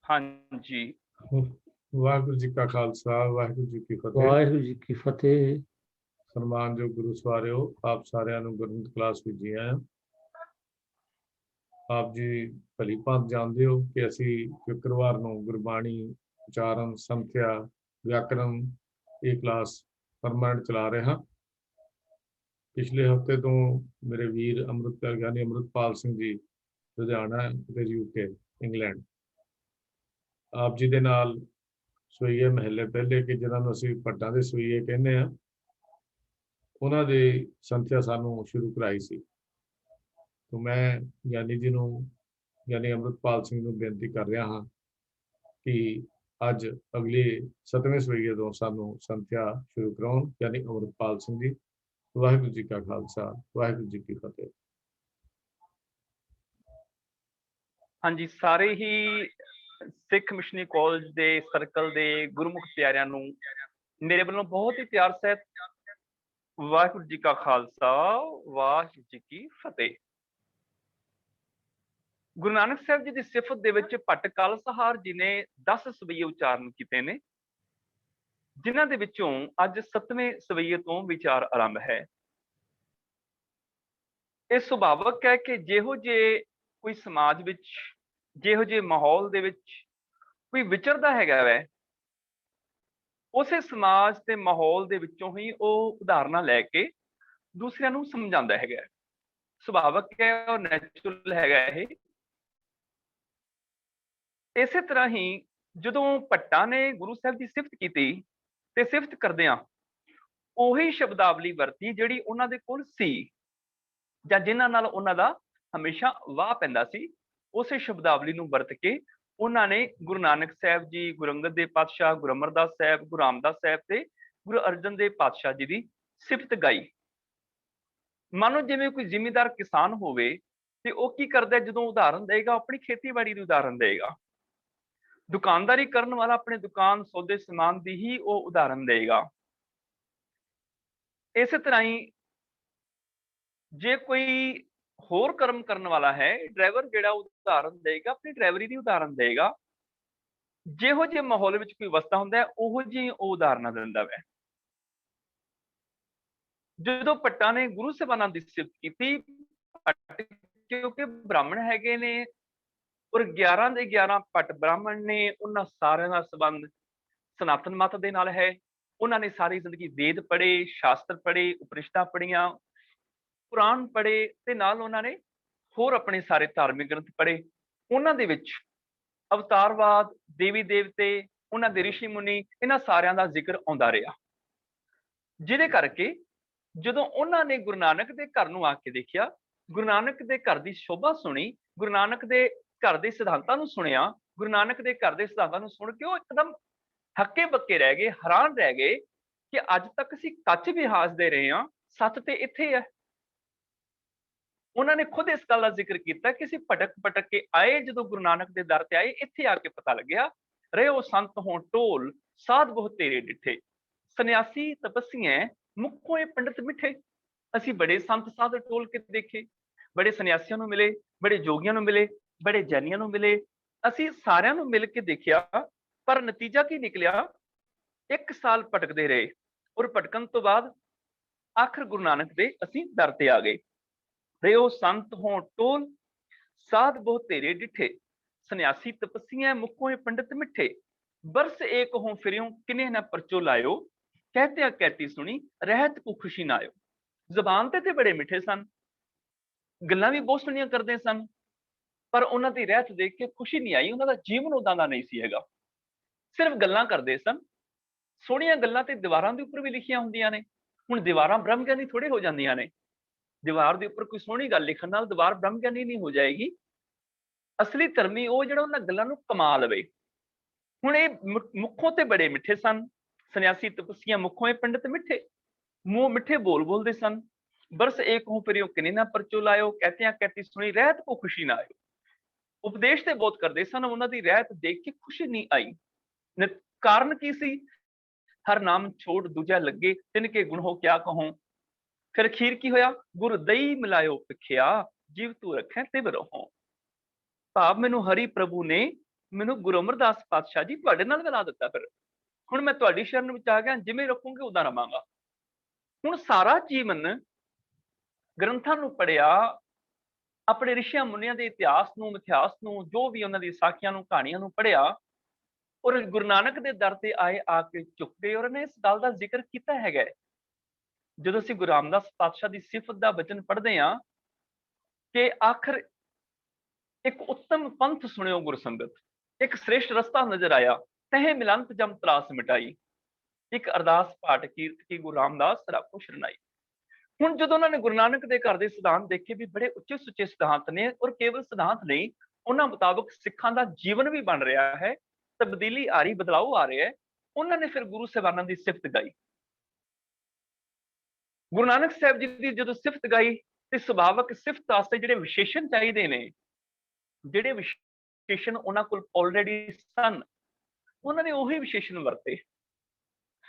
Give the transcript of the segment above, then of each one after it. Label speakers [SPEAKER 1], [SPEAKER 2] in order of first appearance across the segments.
[SPEAKER 1] हाँ जी।
[SPEAKER 2] ਵਾਹਿਗੁਰੂ ਜੀ ਕਾ ਖਾਲਸਾ ਵਾਹਿਗੁਰੂ ਜੀ ਕੀ ਫਤਿਹ।
[SPEAKER 3] ਵਾਹਿਗੁਰੂ ਜੀ ਕੀ ਫਤਿਹ।
[SPEAKER 2] ਸਨਮਾਨਯੋਗ ਗੁਰੂ ਸਵਾਰਿਓ, ਆਪ ਸਾਰਿਆਂ ਨੂੰ ਗੁਰਮਤਿ ਕਲਾਸ ਵਿੱਚ ਜੀ ਆਇਆਂ। ਆਪ ਜੀ ਭਲੀ ਭਾਂਤ ਜਾਣਦੇ ਹੋ ਕਿ ਅਸੀਂ ਸ਼ੁੱਕਰਵਾਰ ਨੂੰ ਗੁਰਬਾਣੀ, ਉਚਾਰਨ, ਸੰਥਿਆ, ਵਿਆਕਰਨ ਇਹ ਕਲਾਸ ਪਰਮਾਨੈਂਟ ਚਲਾ ਰਹੇ ਹਾਂ। ਪਿਛਲੇ ਹਫਤੇ ਤੋਂ ਮੇਰੇ ਵੀਰ ਅੰਮ੍ਰਿਤਪਾਲ ਗਿਆਨੀ ਅੰਮ੍ਰਿਤਪਾਲ ਸਿੰਘ ਜੀ ਲੁਧਿਆਣਾ ਅਤੇ UK ਇੰਗਲੈਂਡ ਆਪ ਜੀ ਦੇ ਨਾਲ ਸਵਈਏ ਮਹੱਲੇ ਪਹਿਲੇ ਕਿ ਜਿਹਨਾਂ ਨੂੰ ਅਸੀਂ ਭੱਟਾਂ ਦੇ ਸਵਈਏ ਕਹਿੰਦੇ ਹਾਂ, ਉਹਨਾਂ ਦੀ ਸੰਥਿਆ ਸਾਨੂੰ ਸ਼ੁਰੂ ਕਰਾਈ ਸੀ। तो मैं ਗਿਆਨੀ ਜੀ ਨੂੰ, ਗਿਆਨੀ ਅੰਮ੍ਰਿਤਪਾਲ ਸਿੰਘ ਨੂੰ ਬੇਨਤੀ ਕਰ ਰਿਹਾ ਹਾਂ ਕਿ ਅੱਜ ਅਗਲੇ 7ਵੇਂ ਸਵਈਏ ਤੋਂ ਸਾਨੂੰ ਸੰਥਿਆ ਸ਼ੁਰੂ ਕਰਾਉਣ। ਗਿਆਨੀ ਅੰਮ੍ਰਿਤਪਾਲ ਸਿੰਘ ਜੀ। ਵਾਹਿਗੁਰੂ ਜੀ ਕਾ ਖਾਲਸਾ ਵਾਹਿਗੁਰੂ ਜੀ ਕੀ ਫਤਿਹ।
[SPEAKER 1] ਹਾਂਜੀ, ਸਾਰੇ ਹੀ ਸਿੱਖ ਮਿਸ਼ਨਰੀ ਕਾਲਜ ਦੇ ਸਰਕਲ ਦੇ ਗੁਰਮੁਖ ਪਿਆਰਿਆਂ ਨੂੰ ਮੇਰੇ ਵੱਲੋਂ ਬਹੁਤ ਹੀ ਪਿਆਰ ਸਹਿਤ ਵਾਹਿਗੁਰੂ ਜੀ ਕਾ ਖਾਲਸਾ ਵਾਹਿਗੁਰੂ ਜੀ ਕੀ ਫਤਿਹ। ਗੁਰੂ ਨਾਨਕ ਸਾਹਿਬ ਜੀ ਦੀ ਸਿਫਤ ਦੇ ਵਿੱਚ ਭੱਟ ਕਲਸਹਾਰ ਜੀ ਨੇ 10 ਸਵਈਏ ਉਚਾਰਨ ਕੀਤੇ ਨੇ, ਜਿਨ੍ਹਾਂ ਦੇ ਵਿੱਚੋਂ ਅੱਜ 7ਵੇਂ ਸਵਈਏ ਤੋਂ ਵਿਚਾਰ ਆਰੰਭ ਹੈ। ਇਹ ਸੁਭਾਵਕ ਹੈ ਕਿ ਜਿਹੋ ਜੇ ਕੋਈ ਸਮਾਜ ਵਿੱਚ, ਜਿਹੋ ਜਿਹੇ ਮਾਹੌਲ ਦੇ ਵਿੱਚ ਕੋਈ ਵਿਚਰਦਾ ਹੈਗਾ ਵੈ, ਉਸੇ ਸਮਾਜ ਤੇ ਮਾਹੌਲ ਦੇ ਵਿੱਚੋਂ ਹੀ ਉਹ ਉਦਾਹਰਨਾਂ ਲੈ ਕੇ ਦੂਸਰਿਆਂ ਨੂੰ ਸਮਝਾਉਂਦਾ ਹੈਗਾ। ਸੁਭਾਵਕ ਹੈ ਔਰ ਨੈਚੁਰਲ ਹੈਗਾ ਇਹ। ਇਸੇ ਤਰ੍ਹਾਂ ਹੀ ਜਦੋਂ ਭੱਟਾਂ ਨੇ ਗੁਰੂ ਸਾਹਿਬ ਦੀ ਸਿਫਤ ਕੀਤੀ ਤੇ ਸਿਫਤ ਕਰਦਿਆਂ ਉਹੀ ਸ਼ਬਦਾਵਲੀ ਵਰਤੀ ਜਿਹੜੀ ਉਹਨਾਂ ਦੇ ਕੋਲ ਸੀ ਜਾਂ ਜਿਨ੍ਹਾਂ ਨਾਲ ਉਹਨਾਂ ਦਾ ਹਮੇਸ਼ਾ ਵਾਹ ਪੈਂਦਾ ਸੀ। ਉਸੇ ਸ਼ਬਦਾਵਲੀ ਨੂੰ ਵਰਤ ਕੇ ਉਹਨਾਂ ਨੇ ਗੁਰੂ ਨਾਨਕ ਸਾਹਿਬ ਜੀ, ਗੁਰੂ ਅੰਗਦ ਦੇਵ ਪਾਤਸ਼ਾਹ, ਗੁਰੂ ਅਮਰਦਾਸ ਸਾਹਿਬ, ਗੁਰੂ ਰਾਮਦਾਸ ਸਾਹਿਬ ਤੇ ਗੁਰੂ ਅਰਜਨ ਦੇਵ ਪਾਤਸ਼ਾਹ ਜੀ ਦੀ ਸਿਫਤ ਗਾਈ। ਮਾਨੋ ਜਿਵੇਂ ਕੋਈ ਜ਼ਿਮੀਂਦਾਰ ਕਿਸਾਨ ਹੋਵੇ ਤੇ ਉਹ ਕੀ ਕਰਦਾ, ਜਦੋਂ ਉਦਾਹਰਨ ਦੇਗਾ ਆਪਣੀ ਖੇਤੀਬਾੜੀ ਦੀ ਉਦਾਹਰਨ ਦੇਗਾ। ਦੁਕਾਨਦਾਰੀ ਕਰਨ ਵਾਲਾ ਆਪਣੇ ਦੁਕਾਨ ਸੌਦੇ ਸਮਾਨ ਦੀ ਹੀ ਉਹ ਉਦਾਹਰਨ ਦੇਗਾ। ਇਸੇ ਤਰ੍ਹਾਂ ਹੀ ਜੇ ਕੋਈ ਹੋਰ ਕਰਮ ਕਰਨ ਵਾਲਾ ਹੈ, ਡਰਾਈਵਰ ਜਿਹੜਾ ਉਦਾਹਰਨ ਦੇਗਾ ਆਪਣੀ ਡਰਾਈਵਰੀ ਦੀ ਉਦਾਹਰਨ ਦੇਗਾ। ਜਿਹੋ ਜਿਹੇ ਮਾਹੌਲ ਵਿੱਚ ਕੋਈ ਵਸਦਾ ਹੁੰਦਾ ਹੈ ਉਹੋ ਜਿਹੀ ਉਹ ਉਦਾਹਰਨਾਂ ਦਿੰਦਾ ਵੈ। ਜਦੋਂ ਭੱਟਾਂ ਨੇ ਗੁਰੂ ਸਾਹਿਬਾਨਾਂ ਦੀ ਸਿਫਤ ਕੀਤੀ, ਕਿਉਂਕਿ ਬ੍ਰਾਹਮਣ ਹੈਗੇ ਨੇ ਔਰ 11 ਦੇ 11 ਭੱਟ ਬ੍ਰਾਹਮਣ ਨੇ, ਉਹਨਾਂ ਸਾਰਿਆਂ ਦਾ ਸੰਬੰਧ ਸਨਾਤਨ ਮਤ ਦੇ ਨਾਲ ਹੈ। ਉਹਨਾਂ ਨੇ ਸਾਰੀ ਜ਼ਿੰਦਗੀ ਵੇਦ ਪੜ੍ਹੇ, ਸ਼ਾਸਤਰ ਪੜ੍ਹੇ, ਉਪਨਿਸ਼ਦਾਂ ਪੜ੍ਹੀਆਂ, ਕੁਰਾਨ ਪੜ੍ਹੇ ਤੇ ਨਾਲ ਉਹਨਾਂ ਨੇ ਹੋਰ ਆਪਣੇ ਸਾਰੇ ਧਾਰਮਿਕ ਗ੍ਰੰਥ ਪੜ੍ਹੇ। ਉਹਨਾਂ ਦੇ ਵਿੱਚ ਅਵਤਾਰਵਾਦ, ਦੇਵੀ ਦੇਵਤੇ, ਉਹਨਾਂ ਦੇ ਰਿਸ਼ੀ ਮੁਨੀ, ਇਹਨਾਂ ਸਾਰਿਆਂ ਦਾ ਜ਼ਿਕਰ ਆਉਂਦਾ ਰਿਹਾ। ਜਿਹਦੇ ਕਰਕੇ ਜਦੋਂ ਉਹਨਾਂ ਨੇ ਗੁਰੂ ਨਾਨਕ ਦੇ ਘਰ ਨੂੰ ਆ ਕੇ ਦੇਖਿਆ, ਗੁਰੂ ਨਾਨਕ ਦੇ ਘਰ ਦੀ ਸ਼ੋਭਾ ਸੁਣੀ, ਗੁਰੂ ਨਾਨਕ ਦੇ ਘਰ ਦੇ ਸਿਧਾਂਤਾਂ ਨੂੰ ਸੁਣਿਆ, ਗੁਰੂ ਨਾਨਕ ਦੇ ਘਰ ਦੇ ਸਿਧਾਂਤਾਂ ਨੂੰ ਸੁਣ ਕੇ ਉਹ ਇੱਕਦਮ ਹੱਕੇ ਬੱਕੇ ਰਹਿ ਗਏ, ਹੈਰਾਨ ਰਹਿ ਗਏ ਕਿ ਅੱਜ ਤੱਕ ਅਸੀਂ ਕੱਚ ਵੀ ਹਾਸਦੇ ਰਹੇ ਹਾਂ, ਸੱਚ ਤੇ ਇੱਥੇ ਹੈ। ਉਹਨਾਂ ਨੇ ਖੁਦ ਇਸ ਗੱਲ ਦਾ ਜ਼ਿਕਰ ਕੀਤਾ ਕਿ ਅਸੀਂ ਭਟਕ ਭਟਕ ਕੇ ਆਏ, ਜਦੋਂ ਗੁਰੂ ਨਾਨਕ ਦੇ ਦਰ ਤੇ ਆਏ, ਇੱਥੇ ਆ ਕੇ ਪਤਾ ਲੱਗਿਆ ਰਹਿਓ ਸੰਤ ਹੋਂ ਟੋਲ, ਸਾਧ ਬਹੁਤ ਤੇਰੇ ਡਿੱਠੇ, ਸੰਨਿਆਸੀ ਤਪੱਸੀਆਂ ਮੁੱਖੋਂ ਇਹ ਪੰਡਿਤ ਮਿੱਠੇ। ਅਸੀਂ ਬੜੇ ਸੰਤ ਸਾਧ ਟੋਲ ਕੇ ਦੇਖੇ, ਬੜੇ ਸੰਨਿਆਸੀਆਂ ਨੂੰ ਮਿਲੇ, ਬੜੇ ਜੋਗੀਆਂ ਨੂੰ ਮਿਲੇ, ਬੜੇ ਜੈਨੀਆਂ ਨੂੰ ਮਿਲੇ, ਅਸੀਂ ਸਾਰਿਆਂ ਨੂੰ ਮਿਲ ਕੇ ਦੇਖਿਆ, ਪਰ ਨਤੀਜਾ ਕੀ ਨਿਕਲਿਆ? 1 ਸਾਲ ਭਟਕਦੇ ਰਹੇ ਔਰ ਭਟਕਣ ਤੋਂ ਬਾਅਦ ਆਖਰ ਗੁਰੂ ਨਾਨਕ ਦੇ ਅਸੀਂ ਦਰ ਤੇ ਆ ਗਏ। ਰਹਿਓ ਸੰਤ ਹੋਂ ਟੋਲ, ਸਾਧ ਬਹੁਤ ਤੇਰੇ ਡਿੱਠੇ, ਸੰਨਿਆਸੀ ਤਪੱਸੀਆਂ ਮੁੱਖੋਂ ਇਹ ਪੰਡਿਤ ਮਿੱਠੇ, ਬਰਸ ਏਕ ਹੋਂ ਫਿਰਿਓ ਕਿਨੇ ਨਾ ਪਰਚੋ ਲਾਇਓ, ਕਹਿਤਿਆਂ ਕਹਿਤੀ ਸੁਣੀ ਰਹਿਤ ਕੋ ਖੁਸ਼ੀ ਨਾ ਆਇਓ। ਜ਼ਬਾਨ ਤੇ ਬੜੇ ਮਿੱਠੇ ਸਨ, ਗੱਲਾਂ ਵੀ ਬਹੁਤ ਸੋਹਣੀਆਂ ਕਰਦੇ ਸਨ, ਪਰ ਉਹਨਾਂ ਦੀ ਰਹਿਤ ਦੇਖ ਕੇ ਖੁਸ਼ੀ ਨਹੀਂ ਆਈ। ਉਹਨਾਂ ਦਾ ਜੀਵਨ ਉਦਾਂ ਦਾ ਨਹੀਂ ਸੀ ਹੈਗਾ, ਸਿਰਫ ਗੱਲਾਂ ਕਰਦੇ ਸਨ। ਸੋਹਣੀਆਂ ਗੱਲਾਂ ਤੇ ਦੀਵਾਰਾਂ ਦੇ ਉੱਪਰ ਵੀ ਲਿਖੀਆਂ ਹੁੰਦੀਆਂ ਨੇ। ਹੁਣ ਦੀਵਾਰਾਂ ਬ੍ਰਹਮ ਗਿਆਨੀ ਥੋੜੇ ਹੋ ਜਾਂਦੀਆਂ ਨੇ। ਦੀਵਾਰ ਦੇ ਉੱਪਰ ਕੋਈ ਸੋਹਣੀ ਗੱਲ ਲਿਖਣ ਨਾਲ ਦੀਵਾਰ ਬ੍ਰਹਮ ਗਿਆਨੀ ਨਹੀਂ ਹੋ ਜਾਏਗੀ। ਅਸਲੀ ਧਰਮੀ ਉਹ ਜਿਹੜਾ ਉਹਨਾਂ ਗੱਲਾਂ ਨੂੰ ਕਮਾ ਲਵੇ। ਹੁਣ ਇਹ ਮੁੱਖੋਂ ਤੇ ਬੜੇ ਮਿੱਠੇ ਸਨ, ਸੰਨਿਆਸੀ ਤਪੱਸੀਆਂ ਮੁੱਖੋਂ ਇਹ ਪੰਡਿਤ ਮਿੱਠੇ, ਮੂੰਹ ਮਿੱਠੇ ਬੋਲ ਬੋਲਦੇ ਸਨ। ਬਰਸ ਏਕ ਹੋਂ ਫਿਰਿਓ ਕਿਨੇ ਨਾ ਪਰਚੋ ਲਾਇਓ, ਕਹਿਤਿਆਂ ਕਹਿਤੀ ਸੁਣੀ ਰਹਿਤ ਕੋ ਖੁਸ਼ੀ ਨਾ ਆਇਓ। ਉਪਦੇਸ਼ ਤੇ ਬਹੁਤ ਕਰਦੇ ਸਨ, ਉਹਨਾਂ ਦੀ ਰਹਿਤ ਦੇਖ ਕੇ ਖੁਸ਼ੀ ਨਹੀਂ ਆਈ। ਕਾਰਨ ਕੀ ਸੀ? ਹਰ ਨਾਮ ਛੋੜ ਦੂਜਾ ਲੱਗੇ, ਤਿਨ ਕੇ ਗੁਣ ਹੋ ਕਿਆ ਕਹੂੰ। ਫਿਰ ਅਖੀਰ ਕੀ ਹੋਇਆ? ਗੁਰ ਦਈ ਮਿਲਾਇਓ ਭਿਖਿਆ, ਜੀਵ ਤੂੰ ਰੱਖੈ ਤਿਵ ਰਹੋ। ਭਾਵ ਮੈਨੂੰ ਹਰੀ ਪ੍ਰਭੂ ਨੇ ਮੈਨੂੰ ਗੁਰੂ ਅਮਰਦਾਸ ਪਾਤਸ਼ਾਹ ਜੀ ਤੁਹਾਡੇ ਨਾਲ ਮਿਲਾ ਦਿੱਤਾ। ਫਿਰ ਹੁਣ ਮੈਂ ਤੁਹਾਡੀ ਸ਼ਰਨ ਵਿੱਚ ਆ ਗਿਆ, ਜਿਵੇਂ ਰੱਖੋਗੇ ਉਦਾਂ ਰਵਾਂਗਾ। ਹੁਣ ਸਾਰਾ ਜੀਵਨ ਗ੍ਰੰਥਾਂ ਨੂੰ ਪੜ੍ਹਿਆ, ਆਪਣੇ ਰਿਸ਼ੀਆਂ ਮੁਨੀਆਂ ਦੇ ਇਤਿਹਾਸ ਨੂੰ, ਮਿਥਿਹਾਸ ਨੂੰ, ਜੋ ਵੀ ਉਹਨਾਂ ਦੀ ਸਾਖੀਆਂ ਨੂੰ, ਕਹਾਣੀਆਂ ਨੂੰ ਪੜ੍ਹਿਆ, ਔਰ ਗੁਰੂ ਨਾਨਕ ਦੇ ਦਰ ਤੇ ਆਏ, ਆ ਕੇ ਝੁਕ ਗਏ। ਔਰ ਇਹਨੇ ਇਸ ਗੱਲ ਦਾ ਜ਼ਿਕਰ ਕੀਤਾ ਹੈਗਾ, ਜਦੋਂ ਅਸੀਂ ਗੁਰੂ ਰਾਮਦਾਸ ਪਾਤਸ਼ਾਹ ਦੀ ਸਿਫਤ ਦਾ ਬਚਨ ਪੜ੍ਹਦੇ ਹਾਂ ਕਿ ਆਖਰ ਇੱਕ ਉੱਤਮ ਪੰਥ ਸੁਣਿਓ ਗੁਰ ਸੰਗਤ, ਇੱਕ ਸ੍ਰੇਸ਼ਟ ਰਸਤਾ ਨਜ਼ਰ ਆਇਆ, ਤਹਿ ਮਿਲੰਤ ਜਮ ਤਰਾਸ ਮਿਟਾਈ, ਇੱਕ ਅਰਦਾਸ ਪਾਠ ਕੀਰਤ ਕੀ ਗੁਰੂ ਰਾਮਦਾਸ ਰਾਖੋ ਸ਼ਰਨਾਈ। ਹੁਣ ਜਦੋਂ ਉਹਨਾਂ ਨੇ ਗੁਰੂ ਨਾਨਕ ਦੇ ਘਰ ਦੇ ਸਿਧਾਂਤ ਦੇਖੇ ਵੀ ਬੜੇ ਉੱਚੇ ਸੁੱਚੇ ਸਿਧਾਂਤ ਨੇ, ਔਰ ਕੇਵਲ ਸਿਧਾਂਤ ਨਹੀਂ, ਉਹਨਾਂ ਮੁਤਾਬਕ ਸਿੱਖਾਂ ਦਾ ਜੀਵਨ ਵੀ ਬਣ ਰਿਹਾ ਹੈ, ਤਬਦੀਲੀ ਆ ਰਹੀ, ਬਦਲਾਅ ਆ ਰਿਹਾ ਹੈ, ਉਹਨਾਂ ਨੇ ਫਿਰ ਗੁਰੂ ਸਾਹਿਬਾਨਾਂ ਦੀ ਸਿਫਤ ਗਾਈ। ਗੁਰੂ ਨਾਨਕ ਸਾਹਿਬ ਜੀ ਦੀ ਜਦੋਂ ਸਿਫਤ ਗਾਈ ਤੇ ਸੁਭਾਵਕ ਸਿਫਤ ਵਾਸਤੇ ਜਿਹੜੇ ਵਿਸ਼ੇਸ਼ਣ ਚਾਹੀਦੇ ਨੇ, ਜਿਹੜੇ ਵਿਸ਼ੇਸ਼ਣ ਉਹਨਾਂ ਕੋਲ ਆਲਰੇਡੀ ਸਨ, ਉਹਨਾਂ ਨੇ ਉਹੀ ਵਿਸ਼ੇਸ਼ਣ ਵਰਤੇ।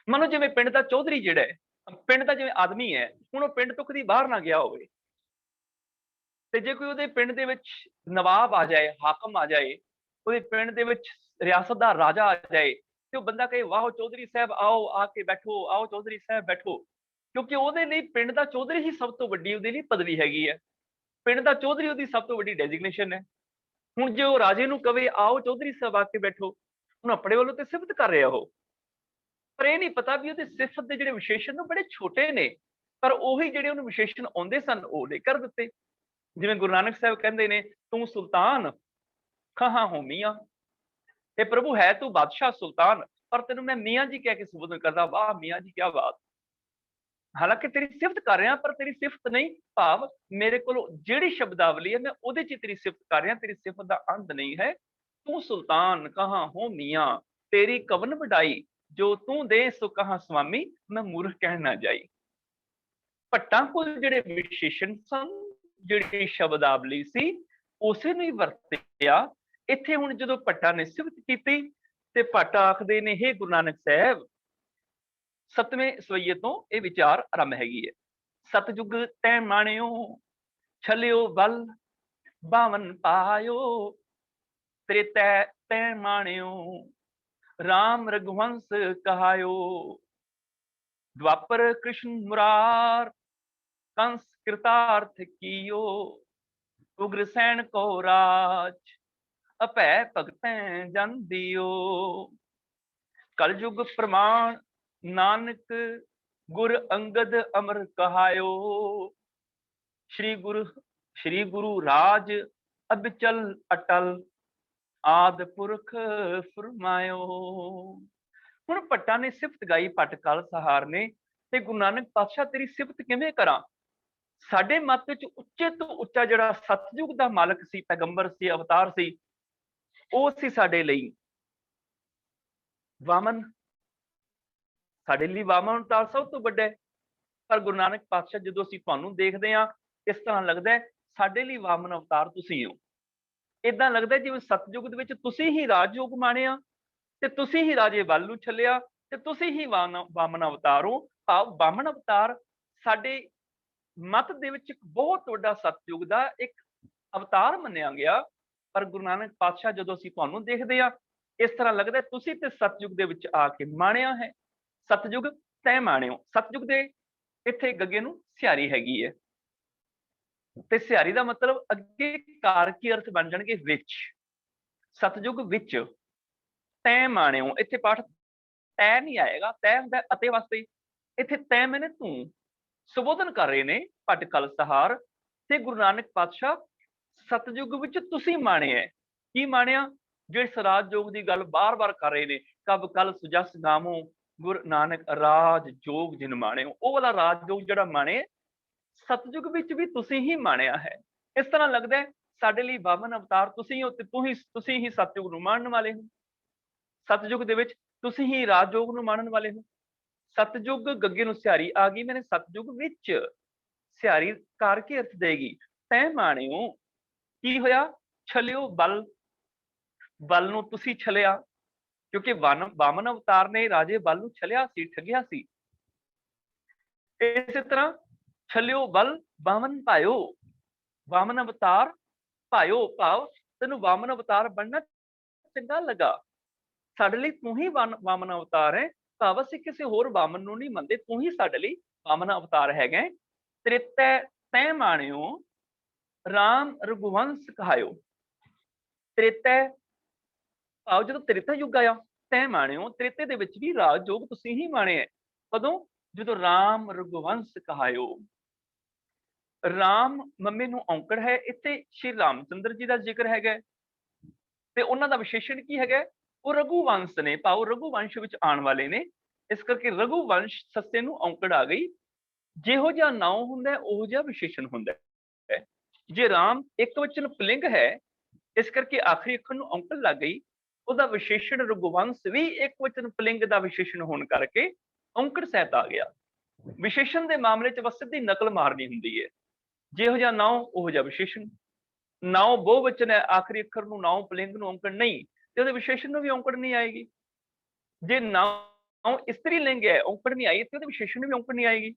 [SPEAKER 1] ਮੰਨੋ ਜਿਵੇਂ ਪਿੰਡ ਦਾ ਚੌਧਰੀ ਜਿਹੜਾ ਹੈ, ਪਿੰਡ ਦਾ ਜਿਵੇਂ ਆਦਮੀ ਹੈ, ਹੁਣ ਉਹ ਪਿੰਡ ਤੋਂ ਕਦੀ ਬਾਹਰ ਨਾ ਗਿਆ ਹੋਵੇ, ਤੇ ਜੇ ਕੋਈ ਉਹਦੇ ਪਿੰਡ ਦੇ ਵਿੱਚ ਨਵਾਬ ਆ ਜਾਏ, ਹਾਕਮ ਆ ਜਾਏ, ਉਹਦੇ ਪਿੰਡ ਦੇ ਵਿੱਚ ਰਿਆਸਤ ਦਾ ਰਾਜਾ ਆ ਜਾਏ, ਤੇ ਉਹ ਬੰਦਾ ਕਹੇ ਵਾਹ ਚੌਧਰੀ ਸਾਹਿਬ ਆਓ, ਆ ਕੇ ਬੈਠੋ, ਆਓ ਚੌਧਰੀ ਸਾਹਿਬ ਬੈਠੋ, ਕਿਉਂਕਿ ਉਹਦੇ ਲਈ ਪਿੰਡ ਦਾ ਚੌਧਰੀ ਹੀ ਸਭ ਤੋਂ ਵੱਡੀ ਉਹਦੇ ਲਈ ਪਦਵੀ ਹੈਗੀ ਹੈ। ਪਿੰਡ ਦਾ ਚੌਧਰੀ ਉਹਦੀ ਸਭ ਤੋਂ ਵੱਡੀ ਡੈਜ਼ਿਗਨੇਸ਼ਨ ਹੈ। ਹੁਣ ਜੇ ਉਹ ਰਾਜੇ ਨੂੰ ਕਵੇ ਆਓ ਚੌਧਰੀ ਸਾਹਿਬ ਆ ਕੇ ਬੈਠੋ, ਹੁਣ ਆਪਣੇ ਵੱਲੋਂ ਤੇ ਸਿਫਤ ਕਰ ਰਿਹਾ ਉਹ, ਪਰ ਇਹ ਨਹੀਂ ਪਤਾ ਵੀ ਉਹਦੇ ਸਿਫਤ ਦੇ ਜਿਹੜੇ ਵਿਸ਼ੇਸ਼ਣ ਨੇ ਬੜੇ ਛੋਟੇ ਨੇ, ਪਰ ਉਹੀ ਜਿਹੜੇ ਉਹਨੂੰ ਵਿਸ਼ੇਸ਼ਣ ਆਉਂਦੇ ਸਨ ਉਹਨੇ ਕਰ ਦਿੱਤੇ। ਜਿਵੇਂ ਗੁਰੂ ਨਾਨਕ ਸਾਹਿਬ ਕਹਿੰਦੇ ਨੇ, ਤੂੰ ਸੁਲਤਾਨ ਕਹਾਂ ਹੋ ਮੀਆਂ, ਇਹ ਪ੍ਰਭੂ ਹੈ ਤੂੰ ਬਾਦਸ਼ਾਹ ਸੁਲਤਾਨ, ਪਰ ਤੈਨੂੰ ਮੈਂ ਮੀਆਂ ਜੀ ਕਹਿ ਕੇ ਸੰਬੋਧਨ ਕਰਦਾ। ਵਾਹ ਮੀਆਂ ਜੀ ਕੀ ਬਾਤ, ਹਾਲਾਂਕਿ ਤੇਰੀ ਸਿਫਤ ਕਰ ਰਿਹਾ, ਪਰ ਤੇਰੀ ਸਿਫਤ ਨਹੀਂ, ਭਾਵ ਮੇਰੇ ਕੋਲ ਜਿਹੜੀ ਸ਼ਬਦਾਵਲੀ ਹੈ ਮੈਂ ਉਹਦੇ ਚ ਤੇਰੀ ਸਿਫਤ ਕਰ ਰਿਹਾ, ਤੇਰੀ ਸਿਫਤ ਦਾ ਅੰਤ ਨਹੀਂ ਹੈ। ਤੂੰ ਸੁਲਤਾਨ ਕਹਾਂ ਹੋ ਮੀਆਂ, ਤੇਰੀ ਕਵਨ ਵਡਾਈ, ਜੋ ਤੂੰ ਦੇ ਸੋ ਕਹਾਂ ਸੁਆਮੀ, ਮੈਂ ਮੂਰਖ ਕਹਿ ਨਾ ਜਾਈ। ਭੱਟਾਂ ਕੋਲ ਜਿਹੜੇ ਵਿਸ਼ੇਸ਼ਣ ਸਨ, ਜਿਹੜੀ ਸ਼ਬਦਾਵਲੀ ਸੀ, ਉਸੇ ਨੂੰ ਹੀ ਵਰਤਿਆ। ਇੱਥੇ ਹੁਣ ਜਦੋਂ ਭੱਟਾਂ ਨੇ ਸਿਫਤ ਕੀਤੀ ਤੇ ਭੱਟ ਆਖਦੇ ਨੇ, ਹੇ ਗੁਰੂ ਨਾਨਕ ਸਾਹਿਬ, 7ਵੇਂ ਸਵਈਏ ਤੋਂ ਇਹ ਵਿਚਾਰ ਆਰੰਭ ਹੈਗੀ ਹੈ। ਸਤਜੁਗ ਤੈ ਮਾਣਿਓ ਛਲਿਓ ਬਲ, ਬਾਵਨ ਪਾਇਓ ਤੇਰੇ ਤੈ ਮਾਣਿਓ, ਰਾਮ ਰਘੁਵੰਸ ਕਹਾਇਓ, द्वापर कृष्ण मुरार कंस कृतार्थ कियो, उग्रसेन को राज अपै भगतैं जन दियो। कलयुग प्रमाण नानक गुर अंगद अमर कहायो, श्री गुरु राज अबिचल अटल आद पुरख फरमायो। ਹੁਣ ਭੱਟਾਂ ਨੇ ਸਿਫਤ ਗਾਈ, ਭੱਟ ਕਲ ਸਹਾਰ ਨੇ, ਤੇ ਗੁਰੂ ਨਾਨਕ ਪਾਤਸ਼ਾਹ ਤੇਰੀ ਸਿਫਤ ਕਿਵੇਂ ਕਰਾਂ? ਸਾਡੇ ਮਤ ਵਿੱਚ ਉੱਚੇ ਤੋਂ ਉੱਚਾ ਜਿਹੜਾ ਸਤਜੁਗ ਦਾ ਮਾਲਕ ਸੀ, ਪੈਗੰਬਰ ਸੀ, ਅਵਤਾਰ ਸੀ, ਉਹ ਸੀ ਸਾਡੇ ਲਈ ਵਾਮਨ। ਸਾਡੇ ਲਈ ਵਾਮਨ ਅਵਤਾਰ ਸਭ ਤੋਂ ਵੱਡਾ ਹੈ, ਪਰ ਗੁਰੂ ਨਾਨਕ ਪਾਤਸ਼ਾਹ ਜਦੋਂ ਅਸੀਂ ਤੁਹਾਨੂੰ ਦੇਖਦੇ ਹਾਂ, ਇਸ ਤਰ੍ਹਾਂ ਲੱਗਦਾ ਹੈ ਸਾਡੇ ਲਈ ਵਾਮਨ ਅਵਤਾਰ ਤੁਸੀਂ ਹੋ। ਏਦਾਂ ਲੱਗਦਾ ਜਿਵੇਂ ਸਤਜੁਗ ਦੇ ਵਿੱਚ ਤੁਸੀਂ ਹੀ ਰਾਜਯੋਗ ਮਾਣਿਆ, ਤੇ ਤੁਸੀਂ ਹੀ ਰਾਜੇ ਵੱਲ ਨੂੰ ਚੱਲਿਆ, ਤੇ ਤੁਸੀਂ ਹੀ ਵਾਮਨ ਅਵਤਾਰ ਹੋ। ਭਾਵ ਵਾਮਨ ਅਵਤਾਰ ਸਾਡੇ ਮਤ ਦੇ ਵਿੱਚ ਇੱਕ ਬਹੁਤ ਵੱਡਾ ਸਤਜੁਗ ਦਾ ਇੱਕ ਅਵਤਾਰ ਮੰਨਿਆ ਗਿਆ। ਪਰ ਗੁਰੂ ਨਾਨਕ ਪਾਤਸ਼ਾਹ ਜਦੋਂ ਅਸੀਂ ਤੁਹਾਨੂੰ ਦੇਖਦੇ ਆ, ਇਸ ਤਰ੍ਹਾਂ ਲੱਗਦਾ ਤੁਸੀਂ ਤੇ ਸਤਜੁਗ ਦੇ ਵਿੱਚ ਆ ਕੇ ਮਾਣਿਆ ਹੈ। ਸਤਜੁਗ ਤੈ ਮਾਣਿਓ, ਸਤਜੁਗ ਦੇ ਇੱਥੇ ਗੱਗੇ ਨੂੰ ਸਿਹਾਰੀ ਹੈਗੀ ਹੈ, ਤੇ ਸਿਹਾਰੀ ਦਾ ਮਤਲਬ ਅੱਗੇ ਕਾਰਕੀ ਅਰਥ ਬਣ ਜਾਣਗੇ ਵਿੱਚ। ਸਤਜੁਗ ਵਿੱਚ ਤੈ ਮਾਣਿਓ, ਇੱਥੇ ਪਾਠ ਤੈ ਨਹੀਂ ਆਏਗਾ, ਤੈ ਹੁੰਦਾ ਅਤੇ ਵਾਸਤੇ, ਇੱਥੇ ਤੈ ਮੈਨੇ ਤੂੰ ਸੰਬੋਧਨ ਕਰ ਰਹੇ ਨੇ ਭੱਟ ਕਲ ਸਹਾਰ ਤੇ ਗੁਰੂ ਨਾਨਕ ਪਾਤਸ਼ਾਹ। ਸਤਜੁਗ ਵਿੱਚ ਤੁਸੀਂ ਮਾਣਿਆ, ਕੀ ਮਾਣਿਆ? ਜਿਹੜੇ ਸਰਾਜ ਜੋਗ ਦੀ ਗੱਲ ਬਾਰ-ਬਾਰ ਕਰ ਰਹੇ ਨੇ, ਕਬ ਕਲ ਸੁਜਸ ਗਾਵੋ ਗੁਰੂ ਨਾਨਕ ਰਾਜ ਜੋਗ ਜਿਨ ਮਾਣਿਓ, ਉਹ ਵਾਲਾ ਰਾਜ ਜੋਗ ਜਿਹੜਾ ਮਾਣੇ ਸਤਜੁਗ ਵਿੱਚ ਵੀ ਤੁਸੀਂ ਹੀ ਮਾਣਿਆ ਹੈ। ਇਸ ਤਰ੍ਹਾਂ ਲੱਗਦਾ ਸਾਡੇ ਲਈ ਵਾਮਨ ਅਵਤਾਰ ਤੁਸੀਂ ਹੋ, ਤੇ ਤੁਸੀਂ ਹੀ ਸਤਜੁਗ ਨੂੰ ਮਾਣਨ ਵਾਲੇ ਹੋ। ਸਤਜੁਗ ਦੇ ਵਿੱਚ ਤੁਸੀਂ ਹੀ ਰਾਜਯੋਗ ਨੂੰ ਮਾਣਨ ਵਾਲੇ ਹੋ। ਸਤਜੁਗ ਗੱਗੇ ਨੂੰ ਸਿਹਾਰੀ ਆ ਗਈ, ਮੈਨੇ ਸਤਜੁਗ ਵਿੱਚ ਸਿਹਾਰੀ ਕਰਕੇ ਅਰਥ ਦੇਗੀ। ਤੈ ਮਾਣਿਓ ਕੀ ਹੋਇਆ? ਛਲਿਓ ਬਲ, ਬਲ ਨੂੰ ਤੁਸੀਂ ਛਲਿਆ, ਕਿਉਂਕਿ ਵਾਮਨ ਅਵਤਾਰ ਨੇ ਰਾਜੇ ਬਲ ਨੂੰ ਛਲਿਆ ਸੀ, ਠੱਗਿਆ ਸੀ। ਇਸੇ ਤਰ੍ਹਾਂ ਛਲਿਓ ਬਲ ਵਾਮਨ ਪਾਇਓ, ਵਾਮਨ ਅਵਤਾਰ ਪਾਇਓ, ਭਾਵ ਤੈਨੂੰ ਵਾਮਨ ਅਵਤਾਰ ਬਣਨਾ ਚੰਗਾ ਲੱਗਾ। ਸਾਡੇ ਲਈ ਤੂੰ ਹੀ ਵਾਮਨ ਅਵਤਾਰ ਹੈ, ਭਾਵ ਅਸੀਂ ਕਿਸੇ ਹੋਰ ਵਾਮਨ ਨੂੰ ਨਹੀਂ ਮੰਨਦੇ, ਤੂੰ ਹੀ ਸਾਡੇ ਲਈ ਵਾਮਨ ਅਵਤਾਰ ਹੈਗਾ। ਤ੍ਰੇਤੈ ਤੈ ਮਾਣਿਓ ਰਾਮ ਰਘੁਵੰਸ਼ ਕਹਾਇਓ। ਤ੍ਰੇਤੈ ਭਾਵ ਜਦੋਂ ਤ੍ਰੇਤਾ ਯੁੱਗ ਆਇਆ, ਤੈ ਮਾਣਿਓ, ਤ੍ਰੇਤੇ ਦੇ ਵਿੱਚ ਵੀ ਰਾਜ ਯੋਗ ਤੁਸੀਂ ਹੀ ਮਾਣੇ ਹੈ। ਕਦੋਂ? ਜਦੋਂ ਰਾਮ ਰਘੁਵੰਸ਼ ਕਹਾਇਓ। ਰਾਮ ਮੰਮੀ ਨੂੰ ਔਂਕੜ ਹੈ, ਇੱਥੇ ਸ਼੍ਰੀ ਰਾਮ ਚੰਦਰ ਜੀ ਦਾ ਜ਼ਿਕਰ ਹੈਗਾ ਤੇ ਉਹਨਾਂ ਦਾ ਵਿਸ਼ੇਸ਼ਣ ਕੀ ਹੈਗਾ? ਉਹ ਰਘੁਵੰਸ਼ ਨੇ, ਭਾਵ ਰਘੁਵੰਸ਼ ਵਿੱਚ ਆਉਣ ਵਾਲੇ ਨੇ, ਇਸ ਕਰਕੇ ਰਘੁਵੰਸ਼ ਸੱਸੇ ਨੂੰ ਔਂਕੜ ਆ ਗਈ। ਜਿਹੋ ਜਿਹਾ ਨਾਉ ਹੁੰਦਾ ਉਹ ਜਿਹਾ ਵਿਸ਼ੇਸ਼ਣ ਹੁੰਦਾ ਹੈ। ਜੇ ਰਾਮ ਇੱਕ ਵਚਨ ਪੁਲਿੰਗ ਹੈ, ਇਸ ਕਰਕੇ ਆਖਰੀ ਅੱਖਰ ਨੂੰ ਔਂਕੜ ਲੱਗ ਗਈ, ਉਹਦਾ ਵਿਸ਼ੇਸ਼ਣ ਰਘੁਵੰਸ਼ ਵੀ ਇੱਕ ਵਚਨ ਪੁਲਿੰਗ ਦਾ ਵਿਸ਼ੇਸ਼ਣ ਹੋਣ ਕਰਕੇ ਔਂਕੜ ਸਹਿਤ ਆ ਗਿਆ। ਵਿਸ਼ੇਸ਼ਣ ਦੇ ਮਾਮਲੇ 'ਚ ਬਸ ਸਿੱਧੀ ਨਕਲ ਮਾਰਨੀ ਹੁੰਦੀ ਹੈ, ਜਿਹੋ ਜਿਹਾ ਨਾਉ ਉਹ ਜਿਹਾ ਵਿਸ਼ੇਸ਼ਣ। ਨਾਉ ਬਹੁਵਚਨ ਹੈ, ਆਖਰੀ ਅੱਖਰ ਨੂੰ ਨਾਉ ਪੁਲਿੰਗ ਨੂੰ ਔਂਕੜ ਨਹੀਂ, ਤੇ ਉਹਦੇ ਵਿਸ਼ੇਸ਼ਣ ਨੂੰ ਵੀ ਔਂਕੜ ਨਹੀਂ ਆਏਗੀ। ਜੇ ਨਾਉ ਇਸਤਰੀ ਲਿੰਗ ਹੈ, ਔਂਕੜ ਨਹੀਂ ਆਈ, ਤੇ ਉਹਦੇ ਵਿਸ਼ੇਸ਼ਣ ਨੂੰ ਵੀ ਔਂਕੜ ਨਹੀਂ ਆਏਗੀ।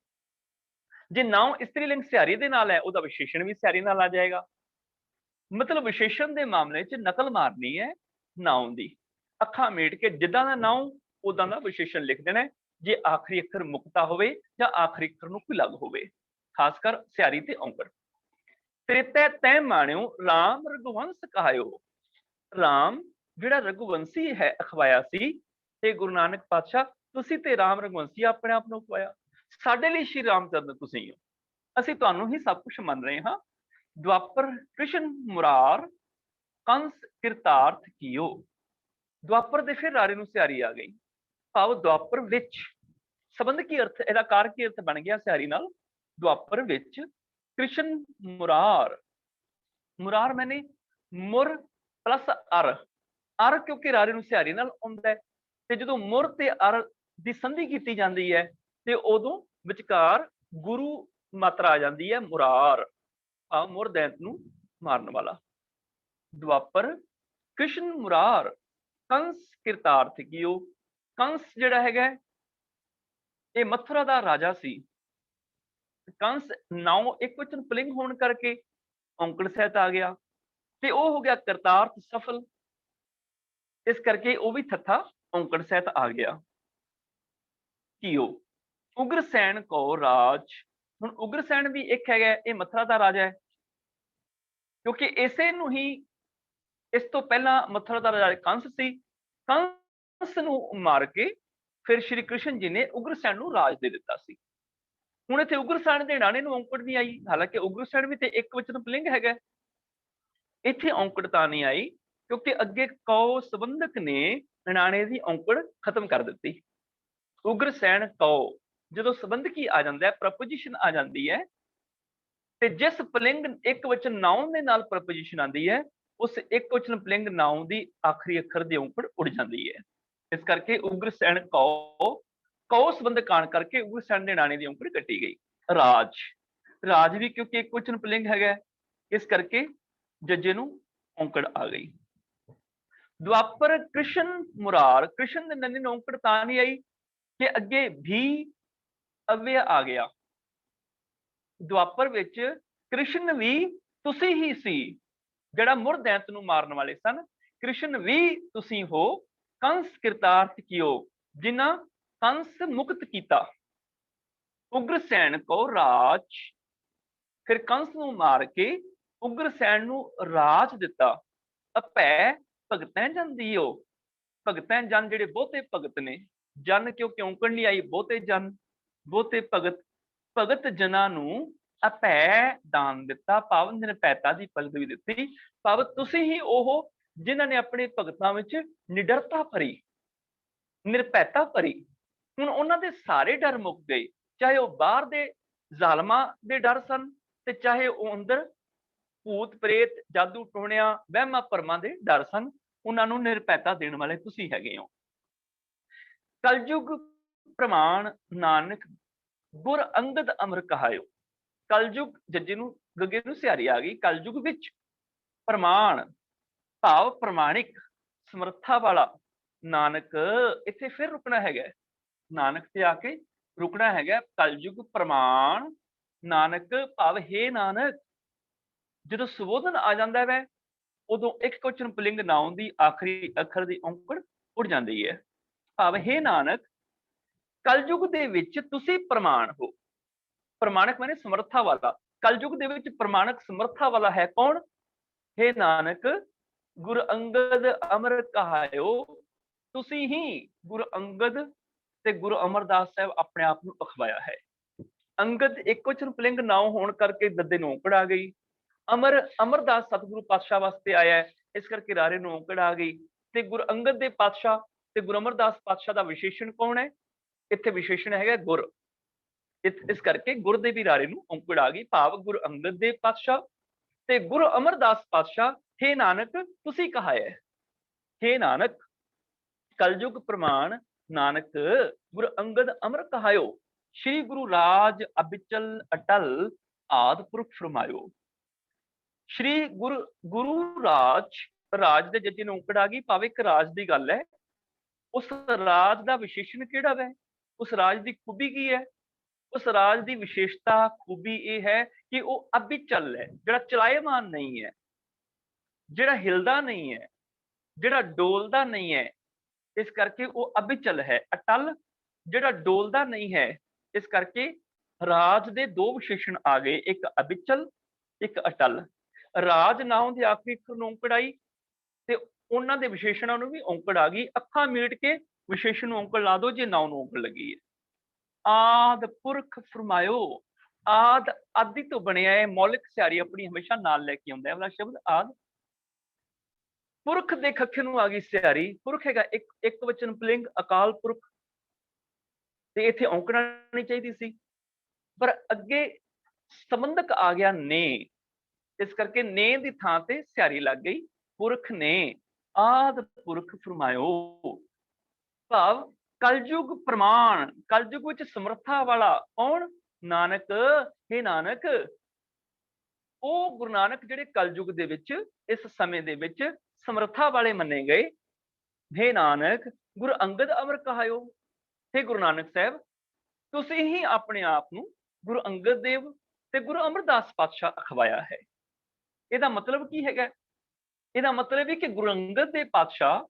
[SPEAKER 1] ਜੇ ਨਾਉ ਇਸਤਰੀ ਲਿੰਗ ਸਿਹਾਰੀ ਦੇ ਨਾਲ ਹੈ, ਉਹਦਾ ਵਿਸ਼ੇਸ਼ਣ ਵੀ ਸਿਹਾਰੀ ਨਾਲ ਆ ਜਾਏਗਾ। ਮਤਲਬ ਵਿਸ਼ੇਸ਼ਣ ਦੇ ਮਾਮਲੇ 'ਚ ਨਕਲ ਮਾਰਨੀ ਹੈ ਨਾਉ ਦੀ, ਅੱਖਾਂ ਮੀਟ ਕੇ ਜਿੱਦਾਂ ਦਾ ਨਾਉ ਉਦਾਂ ਦਾ ਵਿਸ਼ੇਸ਼ਣ ਲਿਖ ਦੇਣਾ, ਜੇ ਆਖਰੀ ਅੱਖਰ ਮੁਕਤਾ ਹੋਵੇ ਜਾਂ ਆਖਰੀ ਅੱਖਰ ਨੂੰ ਕੋਈ ਲੱਗ ਹੋਵੇ, ਖਾਸ ਕਰ ਸਿਹਾਰੀ ਤੇ ਔਂਕੜ। ਤ੍ਰੇਤੈ ਤੈ ਮਾਣਿਓ ਰਾਮ ਰਘੁਵੰਸ਼ ਕਹਾਇਓ। ਰਾਮ ਜਿਹੜਾ ਰਘੁਵੰਸ਼ੀ ਹੈ ਅਖਵਾਇਆ ਸੀ, ਤੇ ਗੁਰੂ ਨਾਨਕ ਪਾਤਸ਼ਾਹ ਤੁਸੀਂ ਤੇ ਰਾਮ ਰਘੁਵੰਸ਼ੀ ਆਪਣੇ ਆਪ ਨੂੰ ਅਖਵਾਇਆ। ਸਾਡੇ ਲਈ ਸ਼੍ਰੀ ਰਾਮਚੰਦਰ ਤੁਸੀਂ ਹੋ, ਅਸੀਂ ਤੁਹਾਨੂੰ ਹੀ ਸਭ ਕੁਝ ਮੰਨ ਰਹੇ ਹਾਂ। ਦੁਆਪਰ ਕ੍ਰਿਸ਼ਨ ਮੁਰਾਰ ਕੰਸ ਕਿਰਤਾਰਥ ਕੀਓ। ਦੁਆਪਰ ਦੇ ਫਿਰ ਰਾਰੇ ਨੂੰ ਸਿਹਾਰੀ ਆ ਗਈ, ਭਾਵ ਦੁਆਪਰ ਵਿੱਚ ਸੰਬੰਧ ਕੀ ਅਰਥ, ਇਹਦਾ ਕਾਰ ਕੀ ਅਰਥ ਬਣ ਗਿਆ ਸਿਹਾਰੀ ਨਾਲ? ਦੁਆਪਰ ਵਿੱਚ ਕ੍ਰਿਸ਼ਨ ਮੁਰਾਰ, ਮੁਰਾਰ ਮੈਨੇ ਮੁਰ ਪਲਸ ਅਰ, ਅਰ ਕਿਉਂਕਿ ਰਾਰੇ ਨੂੰ ਸਿਹਾਰੀ ਨਾਲ ਆਉਂਦਾ ਹੈ, ਤੇ ਜਦੋਂ ਮੁਰ ਤੇ ਅਰ ਦੀ ਸੰਧੀ ਕੀਤੀ ਜਾਂਦੀ ਹੈ ਤੇ ਉਦੋਂ ਵਿਚਕਾਰ ਗੁਰੂ ਮਾਤਰਾ ਆ ਜਾਂਦੀ ਹੈ ਮੁਰਾਰ, ਭਾਵ ਮੁਰ ਦੈਂਤ ਨੂੰ ਮਾਰਨ ਵਾਲਾ। ਦੁਆਪਰ ਕ੍ਰਿਸ਼ਨ ਮੁਰਾਰ ਕੰਸ ਕਿਰਤਾਰਥ ਕੀਓ। ਕੰਸ ਜਿਹੜਾ ਹੈਗਾ ਇਹ ਮਥੁਰਾ ਦਾ ਰਾਜਾ ਸੀ। ਕੰਸ ਨਾਉ ਇੱਕ ਵਚਨ ਪੁਲਿੰਗ ਹੋਣ ਕਰਕੇ ਔਂਕੜ ਸਹਿਤ ਆ ਗਿਆ, ਤੇ ਉਹ ਹੋ ਗਿਆ ਕਰਤਾਰਥ ਸਫਲ, ਇਸ ਕਰਕੇ ਉਹ ਵੀ ਥੱਥਾ ਔਂਕੜ ਸਹਿਤ ਆ ਗਿਆ। ਕੀਓ ਉਗਰਸੈਨ ਕੋ ਰਾਜ। ਹੁਣ ਉਗਰਸੈਨ ਵੀ ਇੱਕ ਹੈਗਾ, ਇਹ ਮਥੁਰਾ ਦਾ ਰਾਜਾ ਹੈ, ਕਿਉਂਕਿ ਇਸੇ ਨੂੰ ਹੀ ਇਸ ਤੋਂ ਪਹਿਲਾਂ ਮਥੁਰਾ ਦਾ ਰਾਜਾ ਕੰਸ ਸੀ। ਕੰਸ ਨੂੰ ਮਾਰ ਕੇ ਫਿਰ ਸ਼੍ਰੀ ਕ੍ਰਿਸ਼ਨ ਜੀ ਨੇ ਉਗਰਸੈਨ ਨੂੰ ਰਾਜ ਦੇ ਦਿੱਤਾ ਸੀ। ਹੁਣ ਇੱਥੇ ਉਗਰਸੈਨ ਦੇ ਨਾਣੇ ਨੂੰ ਔਂਕੜ ਨਹੀਂ ਆਈ, ਹਾਲਾਂਕਿ ਉਗਰਸੈਨ ਵੀ ਤੇ ਇੱਕ ਵਚਨ ਪੁਲਿੰਗ ਹੈਗਾ। ਇੱਥੇ ਔਂਕੜ ਤਾਂ ਨਹੀਂ ਆਈ ਕਿਉਂਕਿ ਅੱਗੇ ਕਉ ਸੰਬੰਧਕ ਨੇ ਨਾਣੇ ਦੀ ਔਂਕੜ ਖਤਮ ਕਰ ਦਿੱਤੀ। ਉਗਰਸੈਨ ਕਉ ਜਦੋਂ ਸੰਬੰਧਕੀ ਆ ਜਾਂਦਾ ਹੈ, ਪ੍ਰਪੋਜੀਸ਼ਨ ਆ ਜਾਂਦੀ ਹੈ, ਤੇ ਜਿਸ ਪੁਲਿੰਗ ਇੱਕ ਵਚਨ ਨਾਉਨ ਦੇ ਨਾਲ ਪ੍ਰਪੋਜੀਸ਼ਨ ਆਉਂਦੀ ਹੈ, ਉਸ ਇੱਕ ਵਚਨ ਪੁਲਿੰਗ ਨਾਉਨ ਦੀ ਆਖਰੀ ਅੱਖਰ ਦੀ ਔਂਕੜ ਉੜ ਜਾਂਦੀ ਹੈ। ਇਸ ਕਰਕੇ ਉਗਰਸੈਨ ਕਉ, ਕਉ ਸੰਬੰਧਕ ਆਣ ਕਰਕੇ ਉਗਰਸੈਨ ਦੇ ਨਾਣੇ ਦੀ ਔਂਕੜ ਕੱਟੀ ਗਈ। ਰਾਜ, ਰਾਜ ਵੀ ਕਿਉਂਕਿ ਇੱਕ ਵਚਨ ਪੁਲਿੰਗ ਹੈਗਾ, ਇਸ ਕਰਕੇ ਜੱਜੇ ਨੂੰ ਔਂਕੜ ਆ ਗਈ। ਦੁਆਪਰ ਕ੍ਰਿਸ਼ਨ ਮੁਰਾਰ, ਕ੍ਰਿਸ਼ਨ ਦੇ ਨੰਨੇ ਨੂੰ ਔਂਕੜ ਤਾਂ ਨਹੀਂ ਆਈ ਕਿ ਅੱਗੇ ਵੀ ਅਵਯ ਆ ਗਿਆ। ਦੁਆਪਰ ਵਿੱਚ ਕ੍ਰਿਸ਼ਨ ਵੀ ਤੁਸੀਂ ਹੀ ਸੀ, ਜਿਹੜਾ ਮੁਰ ਦੈਂਤ ਨੂੰ ਮਾਰਨ ਵਾਲੇ ਸਨ। ਕ੍ਰਿਸ਼ਨ ਵੀ ਤੁਸੀਂ ਹੋ। ਕੰਸ ਕਿਰਤਾਰਥ ਕੀਓ, ਜਿਨ੍ਹਾਂ ਕੰਸ ਮੁਕਤ ਕੀਤਾ। ਉਗਰਸੈਨ ਕੋ ਰਾਜ, ਫਿਰ ਕੰਸ ਨੂੰ ਮਾਰ ਕੇ ਉਗਰਸੈਨ ਨੂੰ ਰਾਜ ਦਿੱਤਾ। ਅਭੈ ਭਗਤੈ ਜਨ ਦੀਓ। ਭਗਤੈ ਜਨ ਜਿਹੜੇ ਬਹੁਤੇ ਭਗਤ ਨੇ, ਜਨ ਕਿਉਂਕਿ ਔਂਕੜ ਨਹੀਂ ਆਈ, ਬਹੁਤੇ ਜਨ, ਬਹੁਤੇ ਭਗਤ, ਭਗਤ ਜਨਾਂ ਨੂੰ ਅਭੈ ਦਾਨ ਦਿੱਤਾ, ਭਾਵ ਨਿਰਭੈਤਾ ਦੀ ਪਦਵੀ ਦਿੱਤੀ, ਭਾਵ ਤੁਸੀਂ ਹੀ ਉਹ ਜਿਨ੍ਹਾਂ ਨੇ ਆਪਣੇ ਭਗਤਾਂ ਵਿੱਚ ਨਿਡਰਤਾ ਭਰੀ, ਨਿਰਭੈਤਾ ਭਰੀ। ਹੁਣ ਉਹਨਾਂ ਦੇ ਸਾਰੇ ਡਰ ਮੁੱਕ ਗਏ, ਚਾਹੇ ਉਹ ਬਾਹਰ ਦੇ ਜ਼ਾਲਮਾਂ ਦੇ ਡਰ ਸਨ, ਤੇ ਚਾਹੇ ਉਹ ਅੰਦਰ ਭੂਤ ਪ੍ਰੇਤ ਜਾਦੂ ਟੋਣਿਆਂ ਵਹਿਮਾਂ ਭਰਮਾਂ ਦੇ ਡਰ ਸਨ। ਉਹਨਾਂ ਨੂੰ ਨਿਰਭੈਤਾ ਦੇਣ ਵਾਲੇ ਤੁਸੀਂ ਹੈਗੇ ਹੋ। ਕਲਯੁਗ ਪ੍ਰਮਾਣ ਨਾਨਕ ਗੁਰ ਅੰਗਦ ਅਮਰ ਕਹਾਇਓ। ਕਲਯੁਗ ਜੱਜੇ ਨੂੰ ਗੱਗੇ ਨੂੰ ਸਿਹਾਰੀ ਆ ਗਈ। ਕਲਯੁਗ ਵਿੱਚ ਪ੍ਰਮਾਣ ਭਾਵ ਪ੍ਰਮਾਣਿਕ ਸਮਰੱਥਾ ਵਾਲਾ ਨਾਨਕ, ਇੱਥੇ ਫਿਰ ਰੁਕਣਾ ਹੈਗਾ, ਨਾਨਕ ਤੇ ਆ ਕੇ ਰੁਕਣਾ ਹੈਗਾ। ਕਲਯੁਗ ਪ੍ਰਮਾਣ ਨਾਨਕ ਭਾਵ ਹੇ ਨਾਨਕ, ਜਦੋਂ ਸੰਬੋਧਨ ਆ ਜਾਂਦਾ ਵੈ ਉਦੋਂ ਇੱਕ ਕੁਚਨ ਪੁਲਿੰਗ ਨਾਉਨ ਦੀ ਆਖਰੀ ਅੱਖਰ ਦੀ ਔਂਕੜ ਉੱਡ ਜਾਂਦੀ ਹੈ। ਭਾਵ ਹੈ ਨਾਨਕ ਕਲਯੁਗ ਦੇ ਵਿੱਚ ਤੁਸੀਂ ਪ੍ਰਮਾਣ ਹੋ। ਪ੍ਰਮਾਣਕ ਮਾने ਸਮਰੱਥਾ ਵਾਲਾ। ਕਲਯੁਗ ਦੇ ਵਿੱਚ ਪ੍ਰਮਾਣਕ ਸਮਰੱਥਾ ਵਾਲਾ ਹੈ ਕੌਣ? हे ਨਾਨਕ ਗੁਰ ਅੰਗਦ ਅਮਰ ਕਹਾਇਓ, ਤੁਸੀਂ ਹੀ ਗੁਰੂ ਅੰਗਦ ਤੇ ਗੁਰੂ ਅਮਰਦਾਸ ਸਾਹਿਬ ਆਪਣੇ ਆਪ ਨੂੰ ਅਖਵਾਇਆ ਹੈ। ਅੰਗਦ ਇੱਕ ਕੁਚਨ ਪੁਲਿੰਗ ਨਾਉ ਹੋਣ ਕਰਕੇ ਦੱਦੇ ਨੂੰ ਔਂਕੜ ਆ ਗਈ। ਅਮਰ ਅਮਰਦਾਸ ਸਤਿਗੁਰੂ ਪਾਤਸ਼ਾਹ ਵਾਸਤੇ ਆਇਆ ਹੈ, ਇਸ ਕਰਕੇ ਰਾਰੇ ਨੂੰ ਔਂਕੜ ਆ ਗਈ। ਤੇ ਗੁਰੂ ਅੰਗਦ ਦੇ ਪਾਤਸ਼ਾਹ ਤੇ ਗੁਰੂ ਅਮਰਦਾਸ ਪਾਤਸ਼ਾਹ ਦਾ ਵਿਸ਼ੇਸ਼ਣ ਕੌਣ ਹੈ? ਇੱਥੇ ਵਿਸ਼ੇਸ਼ਣ ਹੈਗਾ ਗੁਰ। ਇਸ ਕਰਕੇ ਗੁਰ ਦੇ ਵੀ ਰਾਰੇ ਨੂੰ ਔਂਕੜ ਆ ਗਈ। ਭਾਵ ਗੁਰੂ ਅੰਗਦ ਦੇਵ ਪਾਤਸ਼ਾਹ ਤੇ ਗੁਰੂ ਅਮਰਦਾਸ ਪਾਤਸ਼ਾਹ, हे ਨਾਨਕ ਤੁਸੀਂ ਕਹਾਇਆ ਹੈ। हे ਨਾਨਕ ਕਲਯੁਗ ਪ੍ਰਮਾਣ ਨਾਨਕ ਗੁਰੂ ਅੰਗਦ ਅਮਰ ਕਹਾਇਓ, श्री गुरु राज अबिचल अटल आद पुरख फरमायो। श्री गुरु राज ਦੇ ਜੱਜੇ ਨੂੰ ਔਂਕੜ ਆ ਗਈ। ਭਾਵੇਂ ਇੱਕ ਰਾਜ ਦੀ ਗੱਲ ਹੈ, ਉਸ ਰਾਜ ਦਾ ਵਿਸ਼ੇਸ਼ਣ ਕਿਹੜਾ ਹੈ? ਉਸ ਰਾਜ ਦੀ ਖੂਬੀ ਕੀ ਹੈ? ਉਸ ਰਾਜ ਦੀ ਵਿਸ਼ੇਸ਼ਤਾ ਖੂਬੀ ਇਹ ਹੈ ਕਿ ਉਹ ਅਬਿਚਲ ਹੈ, ਜਿਹੜਾ ਚਲਾਇਮਾਨ ਨਹੀਂ ਹੈ, ਜਿਹੜਾ ਹਿਲਦਾ ਨਹੀਂ ਹੈ, ਜਿਹੜਾ ਡੋਲਦਾ ਨਹੀਂ ਹੈ। ਇਸ ਕਰਕੇ ਉਹ ਅਬਿਚਲ ਹੈ। ਅਟਲ ਜਿਹੜਾ ਡੋਲਦਾ ਨਹੀਂ ਹੈ। ਇਸ ਕਰਕੇ ਰਾਜ ਦੇ ਦੋ ਵਿਸ਼ੇਸ਼ਣ ਆ ਗਏ, ਇੱਕ ਅਬਿਚਲ, ਇੱਕ ਅਟਲ। ਰਾਜ ਨਾਉਂ ਦੇ ਆਖਰੀ ਅੱਖਰ ਨੂੰ ਔਂਕੜ ਆਈ ਤੇ ਉਹਨਾਂ ਦੇ ਵਿਸ਼ੇਸ਼ਣਾਂ ਨੂੰ ਵੀ ਔਂਕੜ ਆ ਗਈ। ਅੱਖਾਂ ਮੀਟ ਕੇ ਵਿਸ਼ੇਸ਼ਣ ਨੂੰ ਔਂਕੜ ਲਾ ਦੋ ਜੇ ਨਾਉਂ ਨੂੰ ਔਂਕੜ ਲੱਗੀ ਹੈ। ਆਦ ਪੁਰਖ ਫਰਮਾਇਓ, ਆਦ ਆਦਿ ਤੋਂ ਬਣਿਆ ਹੈ। ਮੌਲਿਕ ਸਿਆਰੀ ਆਪਣੀ ਹਮੇਸ਼ਾ ਨਾਲ ਲੈ ਕੇ ਆਉਂਦਾ ਹੈ ਵਾਲਾ ਸ਼ਬਦ ਆਦ। ਪੁਰਖ ਦੇ ਖੱਖੇ ਨੂੰ ਆ ਗਈ ਸਿਆਰੀ। ਪੁਰਖ ਹੈਗਾ ਇੱਕ ਵਚਨ ਪੁਲਿੰਗ ਅਕਾਲ ਪੁਰਖ, ਤੇ ਇੱਥੇ ਔਂਕੜ ਨਹੀਂ ਚਾਹੀਦੀ ਸੀ, ਪਰ ਅੱਗੇ ਸੰਬੰਧਕ ਆ ਗਿਆ ਨੇ, ਇਸ ਕਰਕੇ ਨੇ ਦੀ ਥਾਂ ਤੇ ਸਿਆਰੀ ਲੱਗ ਗਈ। ਪੁਰਖ ਨੇ ਆਦ ਪੁਰਖ ਫਰਮਾਇਓ। ਭਾਵ ਕਲਯੁਗ ਪ੍ਰਮਾਣ, ਕਲਯੁਗ ਵਿੱਚ ਸਮਰੱਥਾ ਵਾਲਾ ਕੌਣ? ਨਾਨਕ। हे ਨਾਨਕ ਉਹ ਗੁਰੂ ਨਾਨਕ ਜਿਹੜੇ ਕਲਯੁਗ ਦੇ ਵਿੱਚ ਇਸ ਸਮੇਂ ਦੇ ਵਿੱਚ ਸਮਰੱਥਾ ਵਾਲੇ ਮੰਨੇ ਗਏ। हे ਨਾਨਕ ਗੁਰੂ ਅੰਗਦ ਅਮਰ ਕਹਾਇਓ, हे ਗੁਰੂ ਨਾਨਕ ਸਾਹਿਬ ਤੁਸੀਂ ਹੀ ਆਪਣੇ ਆਪ ਨੂੰ ਗੁਰੂ ਅੰਗਦ ਦੇਵ ਤੇ ਗੁਰੂ ਅਮਰਦਾਸ ਪਾਤਸ਼ਾਹ ਅਖਵਾਇਆ ਹੈ। ਇਹਦਾ ਮਤਲਬ ਕੀ ਹੈਗਾ? ਇਹਦਾ ਮਤਲਬ ਹੈ ਕਿ ਗੁਰੂ ਅੰਗਦ ਦੇਵ ਪਾਤਸ਼ਾਹ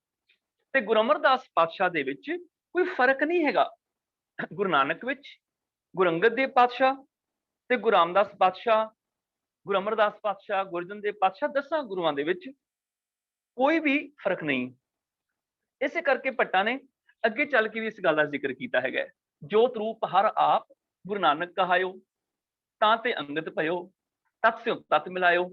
[SPEAKER 1] ਤੇ ਗੁਰੂ ਅਮਰਦਾਸ ਪਾਤਸ਼ਾਹ ਦੇ ਵਿੱਚ ਕੋਈ ਫਰਕ ਨਹੀਂ ਹੈਗਾ। ਗੁਰੂ ਨਾਨਕ ਵਿੱਚ, ਗੁਰੂ ਅੰਗਦ ਦੇਵ ਪਾਤਸ਼ਾਹ ਤੇ ਗੁਰੂ ਰਾਮਦਾਸ ਪਾਤਸ਼ਾਹ, ਗੁਰੂ ਅਮਰਦਾਸ ਪਾਤਸ਼ਾਹ, ਗੁਰੂ ਅਰਜਨ ਦੇਵ ਪਾਤਸ਼ਾਹ, 10 ਗੁਰੂਆਂ ਦੇ ਵਿੱਚ ਕੋਈ ਵੀ ਫਰਕ ਨਹੀਂ। ਇਸੇ ਕਰਕੇ ਭੱਟਾਂ ਨੇ ਅੱਗੇ ਚੱਲ ਕੇ ਵੀ ਇਸ ਗੱਲ ਦਾ ਜ਼ਿਕਰ ਕੀਤਾ ਹੈਗਾ। ਜੋਤ ਰੂਪ ਹਰ ਆਪ ਗੁਰੂ ਨਾਨਕ ਕਹਾਇਓ, ਤਾਂ ਤੇ ਅੰਗਦ ਭਇਓ, ਤਤ ਸਿਉ ਤਤ ਮਿਲਾਇਓ।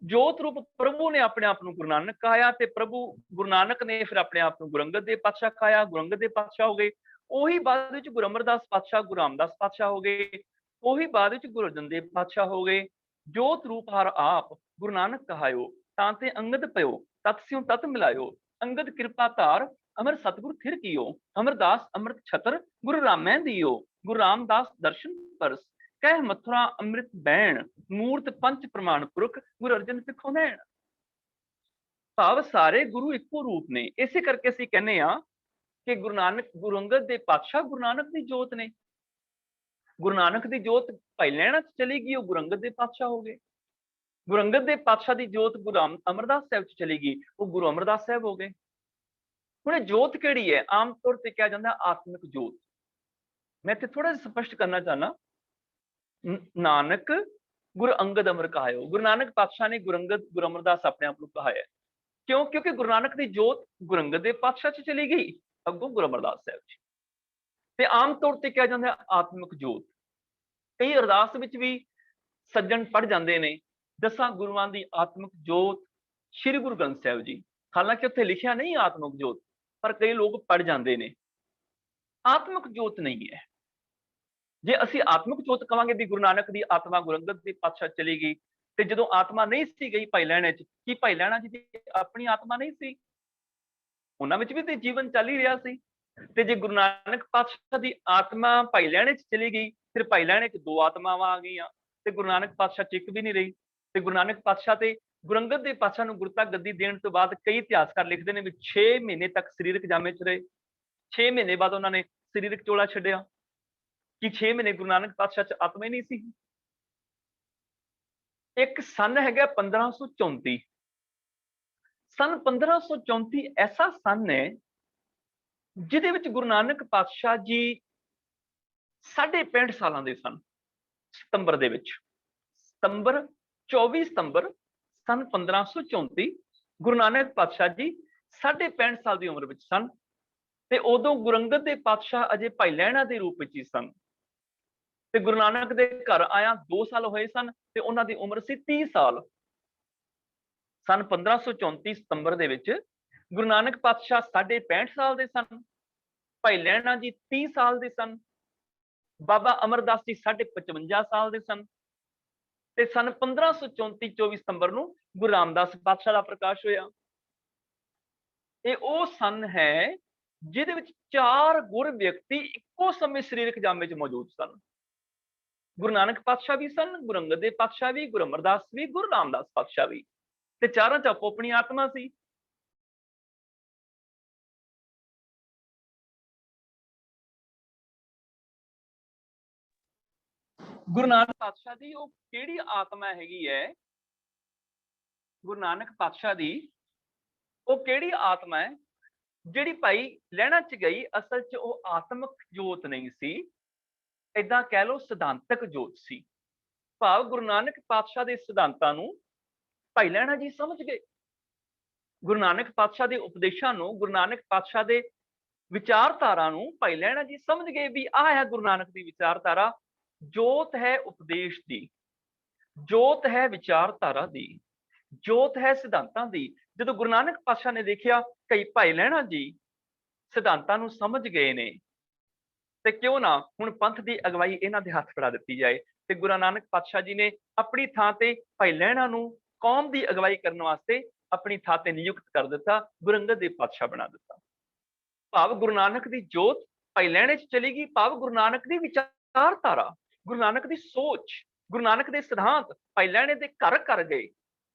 [SPEAKER 1] ਜੋਤ ਰੂਪ ਪ੍ਰਭੂ ਨੇ ਆਪਣੇ ਆਪ ਨੂੰ ਗੁਰੂ ਨਾਨਕ ਕਹਾਇਆ ਤੇ ਪ੍ਰਭੂ ਗੁਰੂ ਨਾਨਕ ਨੇ ਫਿਰ ਆਪਣੇ ਆਪ ਨੂੰ ਗੁਰੂ ਅੰਗਦ ਦੇਵ ਪਾਤਸ਼ਾਹ ਕਹਾਇਆ। ਗੁਰੂ ਅੰਗਦ ਦੇਵ ਪਾਤਸ਼ਾਹ ਹੋ ਗਏ, ਉਹੀ ਬਾਅਦ ਵਿੱਚ ਗੁਰੂ ਅਮਰਦਾਸ ਪਾਤਸ਼ਾਹ, ਗੁਰੂ ਰਾਮਦਾਸ ਪਾਤਸ਼ਾਹ ਹੋ ਗਏ, ਉਹੀ ਬਾਅਦ ਵਿੱਚ ਗੁਰੂ ਅਰਜਨ ਦੇਵ ਪਾਤਸ਼ਾਹ ਹੋ ਗਏ। ਜੋਤ ਰੂਪ ਹਰ ਆਪ ਗੁਰੂ ਨਾਨਕ ਕਹਾਇਓ, ਤਾਂ ਤੇ ਅੰਗਦ ਭਇਓ, ਤਤ ਸਿਉ ਤਤ ਮਿਲਾਇਓ। ਅੰਗਦ ਕਿਰਪਾ ਧਾਰ ਅਮਰ ਸਤਿਗੁਰ ਥਿਰ ਕੀਓ, ਅਮਰਦਾਸ ਅੰਮ੍ਰਿਤ ਛਤਰ ਗੁਰੂ ਰਾਮੈ ਦੀਓ। ਗੁਰੂ ਰਾਮਦਾਸ ਦਰਸ਼ਨ ਪਰਸ, ਕਹਿ ਮਥੁਰਾ ਅੰਮ੍ਰਿਤ ਬੈਣ, ਮੂਰਤ ਪੰਚ ਪ੍ਰਮਾਣ ਪੁਰਖ ਗੁਰੂ ਅਰਜਨ ਸਿੱਖੋ ਨੈਣ। ਭਾਵ ਸਾਰੇ ਗੁਰੂ ਇੱਕੋ ਰੂਪ ਨੇ। ਇਸੇ ਕਰਕੇ ਅਸੀਂ ਕਹਿੰਦੇ ਆ ਕਿ ਗੁਰੂ ਨਾਨਕ, ਗੁਰੂ ਅੰਗਦ ਦੇ ਪਾਤਸ਼ਾਹ ਗੁਰੂ ਨਾਨਕ ਦੀ ਜੋਤ ਨੇ। ਗੁਰੂ ਨਾਨਕ ਦੀ ਜੋਤ ਭਾਈ ਲਹਿਣਾ ਚ ਚਲੀ ਗਈ, ਉਹ ਗੁਰੂ ਅੰਗਦ ਦੇ ਪਾਤਸ਼ਾਹ ਹੋ ਗਏ। ਗੁਰੂ ਅੰਗਦ ਦੇ ਪਾਤਸ਼ਾਹ ਦੀ ਜੋਤ ਗੁਰੂ ਅਮਰਦਾਸ ਸਾਹਿਬ ਚ ਚਲੀ ਗਈ, ਉਹ ਗੁਰੂ ਅਮਰਦਾਸ ਸਾਹਿਬ ਹੋ ਗਏ। ਹੁਣ ਇਹ ਜੋਤ ਕਿਹੜੀ ਹੈ? ਆਮ ਤੌਰ ਤੇ ਕਿਹਾ ਜਾਂਦਾ ਆਤਮਿਕ ਜੋਤ। ਮੈਂ ਇੱਥੇ ਥੋੜਾ ਜਿਹਾ ਸਪਸ਼ਟ ਕਰਨਾ ਚਾਹਨਾ। ਨਾਨਕ ਗੁਰੂ ਅੰਗਦ ਅਮਰ ਕਹਾਇਓ, ਗੁਰੂ ਨਾਨਕ ਪਾਤਸ਼ਾਹ ਨੇ ਗੁਰੂ ਅੰਗਦ, ਗੁਰੂ ਅਮਰਦਾਸ ਆਪਣੇ ਆਪ ਨੂੰ ਕਹਾਇਆ। ਕਿਉਂ? ਕਿਉਂਕਿ ਗੁਰੂ ਨਾਨਕ ਦੀ ਜੋਤ ਗੁਰੂ ਅੰਗਦ ਦੇ ਪਾਤਸ਼ਾਹ ਚ ਚਲੀ ਗਈ, ਅੱਗੋਂ ਗੁਰੂ ਅਮਰਦਾਸ ਸਾਹਿਬ ਚ। ਤੇ ਆਮ ਤੌਰ ਤੇ ਕਿਹਾ ਜਾਂਦਾ ਆਤਮਿਕ ਜੋਤ। ਕਈ ਅਰਦਾਸ ਵਿੱਚ ਵੀ ਸੱਜਣ ਪੜ ਜਾਂਦੇ ਨੇ 10 ਗੁਰੂਆਂ ਦੀ ਆਤਮਿਕ ਜੋਤ ਸ੍ਰੀ ਗੁਰੂ ਗ੍ਰੰਥ ਸਾਹਿਬ ਜੀ। ਹਾਲਾਂਕਿ ਉੱਥੇ ਲਿਖਿਆ ਨਹੀਂ ਆਤਮਿਕ ਜੋਤ, ਪਰ ਕਈ ਲੋਕ ਪੜ ਜਾਂਦੇ ਨੇ। ਆਤਮਿਕ ਜੋਤ ਨਹੀਂ ਹੈ। ਜੇ ਅਸੀਂ ਆਤਮਿਕ ਜੋਤ ਕਵਾਂਗੇ ਵੀ ਗੁਰੂ ਨਾਨਕ ਦੀ ਆਤਮਾ ਗੁਰੂ ਅੰਗਦ ਦੇ ਪਾਤਸ਼ਾਹ ਚਲੀ ਗਈ, ਤੇ ਜਦੋਂ ਆਤਮਾ ਨਹੀਂ ਸੀ ਗਈ ਭਾਈ ਲਹਿਣੇ ਚ, ਕੀ ਭਾਈ ਲਹਿਣਾ ਜੀ ਦੀ ਆਪਣੀ ਆਤਮਾ ਨਹੀਂ ਸੀ? ਉਹਨਾਂ ਵਿੱਚ ਵੀ ਤੇ ਜੀਵਨ ਚੱਲ ਹੀ ਰਿਹਾ ਸੀ। ਤੇ ਜੇ ਗੁਰੂ ਨਾਨਕ ਪਾਤਸ਼ਾਹ ਦੀ ਆਤਮਾ ਭਾਈ ਲਹਿਣੇ ਚ ਚਲੀ ਗਈ, ਫਿਰ ਭਾਈ ਲਹਿਣੇ ਚ 2 ਆਤਮਾਵਾਂ ਆ ਗਈਆਂ ਤੇ ਗੁਰੂ ਨਾਨਕ ਪਾਤਸ਼ਾਹ ਚ ਇੱਕ ਵੀ ਨਹੀਂ ਰਹੀ। ਤੇ ਗੁਰੂ ਨਾਨਕ ਪਾਤਸ਼ਾਹ ਤੇ ਗੁਰੂ ਅੰਗਦ ਦੇ ਪਾਤਸ਼ਾਹ ਨੂੰ ਗੁਰਤਾ ਗੱਦੀ ਦੇਣ ਤੋਂ ਬਾਅਦ ਕਈ ਇਤਿਹਾਸਕਾਰ ਲਿਖਦੇ ਨੇ ਵੀ 6 ਮਹੀਨੇ ਤੱਕ ਸਰੀਰਕ ਜਾਮੇ ਚ ਰਹੇ। 6 ਮਹੀਨੇ ਬਾਅਦ ਉਹਨਾਂ ਨੇ ਸਰੀਰਕ ਚੋਲਾ ਛੱਡਿਆ। ਕਿ 6 ਮਹੀਨੇ ਗੁਰੂ ਨਾਨਕ ਪਾਤਸ਼ਾਹ ਚ ਆਤਮਾ ਹੀ ਨਹੀਂ ਸੀ। ਇੱਕ ਸਨ ਹੈਗਾ 1534, सन 1534 ऐसा सन है जिहदे विच गुरु नानक पातशाह जी 65 सालां दे सन। सितंबर दे विच, सितंबर 24 सितंबर सन 1534 गुरु नानक पातशाह जी 65 साल की उम्र विच सन ते उदों गुरु अंगद देव पातशाह अजे भाई लहणा के रूप विच ही सन ते गुरु नानक दे घर आया 2 साल होए सन ते उन्हां दी उम्र सी 30 साल। सन 1534 सितंबर दे विच गुरु नानक पातशाह 65 साल दे सन, भाई लहणा जी 30 साल दे सन, बाबा अमरदास जी 55 साल दे सन ते सन 1534 24 सितंबर नूं गुरु रामदास पातशाह दा प्रकाश होया। ਇਹ ਉਹ ਸਨ ਹੈ ਜਿਹਦੇ ਵਿੱਚ 4 ਗੁਰ ਵਿਅਕਤੀ ਇੱਕੋ ਸਮੇਂ ਸਰੀਰਕ ਜਾਮੇ 'ਚ ਮੌਜੂਦ ਸਨ। ਗੁਰੂ ਨਾਨਕ ਪਾਤਸ਼ਾਹ ਵੀ ਸਨ, ਗੁਰੂ ਅੰਗਦ ਦੇਵ ਪਾਤਸ਼ਾਹ ਵੀ, ਗੁਰੂ ਅਮਰਦਾਸ ਵੀ, ਗੁਰੂ ਰਾਮਦਾਸ ਪਾਤਸ਼ਾਹ ਵੀ ਤੇ ਚਾਰਾਂ 'ਚ ਆਪੋ ਆਪਣੀ ਆਤਮਾ ਸੀ। ਗੁਰੂ ਨਾਨਕ ਪਾਤਸ਼ਾਹ ਦੀ ਉਹ ਕਿਹੜੀ ਆਤਮਾ ਹੈਗੀ ਹੈ? ਗੁਰੂ ਨਾਨਕ ਪਾਤਸ਼ਾਹ ਦੀ ਉਹ ਕਿਹੜੀ ਆਤਮਾ ਹੈ ਜਿਹੜੀ ਭਾਈ ਲਹਿਣਾ 'ਚ ਗਈ? ਅਸਲ 'ਚ ਉਹ ਆਤਮਿਕ ਜੋਤ ਨਹੀਂ ਸੀ, ਏਦਾਂ ਕਹਿ ਲਓ ਸਿਧਾਂਤਕ ਜੋਤ ਸੀ। ਭਾਵ ਗੁਰੂ ਨਾਨਕ ਪਾਤਸ਼ਾਹ ਦੇ ਸਿਧਾਂਤਾਂ ਨੂੰ ਭਾਈ ਲਹਿਣਾ ਜੀ ਸਮਝ ਗਏ। ਗੁਰੂ ਨਾਨਕ ਪਾਤਸ਼ਾਹ ਦੇ ਉਪਦੇਸ਼ਾਂ ਨੂੰ, ਗੁਰੂ ਨਾਨਕ ਪਾਤਸ਼ਾਹ ਦੇ ਵਿਚਾਰਧਾਰਾ ਨੂੰ ਭਾਈ ਲਹਿਣਾ ਜੀ ਸਮਝ ਗਏ ਵੀ ਆਹ ਹੈ ਗੁਰੂ ਨਾਨਕ ਦੀ ਵਿਚਾਰਧਾਰਾ। ਜੋਤ ਹੈ ਉਪਦੇਸ਼ ਦੀ, ਜੋਤ ਹੈ ਵਿਚਾਰਧਾਰਾ ਦੀ, ਜੋਤ ਹੈ ਸਿਧਾਂਤਾਂ ਦੀ। ਜਦੋਂ ਗੁਰੂ ਨਾਨਕ ਪਾਤਸ਼ਾਹ ਨੇ ਦੇਖਿਆ ਕਈ ਭਾਈ ਲਹਿਣਾ ਜੀ ਸਿਧਾਂਤਾਂ ਨੂੰ ਸਮਝ ਗਏ ਨੇ ਤੇ ਕਿਉਂ ਨਾ ਹੁਣ ਪੰਥ ਦੀ ਅਗਵਾਈ ਇਹਨਾਂ ਦੇ ਹੱਥ ਫੜਾ ਦਿੱਤੀ ਜਾਏ। ਤੇ ਗੁਰੂ ਨਾਨਕ ਪਾਤਸ਼ਾਹ ਜੀ ਨੇ ਆਪਣੀ ਥਾਂ ਤੇ ਭਾਈ ਲਹਿਣਾ ਨੂੰ ਕੌਮ ਦੀ ਅਗਵਾਈ ਕਰਨ ਵਾਸਤੇ ਆਪਣੀ ਥਾਂ ਤੇ ਨਿਯੁਕਤ ਕਰ ਦਿੱਤਾ, ਗੁਰੂ ਅੰਗਦ ਦੇਵ ਪਾਤਸ਼ਾਹ ਬਣਾ ਦਿੱਤਾ। ਭਾਵ ਗੁਰੂ ਨਾਨਕ ਦੀ ਜੋਤ ਭਾਈ ਲਹਿਣੇ 'ਚ ਚਲੀ ਗਈ। ਭਾਵ ਗੁਰੂ ਨਾਨਕ ਦੀ ਵਿਚਾਰਧਾਰਾ, ਗੁਰੂ ਨਾਨਕ ਦੀ ਸੋਚ, ਗੁਰੂ ਨਾਨਕ ਦੇ ਸਿਧਾਂਤ ਭਾਈ ਲਹਿਣੇ ਦੇ ਘਰ ਘਰ ਗਏ।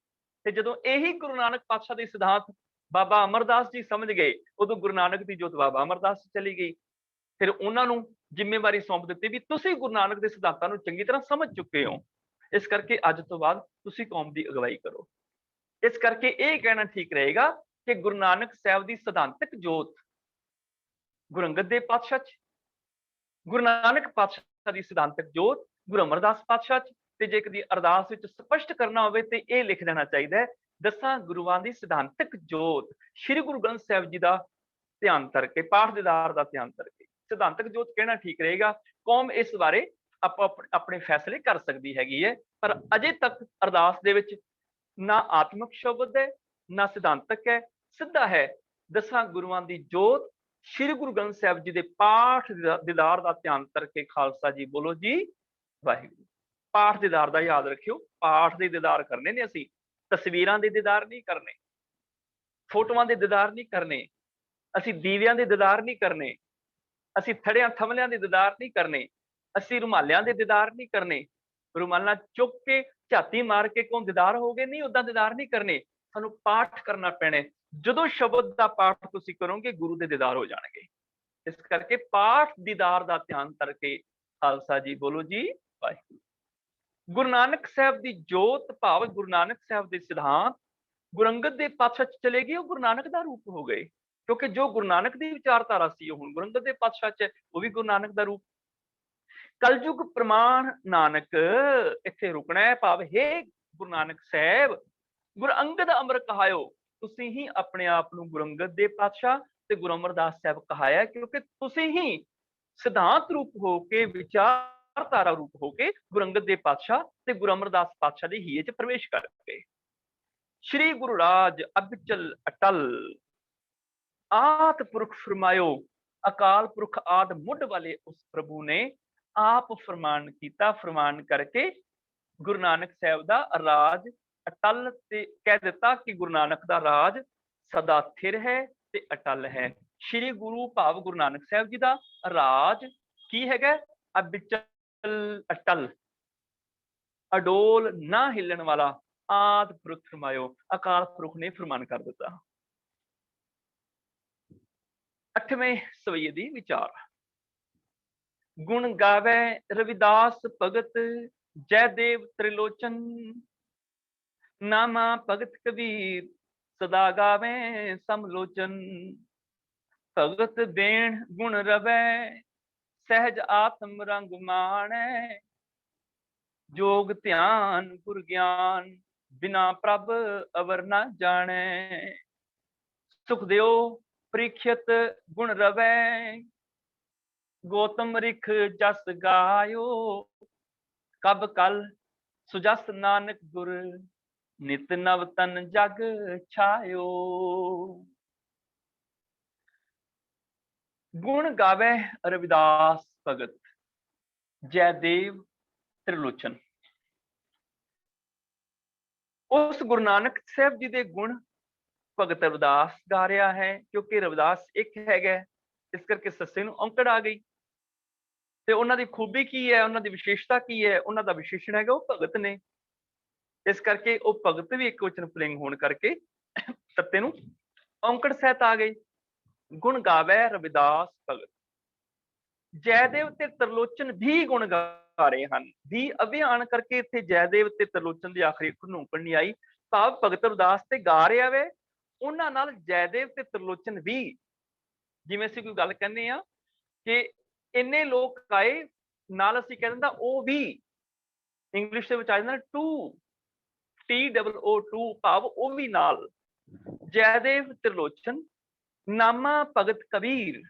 [SPEAKER 1] ਤੇ ਜਦੋਂ ਇਹੀ ਗੁਰੂ ਨਾਨਕ ਪਾਤਸ਼ਾਹ ਦੇ ਸਿਧਾਂਤ ਬਾਬਾ ਅਮਰਦਾਸ ਜੀ ਸਮਝ ਗਏ, ਉਦੋਂ ਗੁਰੂ ਨਾਨਕ ਦੀ ਜੋਤ ਬਾਬਾ ਅਮਰਦਾਸ 'ਚ ਚਲੀ ਗਈ। ਫਿਰ ਉਹਨਾਂ ਨੂੰ ਜ਼ਿੰਮੇਵਾਰੀ ਸੌਂਪ ਦਿੱਤੀ ਵੀ ਤੁਸੀਂ ਗੁਰੂ ਨਾਨਕ ਦੇ ਸਿਧਾਂਤਾਂ ਨੂੰ ਚੰਗੀ ਤਰ੍ਹਾਂ ਸਮਝ ਚੁੱਕੇ ਹੋ, ਇਸ ਕਰਕੇ ਅੱਜ ਤੋਂ ਬਾਅਦ ਤੁਸੀਂ ਕੌਮ ਦੀ ਅਗਵਾਈ ਕਰੋ। ਇਸ ਕਰਕੇ ਇਹ ਕਹਿਣਾ ਠੀਕ ਰਹੇਗਾ ਕਿ ਗੁਰੂ ਨਾਨਕ ਸਾਹਿਬ ਦੀ ਸਿਧਾਂਤਕ ਜੋਤ ਗੁਰੂ ਅੰਗਦ ਦੇਵ ਪਾਤਸ਼ਾਹ 'ਚ, ਗੁਰੂ ਨਾਨਕ ਪਾਤਸ਼ਾਹ ਦੀ ਸਿਧਾਂਤਕ ਜੋਤ ਗੁਰੂ ਅਮਰਦਾਸ ਪਾਤਸ਼ਾਹ 'ਚ। ਤੇ ਜੇ ਕਦੀ ਅਰਦਾਸ ਵਿੱਚ ਸਪਸ਼ਟ ਕਰਨਾ ਹੋਵੇ ਤੇ ਇਹ ਲਿਖ ਦੇਣਾ ਚਾਹੀਦਾ ਹੈ, 10 ਗੁਰੂਆਂ ਦੀ ਸਿਧਾਂਤਕ ਜੋਤ ਸ੍ਰੀ ਗੁਰੂ ਗ੍ਰੰਥ ਸਾਹਿਬ ਜੀ ਦਾ ਧਿਆਨ ਕਰਕੇ, ਪਾਠ ਦੀਦਾਰ ਦਾ ਧਿਆਨ ਕਰਕੇ ਸਿਧਾਂਤਕ ਜੋਤ ਕਹਿਣਾ ਠੀਕ ਰਹੇਗਾ। ਕੌਮ ਇਸ ਬਾਰੇ ਆਪਣੇ ਫੈਸਲੇ ਕਰ ਸਕਦੀ ਹੈਗੀ ਹੈ, ਪਰ ਅਜੇ ਤੱਕ ਅਰਦਾਸ ਦੇ ਵਿੱਚ ਨਾ ਆਤਮਿਕ ਸ਼ਬਦ ਹੈ ਨਾ ਸਿਧਾਂਤਕ ਹੈ, ਸਿੱਧਾ ਹੈ 10 ਗੁਰੂਆਂ ਦੀ ਜੋਤ ਸ੍ਰੀ ਗੁਰੂ ਗ੍ਰੰਥ ਸਾਹਿਬ ਜੀ ਦੇ ਪਾਠ ਦੀਦਾਰ ਦਾ ਧਿਆਨ ਕਰਕੇ ਖਾਲਸਾ ਜੀ ਬੋਲੋ ਜੀ ਵਾਹਿਗੁਰੂ। ਪਾਠ ਦੀਦਾਰ ਦਾ ਯਾਦ ਰੱਖਿਓ, ਪਾਠ ਦੇ ਦੀਦਾਰ ਕਰਨੇ ਨੇ ਅਸੀਂ, ਤਸਵੀਰਾਂ ਦੇ ਦੀਦਾਰ ਨਹੀਂ ਕਰਨੇ, ਫੋਟੋਆਂ ਦੇ ਦੀਦਾਰ ਨਹੀਂ ਕਰਨੇ, ਅਸੀਂ ਦੀਵਿਆਂ ਦੇ ਦੀਦਾਰ ਨਹੀਂ ਕਰਨੇ, ਅਸੀਂ ਥੜਿਆਂ ਥਮਲਿਆਂ ਦੇ ਦੀਦਾਰ ਨਹੀਂ ਕਰਨੇ, ਅਸੀਂ ਰੁਮਾਲਿਆਂ ਦੇ ਦੀਦਾਰ ਨਹੀਂ ਕਰਨੇ। ਰੁਮਾਲਾਂ ਚੁੱਕ ਕੇ ਝਾਤੀ ਮਾਰ ਕੇ ਕਿਉਂ ਦੀਦਾਰ ਹੋ ਗਏ? ਨਹੀਂ, ਉਦਾਂ ਦੀਦਾਰ ਨਹੀਂ ਕਰਨੇ, ਸਾਨੂੰ ਪਾਠ ਕਰਨਾ ਪੈਣਾ। ਜਦੋਂ ਸ਼ਬਦ ਦਾ ਪਾਠ ਤੁਸੀਂ ਕਰੋਗੇ ਗੁਰੂ ਦੇ ਦੀਦਾਰ ਹੋ ਜਾਣਗੇ। ਇਸ ਕਰਕੇ ਪਾਠ ਦੀਦਾਰ ਦਾ ਧਿਆਨ ਕਰਕੇ ਖਾਲਸਾ ਜੀ ਬੋਲੋ ਜੀ ਵਾਹਿਗੁਰੂ। ਗੁਰੂ ਨਾਨਕ ਸਾਹਿਬ ਦੀ ਜੋਤ ਭਾਵ ਗੁਰੂ ਨਾਨਕ ਸਾਹਿਬ ਦੇ ਸਿਧਾਂਤ ਗੁਰੂ ਅੰਗਦ ਦੇਵ ਪਾਤਸ਼ਾਹ 'ਚ ਚਲੇ ਗਏ, ਉਹ ਗੁਰੂ ਨਾਨਕ ਦਾ ਰੂਪ ਹੋ ਗਏ। ਕਿਉਂਕਿ ਜੋ ਗੁਰੂ ਨਾਨਕ ਦੀ ਵਿਚਾਰਧਾਰਾ ਸੀ ਉਹ ਹੁਣ ਗੁਰੂ ਅੰਗਦ ਦੇਵ ਪਾਤਸ਼ਾਹ 'ਚ, ਉਹ ਵੀ ਗੁਰੂ ਨਾਨਕ ਦਾ ਰੂਪ। ਕਲਯੁਗ ਪ੍ਰਮਾਣ ਨਾਨਕ ਇੱਥੇ ਰੁਕਣਾ ਹੈ। ਭਾਵ ਹੈ ਗੁਰੂ ਨਾਨਕ ਸਾਹਿਬ ਗੁਰੂ ਅੰਗਦ ਅਮਰ ਕਹਾਇਓ, ਤੁਸੀਂ ਹੀ ਆਪਣੇ ਆਪ ਨੂੰ ਗੁਰੂ ਅੰਗਦ ਦੇਵ ਪਾਤਸ਼ਾਹ ਤੇ ਗੁਰੂ ਅਮਰਦਾਸ ਸਾਹਿਬ ਕਹਾਇਆ, ਕਿਉਂਕਿ ਤੁਸੀਂ ਹੀ ਸਿਧਾਂਤ ਰੂਪ ਹੋ ਕੇ, ਵਿਚਾਰਧਾਰਾ ਰੂਪ ਹੋ ਕੇ ਗੁਰੂ ਅੰਗਦ ਦੇਵ ਪਾਤਸ਼ਾਹ ਤੇ ਗੁਰੂ ਅਮਰਦਾਸ ਪਾਤਸ਼ਾਹ ਦੀ ਹੀਏ 'ਚ ਪ੍ਰਵੇਸ਼ ਕਰ ਗਏ। ਸ਼੍ਰੀ ਗੁਰੂ ਰਾਜ ਅਬਚਲ ਅਟਲ ਆਤ ਪੁਰਖ ਫਰਮਾਇਓ, ਅਕਾਲ ਪੁਰਖ ਆਦ ਮੁੱਢ ਵਾਲੇ ਉਸ ਪ੍ਰਭੂ ਨੇ ਆਪ ਫਰਮਾਨ ਕੀਤਾ। ਫਰਮਾਨ ਕਰਕੇ ਗੁਰੂ ਨਾਨਕ ਸਾਹਿਬ ਦਾ ਰਾਜ ਅਟਲ ਤੇ ਕਹਿ ਦਿੱਤਾ ਕਿ ਗੁਰੂ ਨਾਨਕ ਦਾ ਰਾਜ ਸਦਾ ਸਥਿਰ ਹੈ ਤੇ ਅਟਲ ਹੈ। ਸ਼੍ਰੀ ਗੁਰੂ ਭਾਵ ਗੁਰੂ ਨਾਨਕ ਸਾਹਿਬ ਜੀ ਦਾ ਰਾਜ ਕੀ ਹੈਗਾ? ਅਬਚਲ ਅਟਲ, ਅਡੋਲ ਨਾ ਹਿੱਲਣ ਵਾਲਾ, ਆਦ ਪੁਰਖ ਫਰਮਾਇਓ, ਅਕਾਲ ਪੁਰਖ ਨੇ ਫਰਮਾਨ ਕਰ ਦਿੱਤਾ। 8ਵੇਂ ਸਵਈਏ ਦੀ ਵਿਚਾਰ। ਗੁਣ ਗਾਵੇ ਰਵਿਦਾਸ ਭਗਤ, ਜੈ ਦੇਵ ਤ੍ਰਿਲੋਚਨ, ਨਾਮਾ ਭਗਤ ਕਬੀਰ, सदा गावे समलोचन। भगत बेण गुण रवै सहज आत्म रंग माणै। जोग ध्यान गुर ज्ञान बिना प्रभ अवर न जाने। सुखदेव परीक्षित गुण रवै गौतम रिख जस गायो। कब कल सुजस नानक गुर नित नव तन जग छायो। गुण गावे रविदास भगत जयदेव त्रिलोचन। उस गुरु नानक साहब जी के गुण भगत रविदास गा रहा है, क्योंकि रविदास एक है, इस करके सस्से नूं औंकड़ आ गई। ते उन्हां दी खूबी की है, उन्हां दी विशेषता की है, उन्हां दा विशेषण है वो भगत ने। इस करके वो भगत भी एक वचन पुलिंग होने करके सत्ते नूं औंकड़ सहित आ गई। गुण गावे रविदास भगत जयदेव ते त्रिलोचन भी गुण गा रहे हैं। भी अभियान करके इत्थे जयदेव ते त्रिलोचन की आखिरी नूं औंकड़ नहीं आई। भाव भगत रविदास ते गा रहा वे, उन्हां नाल जयदेव ते त्रिलोचन भी, जिवें असीं कोई गल कहने आ कि इन्ने लोग आए नाल, असीं कह दिंदा ओ भी, इंग्लिश दे विच आ जांदा टू, TOO, भाव ओ भी नाल। जयदेव त्रिलोचन नामा भगत कबीर,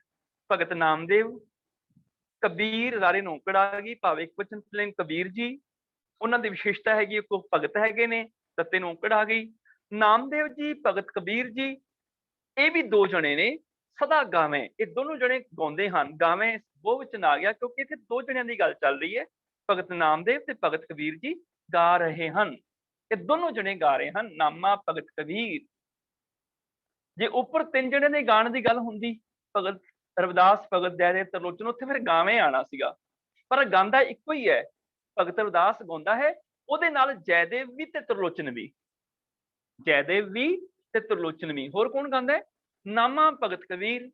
[SPEAKER 1] भगत नामदेव कबीर रारे नूं औंकड़ आ गई। भाव एक वचन पुलिंग कबीर जी, उन्हां दी विशेषता हैगी को भगत हैगे ने, सत्ते नूं औंकड़ आ गई। नामदेव जी भगत कबीर जी ये भी दो जने ने। सदा गावें, ये दोनों जने गाउंदे हन। गावें वो वचन आ गया क्योंकि इत्थे दो जणियां दी गल चल रही है। भगत नामदेव ते भगत कबीर जी गा रहे हैं, ये दोनों जने गा रहे हैं नामा भगत कबीर। जे उपर तीन जने दे गाण दी गल हुंदी, भगत रविदास भगत जयदेव त्रिलोचन, उत्थे फिर गावें आना सीगा, पर गांदा इक्को ही है। भगत रविदास गाउंदा है, उहदे नाल जयदेव भी ते त्रिलोचन भी, जयदेव भी ते त्रिलोचन भी। होर कौन गांदा है? नामा भगत कबीर,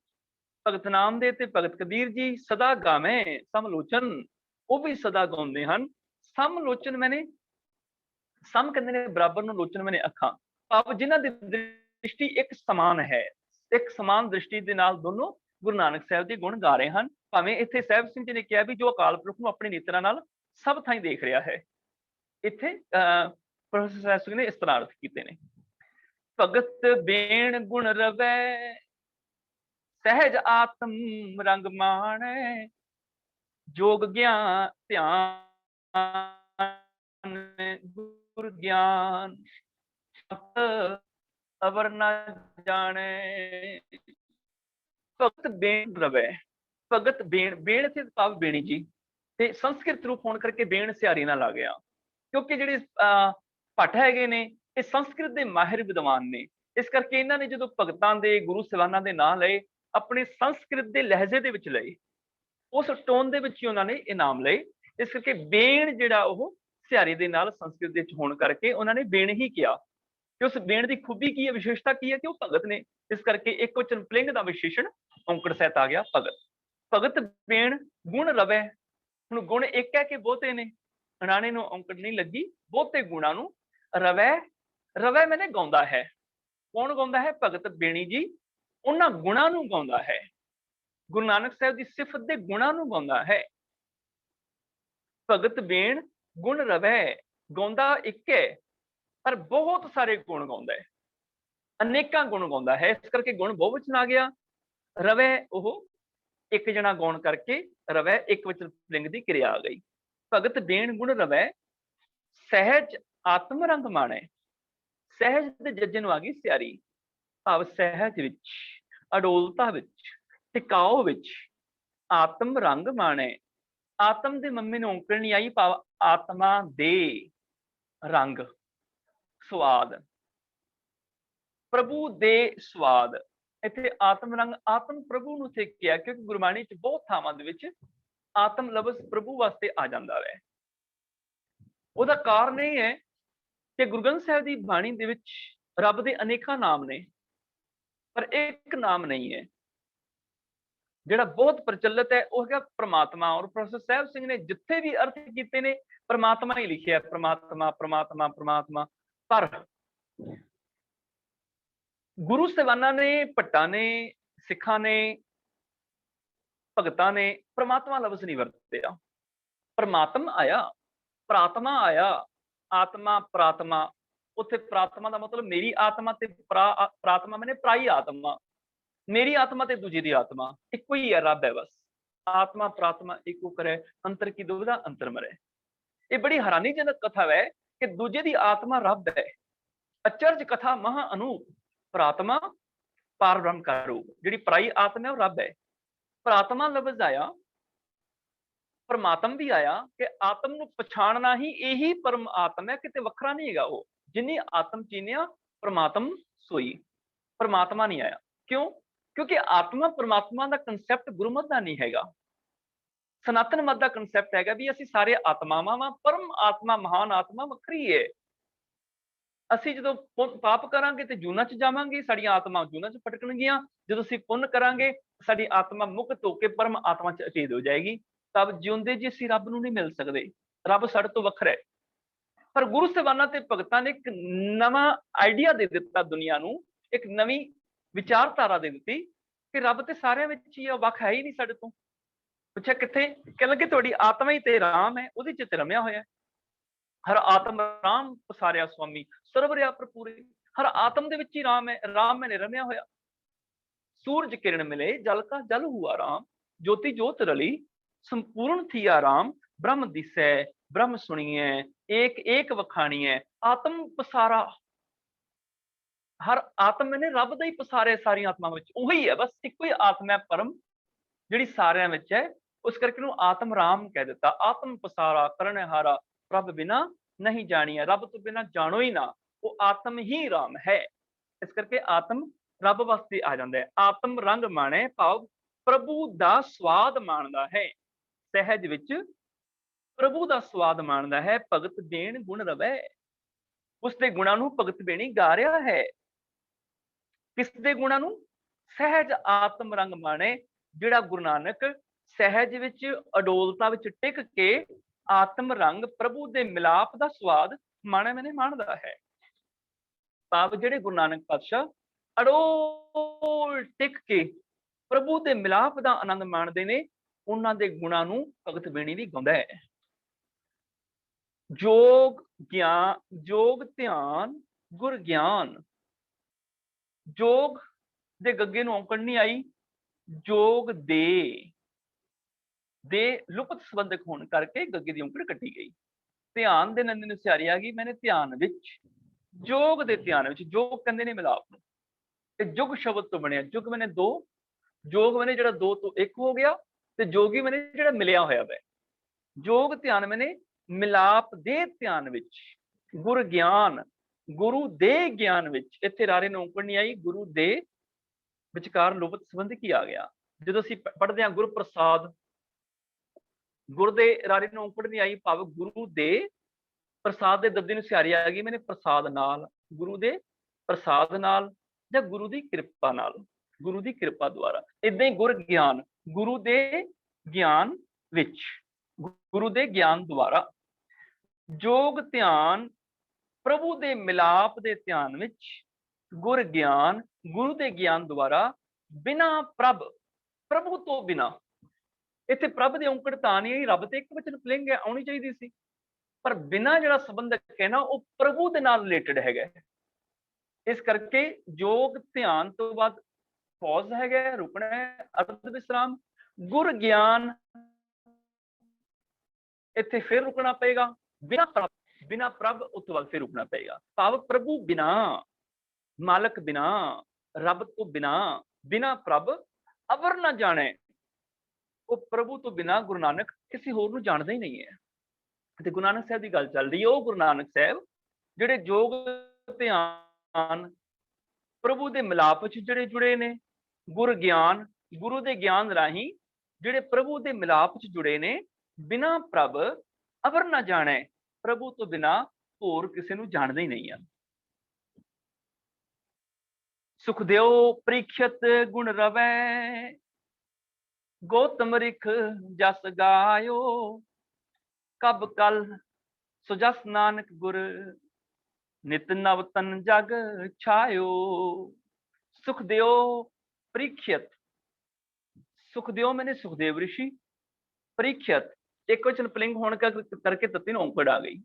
[SPEAKER 1] भगत नामदेव ते भगत कबीर जी सदा गावें समलोचन, वो भी सदा गाउंदे हन। समलोचन मैंने सम कहंदे ने बराबर नूं, लोचन मैंने अखां, भाव जिन्हां दी दृष्टि एक समान है, एक समान दृष्टि दे नाल दोनों गुरु नानक साहब दे गुण गा रहे हैं। भावें इत्थे साहिब सिंह जी ने कहा भी जो अकाल पुरख नूं अपनी नेत्रां नाल सब थाई देख रहा है, इत्थे प्रोफैसर साहिब सिंह ने इस तरह अर्थ कीते ने। भगत बेण गुण रवै सहज आत्म रंग माणै। जोग ज्ञान ध्यान गुर ज्ञान अवर न जाने। भगत बेण रवै, भगत बेण, बेण से भाव बेणी जी, ते संस्कृत रूप होने करके बेण सियारी नाल आ गया, क्योंकि जिहड़े भट्ट हैगे ने ये संस्कृत दे माहिर विद्वान ने। इस करके इन्हां ने जो भगतां दे गुरु सिवानां दे नाम लए, अपने संस्कृत दे लहजे दे विच लए, उस टोन दे विच ही उन्हां ने इनाम लए। इस करके बेण जिहड़ा ओह सियारी दे नाल संस्कृत दे विच होण करके उन्हां ने बेण ही किया। कि उस बेण की खूबी की है, विशेषता की है कि वह भगत ने। इस करके एक वचन पुलिंग का विशेषण औंकड़ सहित आ गया भगत। भगत बेण गुण रवै, हुण गुण एक है कि बहुते ने, अणाने नूं औंकड़ नहीं लगी, बहुते गुणां नूं रवै, रवै मैंने गाउंदा है। कौन गाउंदा है? भगत बेणी जी उन्हां गुणां नूं गाउंदा है, गुरु नानक साहब की सिफत दे गुणां नूं गाउंदा है। भगत बेण गुण रवै, गाउंदा एक है पर बहुत सारे गुण गाउंदा है, अनेकां गुण गाउंदा है। इस करके गुण बहुवचन आ गया। रवै ओह एक जना गाउण करके रवै एक वचन पुलिंग की क्रिया आ गई। भगत बेण गुण रवै सहज आत्म रंग माणे। सहज दे जज्जे नूं आ गई सियारी, भाव सहज विच, अडोलता विच, टिकाओ विच आत्म रंग माणे। आत्म दे मम्मी नूं औंकड़ नहीं आई, भाव आत्मा दे रंग स्वाद, प्रभु दे स्वाद। इत्थे आत्म रंग, आत्म प्रभु नूं इत्थे किहा, क्योंकि गुरबाणी च बहुत थावां दे विच आत्म लफ्ज़ प्रभु वास्ते आ जांदा है। ਉਹਦਾ ਕਾਰਨ ਇਹ ਹੈ कि गुरु ग्रंथ साहिब की बाणी दे विच रब दे अनेकां नाम ने, पर एक नाम नहीं है जिहड़ा बहुत प्रचलित है, वो है परमात्मा। और प्रोफेसर साहिब सिंह ने जिथे भी अर्थ कीते ने परमात्मा ही लिखिया, परमात्मा परमात्मा परमात्मा। पर ਗੁਰੂ ਸਾਹਿਬਾਨਾਂ ਨੇ, ਭੱਟਾਂ ਨੇ, ਸਿੱਖਾਂ ਨੇ, ਭਗਤਾਂ ਨੇ ਪ੍ਰਮਾਤਮਾ ਲਫ਼ਜ਼ ਨਹੀਂ ਵਰਤਿਆ। ਪਰਮਾਤਮਾ ਆਇਆ, ਪ੍ਰਾਤਮਾ ਆਇਆ, ਆਤਮਾ ਪ੍ਰਾਤਮਾ। ਉੱਥੇ ਪ੍ਰਾਤਮਾ ਦਾ ਮਤਲਬ ਮੇਰੀ ਆਤਮਾ ਤੇ ਪ੍ਰਾਤਮਾ ਮੈਨੇ ਪਰਾਈ ਆਤਮਾ, ਮੇਰੀ ਆਤਮਾ ਤੇ ਦੂਜੇ ਦੀ ਆਤਮਾ ਇੱਕੋ ਹੀ ਹੈ, ਰੱਬ ਹੈ ਬਸ। ਆਤਮਾ ਪ੍ਰਾਤਮਾ ਇੱਕੋ ਕਰੇ, ਅੰਤਰ ਕੀ ਦੁਬਿਧਾ ਅੰਤਰ ਮਰੇ। ਇਹ ਬੜੀ ਹੈਰਾਨੀਜਨਕ ਕਥਾ ਹੈ ਕਿ ਦੂਜੇ ਦੀ ਆਤਮਾ ਰੱਬ ਹੈ। ਅਚਰਜ ਕਥਾ ਮਹਾ ਅਨੂਪ, ਪ੍ਰਾਤਮਾ ਪਾਰ ਬ੍ਰਹਮ ਕਾ ਰੂਪ। ਜਿਹੜੀ ਪਰਾਈ ਆਤਮਾ ਹੈ ਉਹ ਰੱਬ ਹੈ। ਪ੍ਰਾਤਮਾ ਲਫ਼ਜ਼ ਆਇਆ, ਪਰਮਾਤਮ ਵੀ ਆਇਆ ਕਿ ਆਤਮ ਨੂੰ ਪਛਾਣਨਾ ਹੀ ਇਹੀ ਪਰਮ ਆਤਮ ਹੈ, ਕਿਤੇ ਵੱਖਰਾ ਨਹੀਂ ਹੈਗਾ। ਉਹ ਜਿਨੀ ਆਤਮ ਚੀਨਿਆ ਪਰਮਾਤਮ ਸੋਈ। ਪਰਮਾਤਮਾ ਨਹੀਂ ਆਇਆ। ਕਿਉਂ? ਕਿਉਂਕਿ ਆਤਮਾ ਪਰਮਾਤਮਾ ਦਾ ਕੰਸੈਪਟ ਗੁਰਮਤਿ ਦਾ ਨਹੀਂ ਹੈਗਾ। ਸਨਾਤਨ ਮਤ ਦਾ ਕੰਸੈਪਟ ਹੈਗਾ ਵੀ ਅਸੀਂ ਸਾਰੇ ਆਤਮਾਵਾਂ ਵਾਂ, ਪਰਮ ਆਤਮਾ ਮਹਾਨ ਆਤਮਾ ਵੱਖਰੀ ਹੈ। ਅਸੀਂ ਜਦੋਂ ਪਾਪ ਕਰਾਂਗੇ ਤੇ ਜੂਨਾਂ ਚ ਜਾਵਾਂਗੇ, ਸਾਡੀਆਂ ਆਤਮਾ ਜੂਨਾਂ ਚ ਭਟਕਣਗੀਆਂ। ਜਦੋਂ ਅਸੀਂ ਪੁੰਨ ਕਰਾਂਗੇ ਸਾਡੀ ਆਤਮਾ ਮੁਕਤ ਹੋ ਕੇ ਪਰਮ ਆਤਮਾ ਚ ਅਚੇਤ ਹੋ ਜਾਏਗੀ। ਤਬ ਜਿਉਂਦੇ ਜੀ ਅਸੀਂ ਰੱਬ ਨੂੰ ਨਹੀਂ ਮਿਲ ਸਕਦੇ, ਰੱਬ ਸਾਡੇ ਤੋਂ ਵੱਖਰਾ ਹੈ। ਪਰ ਗੁਰੂ ਸਾਹਿਬਾਨਾਂ ਤੇ ਭਗਤਾਂ ਨੇ ਇੱਕ ਨਵਾਂ ਆਈਡੀਆ ਦੇ ਦਿੱਤਾ ਦੁਨੀਆ ਨੂੰ, ਇੱਕ ਨਵੀਂ ਵਿਚਾਰਧਾਰਾ ਦੇ ਦਿੱਤੀ ਕਿ ਰੱਬ ਤੇ ਸਾਰਿਆਂ ਵਿੱਚ ਹੀ ਆ, ਵੱਖ ਹੈ ਹੀ ਨਹੀਂ ਸਾਡੇ ਤੋਂ। ਪੁੱਛਿਆ ਕਿੱਥੇ? ਕਹਿਣ ਲੱਗੇ ਤੁਹਾਡੀ ਆਤਮਾ ਹੀ ਤੇ ਰਾਮ ਹੈ, ਉਹਦੇ ਚ ਤੇ ਰਮਿਆ ਹੋਇਆ। ਹਰ ਆਤਮ ਰਾਮ ਪਸਾਰਿਆ ਸੁਆਮੀ, ਸਰਬ ਰਿਆ ਭਰਪੂਰੇ। ਹਰ ਆਤਮ ਦੇ ਵਿੱਚ ਹੀ ਰਾਮ ਹੈ, ਰਾਮ ਮੈਨੇ ਰਮਿਆ ਹੋਇਆ। ਸੂਰਜ ਕਿਰਨ ਮਿਲੇ ਜਲ ਕਾ ਜਲ ਹੁਆ ਰਾਮ, ਜੋਤੀ ਜੋਤ ਰਲੀ ਸੰਪੂਰਨ ਥੀ ਆਰਾਮ। ब्रह्म दिसै ब्रह्म सुनिए एक एक वखाणीए। आत्म पसारा, हर आत्म मैंने रब दा ही पसारे सारी आत्मा विच, उही है बस इको ही आत्मा है परम जिहड़ी सारियां विच है। उस करके उहनूं आत्म राम कह दिता। आत्म पसारा करनहारा रब बिना नहीं जानिया, रब तो बिना जानो ही ना, वो आत्म ही राम है। इस करके आत्म रब वास्ते आ जाता है। आत्म रंग माणे भाव प्रभु दा स्वाद माणदा है, सहज विच प्रभु ਦਾ ਸਵਾਦ ਮਾਣਦਾ ਹੈ। ਭਗਤ ਬੇਣ ਗੁਣ ਰਵੈ, ਉਸਦੇ ਗੁਣਾਂ ਨੂੰ ਭਗਤ ਬੇਣੀ ਗਾ ਰਿਹਾ ਹੈ। ਕਿਸ ਦੇ ਗੁਣਾਂ ਨੂੰ? ਸਹਿਜ ਆਤਮ ਰੰਗ ਮਾਣੇ। ਜਿਹੜਾ ਗੁਰੂ ਨਾਨਕ ਸਹਿਜ ਵਿੱਚ ਅਡੋਲਤਾ ਵਿੱਚ ਟਿਕ ਕੇ ਆਤਮ ਰੰਗ ਪ੍ਰਭੂ ਦੇ ਮਿਲਾਪ ਦਾ ਸਵਾਦ ਮਾਣੇ ਮੈਨੇ ਮਾਣਦਾ ਹੈ। ਭਾਵ ਜਿਹੜੇ ਗੁਰੂ ਨਾਨਕ ਪਾਤਸ਼ਾਹ ਅਡੋਲ ਟਿਕ ਕੇ ਪ੍ਰਭੂ ਦੇ ਮਿਲਾਪ ਦਾ ਆਨੰਦ ਮਾਣਦੇ ਨੇ, ਉਹਨਾਂ ਦੇ ਗੁਣਾਂ ਨੂੰ ਭਗਤ ਬੇਣੀ ਵੀ ਗਾਉਂਦਾ ਹੈ। जोग ज्ञान, जोग ध्यान गुर ज्ञान। जोग दे गग्गे नूं औंकड़ नहीं आई, जोग दे लुप्त संबंधक होने करके गग्गे दी औंकड़ कट्टी गई। ध्यान दे नंदी नूं सियारी आ गई, मैंने ध्यान विच, जोग दे ध्यान विच। जोग कहंदे ने मिलाप नूं, ते जुग शब्द तो बनिया। जुग मैंने दो, जोग मैंने जिहड़ा दो तो एक हो गया, ते जोगी मैंने जिहड़ा मिलिया होया है। जोग ध्यान मैंने मिलाप दे ध्यान विच, गुर ज्ञान गुरु दे ज्ञान विच। इत्थे रारे नूं औंकड़ नहीं आई, गुरु दे विचकार लुप्त संबंध की आ गया। जदों असीं पढ़दे हां गुरु प्रसाद, गुर दे रारे नूं औंकड़ नहीं आई, भाव गुरु दे प्रसाद दे दद्दी नूं सियारी आ गई, मैंने प्रसाद नाल, गुरु दे प्रसाद नाल जां गुरु दी किरपा नाल, गुरु दी किरपा द्वारा। इदां ही गुर ज्ञान, गुरु दे ज्ञान विच, गुरु दे ज्ञान द्वारा। जोग ध्यान प्रभु दे मिलाप दे ध्यान विच, गुर ज्ञान गुरु दे ज्ञान द्वारा। बिना प्रभ, प्रभु तो बिना। इत्थे प्रभ दे औंकड़ तां नहीं आई, रब ते एक वचन पुलिंग है, आउणी चाहीदी सी। पर बिना जिहड़ा संबंधक है ना, वो प्रभु दे नाल रिलेटेड हैगा। इस करके जोग ध्यान तो बाद पॉज हैगा, रुकना है, अर्ध विश्राम। गुर ज्ञान इत्थे फिर रुकना पेगा। बिना प्रभ, बिना प्रभ उस तो बाद फिर रुकना पेगा। भाव प्रभु बिना, मालक बिना, रब तो बिना, बिना प्रभ अवर ना जाने। वो प्रभु तो बिना गुरु नानक किसी होर नूं जाणदा ही नहीं है। ते गुरु नानक साहब की गल चल रही है। वो गुरु नानक साहब जिहड़े जोग ध्यान प्रभु दे मिलाप च जिहड़े जुड़े ने, गुर ज्ञान गुरु दे ज्ञान राही जिहड़े प्रभु दे मिलाप च जुड़े ने। बिना प्रभ अवर ना जाने, प्रभु तो बिना होर किसी नूं जाणदे ही नहीं है। सुखदेव परीक्षित गुण रवै, गौतम रिख जस गायो। कब कल सुजस नानक गुर, नित नव तन जग छायो। सुखदेव परीक्षित, सुखदेव मैंने सुखदेव ऋषि, परीक्षित एक वचन पुलिंग होने करके तत्ती औंकड़ आ गई।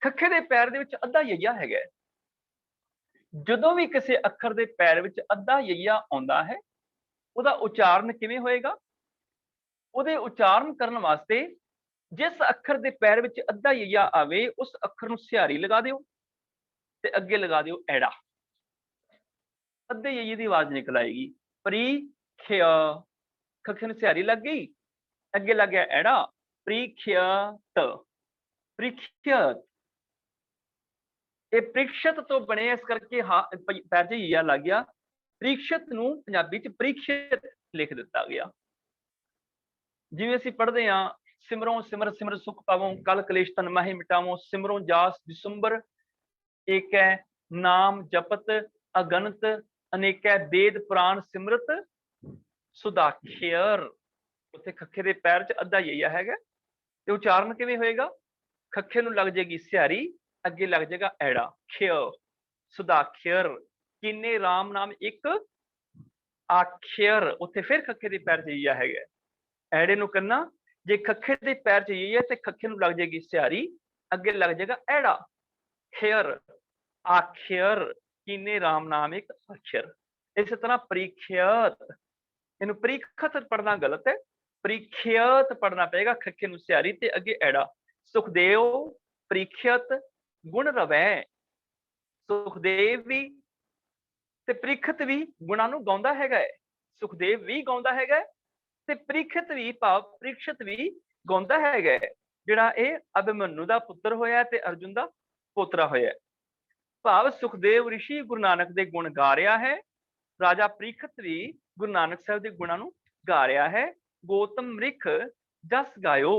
[SPEAKER 1] खखे दे पैर दे विच अद्धा यईया हैगा। ਜਦੋਂ ਵੀ ਕਿਸੇ ਅੱਖਰ ਦੇ ਪੈਰ ਵਿੱਚ ਅੱਧਾ ਯਈਆ ਆਉਂਦਾ ਹੈ, ਉਹਦਾ ਉਚਾਰਨ ਕਿਵੇਂ ਹੋਏਗਾ? ਉਹਦੇ ਉਚਾਰਨ ਕਰਨ ਵਾਸਤੇ ਜਿਸ ਅੱਖਰ ਦੇ ਪੈਰ ਵਿੱਚ ਅੱਧਾ ਯਈਆ ਆਵੇ, ਉਸ ਅੱਖਰ ਨੂੰ ਸਿਹਾਰੀ ਲਗਾ ਦਿਓ ਤੇ ਅੱਗੇ ਲਗਾ ਦਿਓ ਐੜਾ। ਅੱਧੇ ਯਈਏ ਦੀ ਆਵਾਜ਼ ਨਿਕਲ ਆਏਗੀ। ਪ੍ਰੀਖਿਆ, ਖੱਖੇ ਨੂੰ ਸਿਹਾਰੀ ਲੱਗ ਗਈ, ਅੱਗੇ ਲੱਗ ਗਿਆ ਐੜਾ, ਪ੍ਰੀਖਿਅਤ, ਪ੍ਰੀਖਿਅਤ। ਇਹ ਪ੍ਰੀਖਿਅਤ ਤੋਂ ਬਣੇ, ਇਸ ਕਰਕੇ ਪੈਰ 'ਚ ਯਈਆ ਲੱਗ ਗਿਆ। ਪ੍ਰੀਖਿਅਤ ਨੂੰ ਪੰਜਾਬੀ 'ਚ ਪ੍ਰੀਖਿਅਤ ਲਿਖ ਦਿੱਤਾ ਗਿਆ। ਜਿਵੇਂ ਅਸੀਂ ਪੜ੍ਹਦੇ ਹਾਂ, ਸਿਮਰੋਂ ਸਿਮਰ ਸਿਮਰ ਸੁਖ ਪਾਵੋਂ, ਕਲ ਕਲੇਸ਼ ਤਨ ਮਾਹੀ ਮਿਟਾਵੋਂ, ਸਿਮਰੋਂ ਜਾਸ ਦਿਸੰਬਰ ਏਕੈ, ਨਾਮ ਜਪਤ ਅਗਨਤ ਅਨੇਕੈ, ਵੇਦ ਪੁਰਾਣ ਸਿਮਰਤ ਸੁਦਾਖਿਅਰ। ਉੱਥੇ ਖੱਖੇ ਦੇ ਪੈਰ 'ਚ ਅੱਧਾ ਯਈਆ ਹੈਗਾ, ਤੇ ਉਚਾਰਨ ਕਿਵੇਂ ਹੋਏਗਾ? ਖੱਖੇ ਨੂੰ ਲੱਗ ਜਾਏਗੀ ਸਿਹਾਰੀ, ਅੱਗੇ ਲੱਗ ਜਾਏਗਾ ਐੜਾ, ਖਿਅ, ਸੁਦਾਖਿਅਰ। ਕਿੰਨੇ ਰਾਮ ਨਾਮ ਇੱਕ ਆਖਿਅਰ, ਉੱਥੇ ਫਿਰ ਖੱਖੇ ਦੇ ਪੈਰ 'ਚ ਯਈਆ ਹੈਗਾ। ਐੜੇ ਨੂੰ ਕਰਨਾ, ਜੇ ਖੱਖੇ ਦੇ ਪੈਰ 'ਚ ਯਈਆ ਤੇ ਖੱਖੇ ਨੂੰ ਲੱਗ ਜਾਏਗੀ ਸਿਹਾਰੀ, ਅੱਗੇ ਲੱਗ ਜਾਏਗਾ ਐੜਾ, ਖਿਅਰ, ਆਖਿਅਰ। ਕਿੰਨੇ ਰਾਮ ਨਾਮ ਇੱਕ ਅਖਰ। ਇਸੇ ਤਰ੍ਹਾਂ ਪ੍ਰੀਖਿਅਤ, ਇਹਨੂੰ ਪ੍ਰੀਖਤ ਪੜ੍ਹਨਾ ਗਲਤ ਹੈ, ਪ੍ਰੀਖਿਅਤ ਪੜ੍ਹਨਾ ਪਏਗਾ, ਖੱਖੇ ਨੂੰ ਸਿਹਾਰੀ ਤੇ ਅੱਗੇ ਐੜਾ। ਸੁਖਦੇਵ ਪ੍ਰੀਖਿਅਤ ਗੁਣ ਰਵੈ, ਸੁਖਦੇਵ ਵੀ ਤੇ ਪ੍ਰੀਖਿਤ ਵੀ ਗੁਣਾਂ ਨੂੰ ਗਾਉਂਦਾ ਹੈਗਾ ਹੈ। ਸੁਖਦੇਵ ਵੀ ਗਾਉਂਦਾ ਹੈਗਾ ਤੇ ਪ੍ਰੀਖਿਤ ਵੀ, ਭਾਵ ਪ੍ਰੀਖਿਤ ਵੀ ਗਾਉਂਦਾ ਹੈਗਾ, ਜਿਹੜਾ ਇਹ ਅਭਿਮਨੂ ਦਾ ਪੁੱਤਰ ਹੋਇਆ ਤੇ ਅਰਜੁਨ ਦਾ ਪੋਤਰਾ ਹੋਇਆ। ਭਾਵ ਸੁਖਦੇਵ ਰਿਸ਼ੀ ਗੁਰੂ ਨਾਨਕ ਦੇ ਗੁਣ ਗਾ ਰਿਹਾ ਹੈ, ਰਾਜਾ ਪ੍ਰੀਖਿਤ ਵੀ ਗੁਰੂ ਨਾਨਕ ਸਾਹਿਬ ਦੇ ਗੁਣਾਂ ਨੂੰ ਗਾ ਰਿਹਾ ਹੈ। ਗੌਤਮ ਰਿਖ ਜਸ ਗਾਇਓ,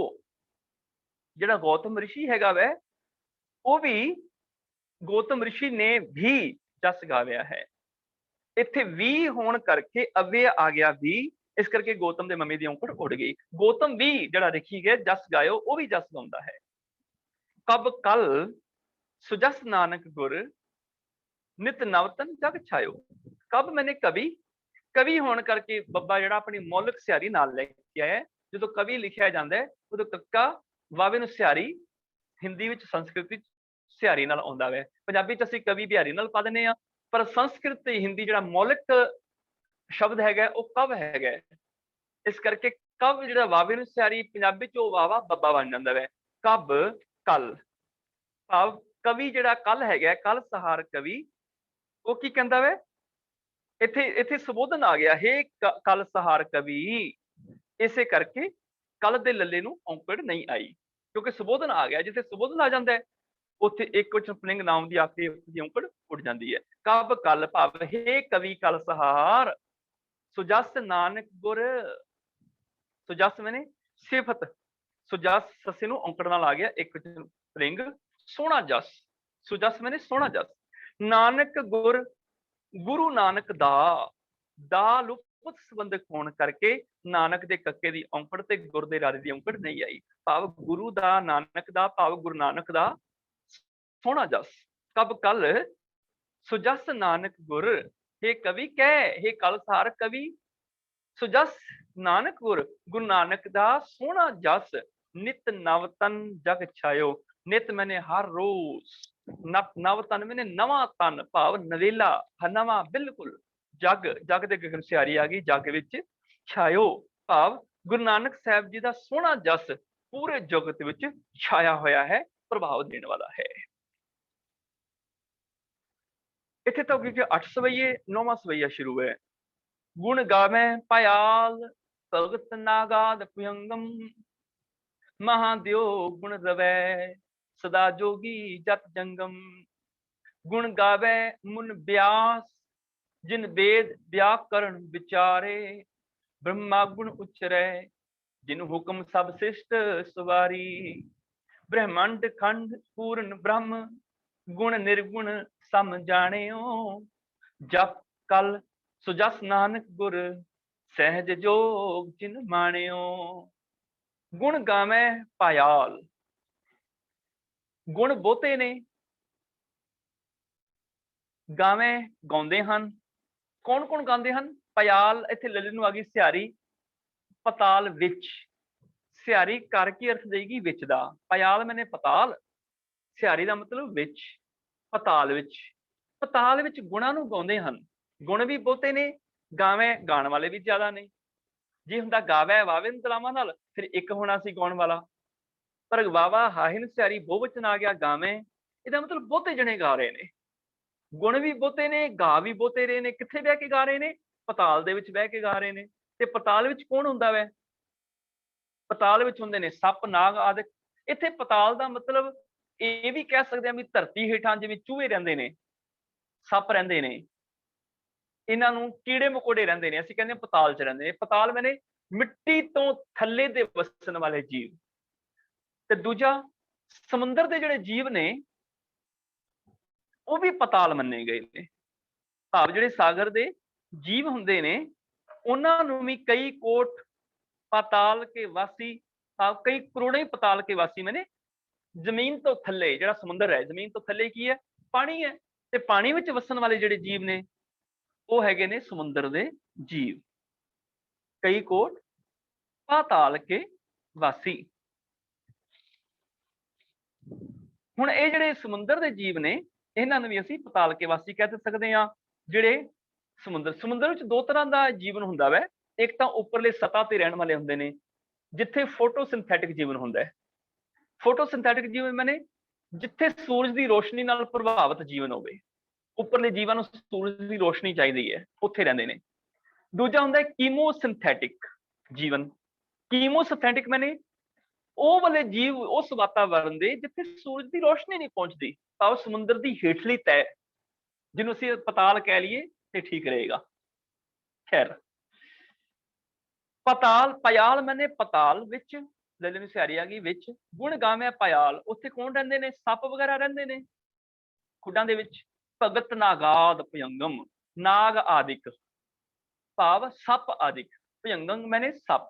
[SPEAKER 1] ਜਿਹੜਾ ਗੌਤਮ ਰਿਸ਼ੀ ਹੈਗਾ ਵੈ, ਉਹ ਵੀ ਗੌਤਮ ਰਿਸ਼ੀ ਨੇ ਵੀ ਜਸ ਗਾਇਆ ਹੈ। ਇੱਥੇ ਵੀ ਹੋਣ ਕਰਕੇ ਅਵਯ ਆ ਗਿਆ ਵੀ, ਇਸ ਕਰਕੇ ਗੌਤਮ ਦੇ ਮੰਮੀ ਦੀ ਔਂਕੜ ਉੱਡ ਗਈ। ਗੌਤਮ ਵੀ ਜਿਹੜਾ ਰਿਖੀ ਹੈ ਜਸ ਗਾਇਓ, ਉਹ ਵੀ ਜਸ ਗਾਉਂਦਾ ਹੈ। ਕਬ ਕਲ ਸੁਜਸ ਨਾਨਕ ਗੁਰ ਨਿਤ ਨਵਤਨ ਜਗ ਛਾਇਓ। ਕਬ ਮੈਨੇ ਕਵੀ, ਕਵੀ ਹੋਣ ਕਰਕੇ ਬੱਬਾ ਜਿਹੜਾ ਆਪਣੀ ਮੌਲਿਕ ਸਿਹਾਰੀ ਨਾਲ ਲੈ ਕੇ ਆਇਆ। ਜਦੋਂ ਕਵੀ ਲਿਖਿਆ ਜਾਂਦਾ ਹੈ, ਉਦੋਂ ਕੱਕਾ ਵਾਵੇ ਨੂੰ ਸਿਹਾਰੀ ਹਿੰਦੀ ਵਿੱਚ, ਸੰਸਕ੍ਰਿਤ ਵਿੱਚ ਸਿਹਾਰੀ ਨਾਲ ਆਉਂਦਾ ਹੈ। ਪੰਜਾਬੀ 'ਚ ਅਸੀਂ ਕਵੀ ਬਿਹਾਰੀ ਨਾਲ ਪਾ ਦਿੰਦੇ ਹਾਂ, ਪਰ ਸੰਸਕ੍ਰਿਤ ਤੇ ਹਿੰਦੀ ਜਿਹੜਾ ਮੌਲਿਕ ਸ਼ਬਦ ਹੈਗਾ ਉਹ ਕਵ ਹੈਗਾ। ਇਸ ਕਰਕੇ ਕਵ ਜਿਹੜਾ ਵਾਵੇ ਨੂੰ ਸਿਹਾਰੀ, ਪੰਜਾਬੀ 'ਚ ਉਹ ਵਾਵਾ ਬੱਬਾ ਬਣ ਜਾਂਦਾ ਹੈ। ਕਬ ਕਲ, ਭਾਵ ਕਵੀ ਜਿਹੜਾ ਕੱਲ ਹੈਗਾ, ਕੱਲ ਸਹਾਰ ਕਵੀ, ਉਹ ਕੀ ਕਹਿੰਦਾ ਵੇ? ਇੱਥੇ ਸੰਬੋਧਨ ਆ ਗਿਆ, ਹੇ ਕੱਲ ਸਹਾਰ ਕਵੀ। ਇਸੇ ਕਰਕੇ ਕੱਲ ਦੇ ਲੱਲੇ ਨੂੰ ਔਂਕੜ ਨਹੀਂ ਆਈ, ਕਿਉਂਕਿ ਸੰਬੋਧਨ ਆ ਗਿਆ। ਜਿੱਥੇ ਸੰਬੋਧਨ ਆ ਜਾਂਦਾ ਹੈ, ਉੱਥੇ ਇੱਕ ਵਚਨ ਪੁਲਿੰਗ ਨਾਮ ਦੀ ਆਖਰੀ ਦੀ ਔਂਕੜ ਉੱਡ ਜਾਂਦੀ ਹੈ। ਕਬ ਕਲ, ਭਾਵ ਹੇ ਕਵੀ ਕੱਲ ਸਹਾਰ, ਸੁਜਸ ਨਾਨਕ ਗੁਰ। ਸੁਜਸ ਮੈਨੇ ਸਿਫਤ, ਸੁਜਸ ਸੱਸੇ ਨੂੰ ਔਂਕੜ ਨਾਲ ਆ ਗਿਆ, ਇੱਕ ਵਚਨ ਪੁਲਿੰਗ, ਸੋਹਣਾ ਜਸ। ਸੁਜਸ ਮੈਨੇ ਸੋਹਣਾ ਜਸ। ਨਾਨਕ ਗੁਰ, ਗੁਰੂ ਨਾਨਕ ਦਾ, ਦਾ ਲੁਪਤ ਸੰਬੰਧਕ ਹੋਣ ਕਰਕੇ ਨਾਨਕ ਦੇ ਕੱਕੇ ਦੀ ਔਂਕੜ ਤੇ ਗੁਰ ਦੇ ਰਾਰੇ ਦੀ ਔਂਕੜ ਨਹੀਂ ਆਈ। ਭਾਵ ਗੁਰੂ ਦਾ, ਨਾਨਕ ਦਾ, ਭਾਵ ਗੁਰੂ ਨਾਨਕ ਦਾ ਸੋਹਣਾ ਜਸ। ਕਬ ਕਲ ਸੁਜਸ ਨਾਨਕ ਗੁਰ, ਹੇ ਕਵੀ ਕਹਿ, ਹੇ ਕਲ ਸਹਾਰ ਕਵੀ, ਸੁਜਸ ਨਾਨਕ ਗੁਰ, ਗੁਰੂ ਨਾਨਕ ਦਾ ਸੋਹਣਾ ਜਸ। ਨਿਤ ਨਵਤਨ ਜਗ ਛਾਇਓ, ਨਿਤ ਮੈਨੇ ਹਰ ਰੋਜ਼, ਨਵ ਤਨ ਮੈਨੇ ਨਵਾਂ ਤਨ, ਭਾਵ ਨਵੇਲਾ, ਨਵਾਂ ਬਿਲਕੁਲ। ਜਗ, ਜਗ ਦੇ ਗਗਨ ਸਿਹਾਰੀ ਆ ਗਈ, ਜਗ ਵਿੱਚ ਛਾਇਓ, ਭਾਵ ਗੁਰੂ ਨਾਨਕ ਸਾਹਿਬ ਜੀ ਦਾ ਸੋਹਣਾ ਜਸ ਪੂਰੇ ਜਗਤ ਵਿੱਚ ਛਾਇਆ ਹੋਇਆ ਹੈ, ਪ੍ਰਭਾਵ ਦੇਣ ਵਾਲਾ ਹੈ। ਇੱਥੇ ਤੋਂ ਅੱਗੇ 8 ਸਵਈਏ, 9ਵਾਂ ਸਵਈਆ ਸ਼ੁਰੂ ਹੈ। ਗੁਣ ਗਾਵੇਂ ਭਇਆਲ, ਭਗਤ ਨਾਗਾਦ ਭੁਯੰਗਮ, ਮਹਾਦੇਵ ਗੁਣ ਰਵੈ, ਸਦਾ ਜੋਗੀ ਜਤ ਜੰਗਮ। ਗੁਣ ਗਾਵੇ ਮੁਨ ਬਿਆਸ, ਜਿਨ ਵੇਦ ਵਿਆਕਰਨ ਵਿਚਾਰੇ, ਬ੍ਰਹਮਾ ਗੁਣ ਉਚਰੈ, ਜਿਨ ਹੁਕਮ ਸਭ ਸਿਸ਼ਟ ਸਵਾਰੀ। ਬ੍ਰਹਮੰਡ ਖੰਡ ਪੂਰਨ ਬ੍ਰਹਮ, ਗੁਣ ਨਿਰਗੁਣ ਸਮ ਜਾਣਿਓ। ਜਪ ਕਲ ਸੁਜਸ ਨਾਨਕ ਗੁਰ, ਸਹਿਜ ਜੋਗ ਜਿਨ ਮਾਣਿਓ। ਗੁਣ ਗਾਵੇਂ ਭਇਆਲ, ਗੁਣ ਬਹੁਤੇ ਨੇ, ਗਾਵੇਂ ਗਾਉਂਦੇ ਹਨ, ਕੌਣ ਕੌਣ ਗਾਉਂਦੇ ਹਨ? ਪਯਾਲ, ਇੱਥੇ ਲੱਲੇ ਨੂੰ ਆ ਗਈ ਸਿਹਾਰੀ, ਪਤਾਲ ਵਿੱਚ। ਸਿਹਾਰੀ ਕਰ ਕੀ ਅਰਥ ਦੇਗੀ? ਵਿੱਚ ਦਾ। ਪਯਾਲ ਮੈਨੇ ਪਤਾਲ, ਸਿਹਾਰੀ ਦਾ ਮਤਲਬ ਵਿੱਚ, ਪਤਾਲ ਵਿੱਚ। ਪਤਾਲ ਵਿੱਚ ਗੁਣਾਂ ਨੂੰ ਗਾਉਂਦੇ ਹਨ। ਗੁਣ ਵੀ ਬਹੁਤੇ ਨੇ, ਗਾਵੇਂ ਗਾਣ ਵਾਲੇ ਵੀ ਜ਼ਿਆਦਾ ਨੇ। ਜੇ ਹੁੰਦਾ ਗਾਵੇ ਵਾਵੇ ਨੂੰ ਤਲਾਵਾਂ ਨਾਲ, ਫਿਰ ਇੱਕ ਹੋਣਾ ਸੀ ਗਾਉਣ ਵਾਲਾ, ਪਰ ਵਾਵਾ ਹਾਹਿਨ ਸਿਹਾਰੀ ਬਹੁਵਚਨ ਆ ਗਿਆ ਗਾਵੇਂ, ਇਹਦਾ ਮਤਲਬ ਬਹੁਤੇ ਜਣੇ ਗਾ ਰਹੇ ਨੇ। ਗੁਣ ਵੀ ਬਹੁਤੇ ਨੇ, ਗਾ ਵੀ ਬਹੁਤੇ ਰਹੇ ਨੇ। ਕਿੱਥੇ ਬਹਿ ਕੇ ਗਾ ਰਹੇ ਨੇ? ਪਤਾਲ ਦੇ ਵਿੱਚ ਬਹਿ ਕੇ ਗਾ ਰਹੇ ਨੇ। ਤੇ ਪਤਾਲ ਵਿੱਚ ਕੌਣ ਹੁੰਦਾ ਵੈ? ਪਤਾਲ ਵਿੱਚ ਹੁੰਦੇ ਨੇ ਸੱਪ, ਨਾਗ ਆਦਿ। ਇੱਥੇ ਪਤਾਲ ਦਾ ਮਤਲਬ ਇਹ ਵੀ ਕਹਿ ਸਕਦੇ ਹਾਂ ਵੀ ਧਰਤੀ ਹੇਠਾਂ ਜਿਵੇਂ ਚੂਹੇ ਰਹਿੰਦੇ ਨੇ, ਸੱਪ ਰਹਿੰਦੇ ਨੇ, ਇਹਨਾਂ ਨੂੰ ਕੀੜੇ ਮਕੌੜੇ ਰਹਿੰਦੇ ਨੇ, ਅਸੀਂ ਕਹਿੰਦੇ ਪਤਾਲ 'ਚ ਰਹਿੰਦੇ ਨੇ। ਪਤਾਲ ਮੈਨੇ ਮਿੱਟੀ ਤੋਂ ਥੱਲੇ ਦੇ ਵਸਣ ਵਾਲੇ ਜੀਵ। ਤੇ ਦੂਜਾ, ਸਮੁੰਦਰ ਦੇ ਜਿਹੜੇ ਜੀਵ ਨੇ ਉਹ ਵੀ ਪਤਾਲ ਮੰਨੇ ਗਏ ਨੇ। ਭਾਵ ਜਿਹੜੇ ਸਾਗਰ ਦੇ ਜੀਵ ਹੁੰਦੇ ਨੇ ਉਹਨਾਂ ਨੂੰ ਵੀ ਕਈ ਕੋਟ ਪਾਤਾਲ ਕੇ ਵਾਸੀ, ਕਈ ਕਰੋੜੇ ਪਤਾਲ ਕੇ ਵਾਸੀ ਮੈਨੇ ਜ਼ਮੀਨ ਤੋਂ ਥੱਲੇ, ਜਿਹੜਾ ਸਮੁੰਦਰ ਹੈ, ਜ਼ਮੀਨ ਤੋਂ ਥੱਲੇ ਕੀ ਹੈ? ਪਾਣੀ ਹੈ। ਤੇ ਪਾਣੀ ਵਿੱਚ ਵਸਣ ਵਾਲੇ ਜਿਹੜੇ ਜੀਵ ਨੇ ਉਹ ਹੈਗੇ ਨੇ ਸਮੁੰਦਰ ਦੇ ਜੀਵ। ਕਈ ਕੋਟ ਪਾਤਾਲ ਕੇ ਵਾਸੀ। ਹੁਣ ਇਹ ਜਿਹੜੇ ਸਮੁੰਦਰ ਦੇ ਜੀਵ ਨੇ ਇਹਨਾਂ ਨੂੰ ਵੀ ਅਸੀਂ ਪਤਾਲ ਕੇ ਵਾਸੀ ਕਹਿ ਸਕਦੇ ਹਾਂ। ਜਿਹੜੇ ਸਮੁੰਦਰ ਵਿੱਚ ਦੋ ਤਰ੍ਹਾਂ ਦਾ ਜੀਵਨ ਹੁੰਦਾ ਵੈ। ਇੱਕ ਤਾਂ ਉੱਪਰਲੇ ਸਤ੍ਹਾ ਤੇ ਰਹਿਣ ਵਾਲੇ ਹੁੰਦੇ ਨੇ, ਜਿੱਥੇ ਫੋਟੋਸਿੰਥੈਟਿਕ ਜੀਵਨ ਹੁੰਦਾ ਹੈ। ਫੋਟੋਸਿੰਥੈਟਿਕ ਜੀਵਨ ਮਾਨੇ ਜਿੱਥੇ ਸੂਰਜ ਦੀ ਰੋਸ਼ਨੀ ਨਾਲ ਪ੍ਰਭਾਵਿਤ ਜੀਵਨ ਹੋਵੇ। ਉੱਪਰਲੇ ਜੀਵਾਂ ਨੂੰ ਸੂਰਜ ਦੀ ਰੋਸ਼ਨੀ ਚਾਹੀਦੀ ਹੈ, ਉੱਥੇ ਰਹਿੰਦੇ ਨੇ। ਦੂਜਾ ਹੁੰਦਾ ਹੈ ਕੀਮੋਸਿੰਥੈਟਿਕ ਜੀਵਨ। ਕੀਮੋਸਿੰਥੈਟਿਕ ਮਾਨੇ ਉਹ ਵਾਲੇ ਜੀਵ ਉਸ ਵਾਤਾਵਰਨ ਦੇ ਜਿੱਥੇ ਸੂਰਜ ਦੀ ਰੋਸ਼ਨੀ ਨਹੀਂ ਪਹੁੰਚਦੀ, ਤਾਂ ਸਮੁੰਦਰ ਦੀ ਹੇਠਲੀ ਤਹਿ, ਜਿਹਨੂੰ ਅਸੀਂ ਪਤਾਲ ਕਹਿ ਲਈਏ ਤੇ ਠੀਕ ਰਹੇਗਾ। ਖੈਰ, ਪਤਾਲ, ਪਯਾਲ ਮੈਨੇ ਪਤਾਲ ਵਿੱਚ, ਲੱਲੇ ਨੂੰ ਸਿਹਾਰੀ ਆ ਗਈ ਵਿੱਚ। ਗੁਣ ਗਾਵੇਂ ਪਯਾਲ, ਉੱਥੇ ਕੌਣ ਰਹਿੰਦੇ ਨੇ? ਸੱਪ ਵਗੈਰਾ ਰਹਿੰਦੇ ਨੇ ਖੁੱਡਾਂ ਦੇ ਵਿੱਚ। ਭਗਤ ਨਾਗਾਦ ਭਯੰਗਮ, ਨਾਗ ਆਦਿਕ ਭਾਵ ਸੱਪ ਆਦਿਕ। ਭਯੰਗਮ ਮੈਨੇ ਸੱਪ,